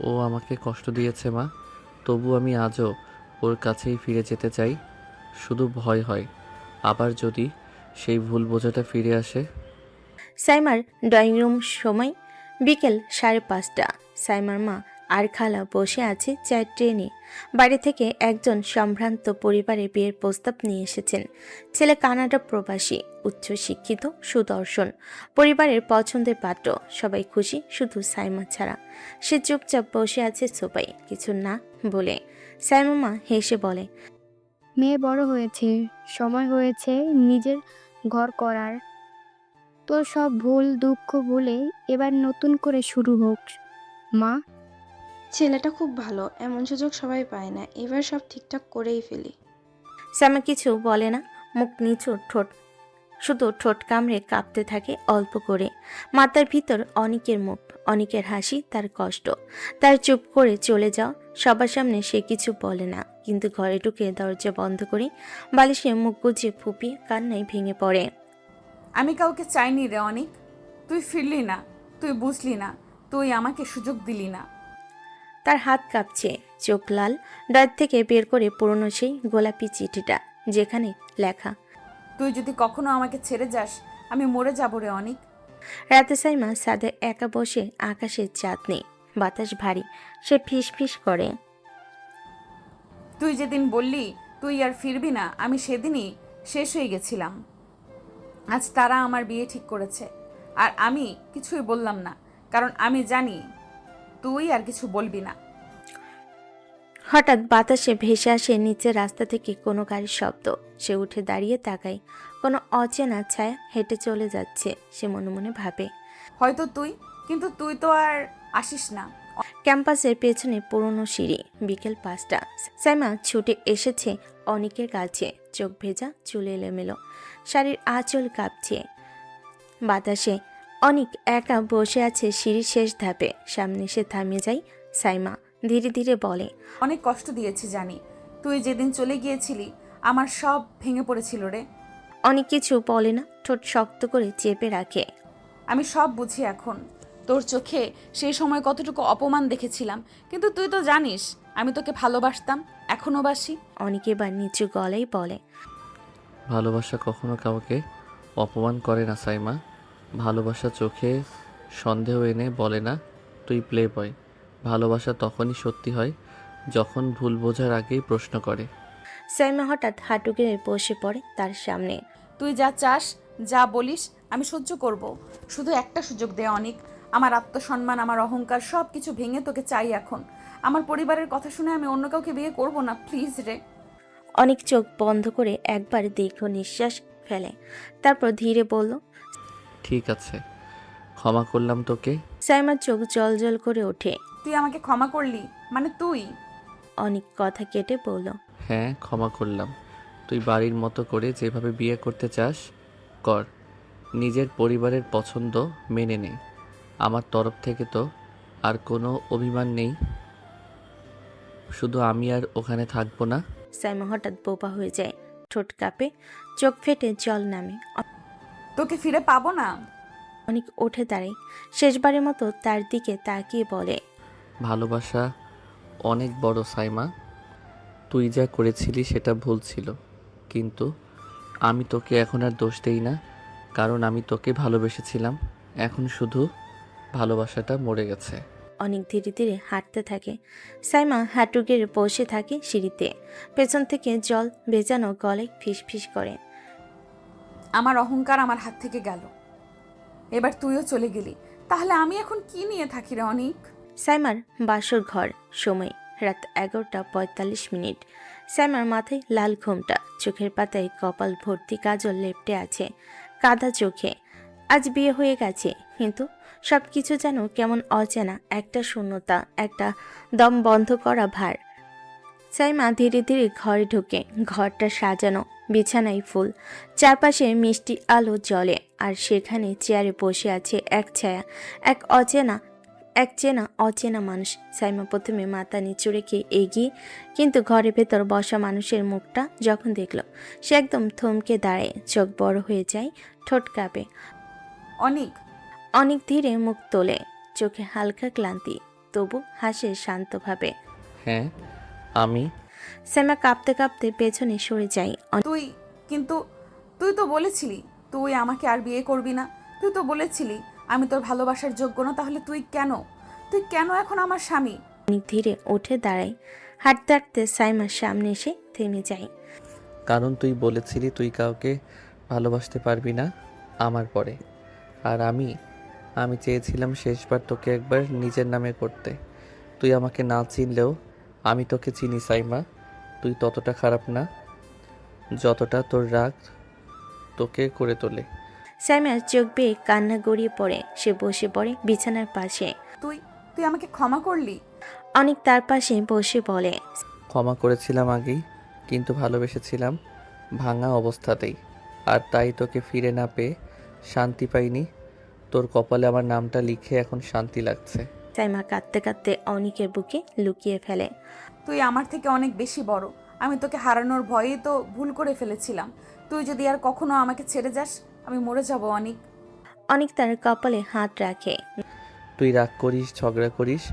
ও আমাকে কষ্ট দিয়েছে মা, তবু আমি আজও ওর কাছেই ফিরে যেতে চাই। শুধু ভয় হয় আবার যদি সেই ভুল বোঝাটা ফিরে আসে। সাইমার ড্রয়িং রুম, সময় বিকেল 5:30। সাইমার মা আর খালা বসে আছে চায়ের ট্রেনে। বাইরে থেকে একজন সম্ভ্রান্ত পরিবারে বিয়ের প্রস্তাব নিয়ে এসেছেন। ছেলে কানাডা প্রবাসী, উচ্চ শিক্ষিত, সুদর্শন, পরিবারের পছন্দের পাত্র। সবাই খুশি, শুধু সাইমা ছাড়া। সে চুপচাপ বসে আছে সোফায়, কিছু না বলে। সাইমা মা হেসে বলে, মেয়ে বড় হয়েছে, সময় হয়েছে নিজের ঘর করার। তোর সব ভুল দুঃখ ভুলে এবার নতুন করে শুরু হোক মা। ছেলেটা খুব ভালো, এমন সুযোগ সবাই পায় না। এবার সব ঠিকঠাক করেই ফেলি। সাইমা কিছু বলে না, মুখ নিচু, ঠোঁট শুধু ঠোঁট কামড়ে কাঁপতে থাকে অল্প করে। মাথার ভিতর অনেকের মুখ, অনেকের হাসি, তার কষ্ট, তার চুপ করে চলে যাও। সবার সামনে সে কিছু বলে না, কিন্তু ঘরে ঢুকে দরজা বন্ধ করে বালিশে মুখ গুজিয়ে ফুপিয়ে কান্নায় ভেঙে পড়ে। আমি কাউকে চাইনি রে অনিক, তুই ফিরলি না, তুই বুঝলি না, তুই আমাকে সুযোগ দিলি না। তার হাত কাঁপছে, চোখ লাল। ড্রয়ার থেকে বের করে পুরনো সেই গোলাপি চিঠিটা, যেখানে লেখা, তুই যদি কখনো আমাকে ছেড়ে যাস আমি মরে যাবো রে অনিক। রাতে সাইমা ছাদে একা বসে, আকাশের চাঁদ নেই, বাতাস ভারী। সে ফিস ফিস করে, তুই যেদিন বললি তুই আর ফিরবি না, আমি সেদিনই শেষ হয়ে গেছিলাম। আজ তারা আমার বিয়ে ঠিক করেছে, আর আমি কিছুই বললাম না, কারণ আমি জানি তুই আর কিছু বলবি না। হঠাৎ বাতাসে ভেসে আসে নিচের রাস্তা থেকে কোনো গাড়ির শব্দ। সে উঠে দাঁড়িয়ে তাকায়, কোনো অচেনা ছায়া হেঁটে চলে যাচ্ছে। সে মনে মনে ভাবে, হয়তো তুই, কিন্তু তুই তো আর আসিস না। ক্যাম্পাসের পেছনে পুরনো সিঁড়ি। বিকেল 5টা। সাইমা ছুটে এসেছে অনিকের কাছে, চোখ ভেজা, চুল এলোমেলো, শাড়ির আঁচল কাঁপছে বাতাসে। অনিক একা বসে আছে সিঁড়ির শেষ ধাপে। সামনে এসে থামিয়ে যায় সাইমা, ধীরে ধীরে বলে, অনেক কষ্ট দিয়েছি জানি। তুই যেদিন চলে গিয়েছিলি আমার সব ভেঙে পড়েছিল রে। অনেক কিছু বলে না, ঠোঁট শক্ত করে চেপে রাখে। আমি সব বুঝি এখন। তোর চোখে সেই সময় কতটুকু অপমান দেখেছিলাম, কিন্তু তুই তো জানিস আমি তোকে ভালোবাসতাম, এখনো বাসি। অনেক এবার নিচু গলায় বলে, ভালোবাসা কখনো কাউকে অপমান করে না সাইমা। ভালোবাসা চোখে সন্দেহ এনে বলে না তুই প্লে বয়। ভালোবাসা তখনই সত্যি হয় যখন ভুল বোঝার আগেই প্রশ্ন করে। সাইমা হঠাৎ হাঁটু গেড়ে বসে পড়ে তার সামনে। তুই যা চাস, যা বলিস আমি সহ্য করব। শুধু একটা সুযোগ দে অনিক। আমার আত্মসম্মান, আমার অহংকার সব কিছু ভেঙে তোকে চাই এখন। আমার পরিবারের কথা শুনে আমি অন্য কাউকে বিয়ে করব না, প্লিজ রে। অনেক চোখ বন্ধ করে একবার দীর্ঘ নিঃশ্বাস ফেলে, তারপর ধীরে বলল, ঠিক আছে, ক্ষমা করলাম তোকে। সাইমার চোখ জল জল করে ওঠে। তুই আমাকে ক্ষমা করলি মানে তুই? অনেক কথা কেটে বলল, হ্যাঁ, ক্ষমা করলাম। তুই বাড়ির মতো করে যেভাবে বিয়ে করতে চাস কর। নিজের পরিবারের পছন্দ মেনে নে। আমার তরফ থেকে তো আর কোনো অভিমান নেই। শুধু আমি আর ওখানে থাকবো না। সাইমা হঠাৎ বোবা হয়ে যায়, ঠোঁট কাঁপে, চোখ ফেটে জল নামে। তোকে ফিরে পাবো না। অনেক উঠে দাঁড়ায়, শেষবারের মতো তার দিকে তাকিয়ে বলে, ভালোবাসা অনেক বড় সাইমা। তুই যা করেছিলি সেটা ভুল ছিল, কিন্তু আমি তোকে এখন আর দোষ দেই না, কারণ আমি তোকে ভালোবেসেছিলাম। এখন শুধু ভালোবাসাটা মরে গেছে। অনেক ধীরে ধীরে হাঁটতে থাকে। সাইমা হাঁটু গেড়ে বসে থাকে সিঁড়িতে, পেছন থেকে জল ভেজানো গলায় ফিস ফিস করে, আমার অহংকার আমার হাত থেকে গেল, এবার তুইও চলে গেলি। তাহলে আমি এখন কি নিয়ে থাকি রে অনিক? সাইমার বাসর ঘর। সময় রাত 11:45। সাইমার মাথায় লাল ঘোমটা, চোখের পাতায় কপাল ভর্তি কাজল লেপটে আছে, কাদা চোখে। আজ বিয়ে হয়ে গেছে, কিন্তু সব কিছু যেন কেমন অচেনা, একটা শূন্যতা, একটা দম বন্ধ করা ভার। সাইমা ধীরে ধীরে ঘরে ঢোকে। ঘরটা সাজানো, বিছানায় ফুল, চারপাশে মিষ্টি আলো জ্বলে, আর সেখানে চেয়ারে বসে আছে এক ছায়া, এক চেনা অচেনা মানুষ। সাইমা প্রথমে মাথা নিচু রেখে এগিয়ে, কিন্তু ঘরের ভেতর বসা মানুষের মুখটা যখন দেখল, সে একদম থমকে দাঁড়ায়, চোখ বড় হয়ে যায়, ঠোঁট কাঁপে। অনিক। অনেক ধীরে মুখ তোলে, চোখে হালকা ক্লান্তি, তবু হাসে শান্তভাবে। হ্যাঁ, আমি। সাইমা কাঁপতে কাঁপতে পেছনে সরে যায়। তুই তো বলেছিলি তুই আমাকে আর বিয়ে করবি না। তুই তো বলেছিলি আমি তোর ভালোবাসার যোগ্য না। তাহলে তুই কেন এখন আমার স্বামী? অনেক ধীরে উঠে দাঁড়ায়, হাঁটতে হাঁটতে সাইমার সামনে এসে থেমে যায়। কারণ তুই বলেছিলি তুই কাউকে ভালোবাসতে পারবি না আমার পরে। আর আমি চেয়েছিলাম শেষবার তোকে একবার নিজের নামে করতে। তুই আমাকে না চিনলেও আমি তোকে চিনি সাইমা। তুই ততটা খারাপ না যতটা তোর রাগ তোকে করে তোলে। সাইমার চোখ বেয়ে কান্না গড়িয়ে পড়ে। সে বসে পড়ে বিছানার পাশে। তুই আমাকে ক্ষমা করলি? অনেক তার পাশে বসে বলে, ক্ষমা করেছিলাম আগেই, কিন্তু ভালোবেসেছিলাম ভাঙা অবস্থাতেই। আর তাই তোকে ফিরে না পেয়ে শান্তি পাইনি। তোর কপালে আমার নামটা লিখে এখন শান্তি লাগছে। সাইমা কাঁদতে কাঁদতে অনিকের বুকে লুকিয়ে ফেলে। তুই আমার থেকে অনেক বেশি বড়। আমি তোকে হারানোর ভয়েই তো ভুল করে ফেলেছিলাম। তুই যদি আর কখনো আমাকে ছেড়ে যাস আমি মরে যাব অনিক। অনেক তার কপালে হাত রাখে। তুই রাগ করিস, ঝগড়া করিস,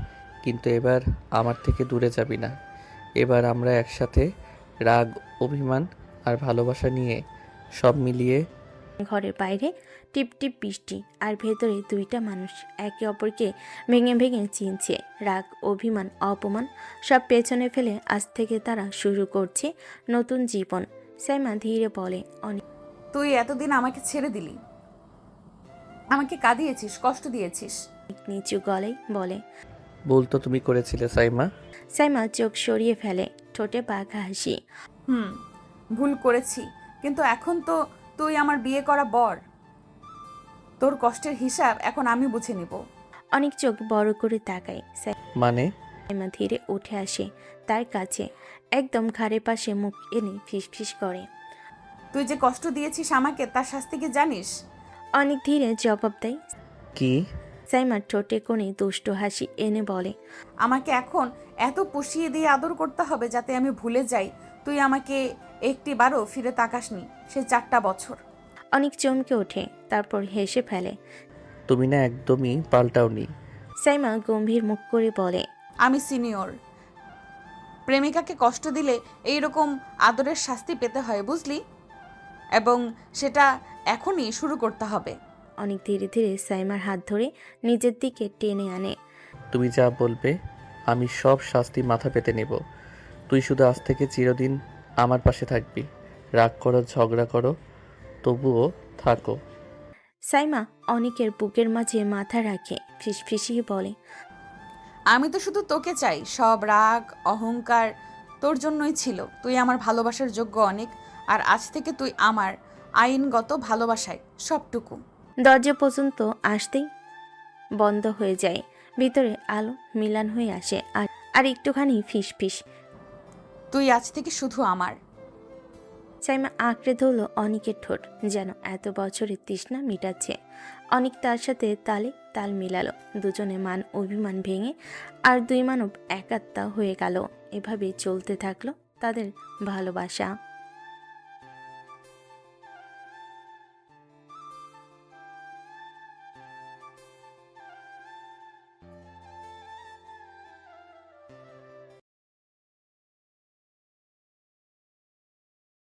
কিন্তু এবার আমার থেকে দূরে যাবি না। এবার আমরা একসাথে রাগ, অভিমান আর ভালোবাসা নিয়ে সব মিলিয়ে। ঘরের বাইরে টিপ টিপ বৃষ্টি আর ভেতরে দুইটা মানুষ একে অপরকে ভেঙে ভেঙে চিনছে। রাগ, অভিমান, অপমান সব পেছনে ফেলে আজ থেকে তারা শুরু করছে নতুন জীবন। সাইমা ধীরে বলে, অনেক তুই এতদিন আমাকে ছেড়ে দিলি, আমাকে কাঁদিয়েছিস, কষ্ট দিয়েছিস। নিচু গলায় বলে। ভুল তো তুমি করেছিলে সাইমা। সাইমা চোখ সরিয়ে ফেলে, ঠোঁটে বাঁকা হাসি। ভুল করেছি, কিন্তু এখন তো তুই আমার বিয়ে করা বর। তোর কষ্টের হিসাব এখন আমি বুঝে নিব। অনেক চোখ বড় করে তাকায়। মানে? সাইমা ধীরে উঠে আসে তার কাছে, একদম ঘাড়ের পাশে মুখ এনে ফিসফিস করে। তুই যে কষ্ট দিয়েছিস আমাকে, তার শাস্তি কি জানিস? অনেক ধীরে জবাব দেয়। কি? সাইমা ঠোঁটে কোণে দুষ্ট হাসি এনে বলে, আমাকে এখন এত পুষিয়ে দিয়ে আদর করতে হবে যাতে আমি ভুলে যাই তুই আমাকে একটিবারও ফিরে তাকাসনি সে 4টা বছর। অনেক চমকে ওঠে, তারপর হেসে ফেলে। তুমি না একদমই পাল্টাওনি। সাইমা গম্ভীর মুখ করে বলে, আমি সিনিয়র, প্রেমিকাকে কষ্ট দিলে এইরকম আদরের শাস্তি পেতে হয়, বুঝলি? এবং সেটা এখনই শুরু করতে হবে। অনেক ধীরে ধীরে সাইমার হাত ধরে নিজের দিকে টেনে আনে। তুমি যা বলবে আমি সব শাস্তি মাথা পেতে নেব। তুই শুধু আজ থেকে চিরদিন আমার পাশে থাকবি। রাগ করো, ঝগড়া করো, তবুও থাকো। সাইমা অনেকের বুকের মাঝে মাথা রাখে, ফিসফিসিয়ে বলে, আমি তো শুধু তোকে চাই। সব রাগ অহংকার তোর জন্যই ছিল। তুই আমার ভালোবাসার যোগ্য অনেক, আর আজ থেকে তুই আমার আইনগত ভালোবাসায় সবটুকু। দরজা পর্যন্ত আসতেই বন্ধ হয়ে যায়। ভিতরে আলো মিলান হয়ে আসে, আর একটুখানি ফিসফিস। তুই আজ থেকে শুধু আমার। সাইমা আঁকড়ে ধরল অনিকের ঠোঁট, যেন এত বছরের তৃষ্ণা মিটাচ্ছে। অনিক তার সাথে তালে তাল মিলালো। দুজনে মান অভিমান ভেঙে আর দুই মানব একাত্মা হয়ে গেল। এভাবে চলতে থাকলো তাদের ভালোবাসা।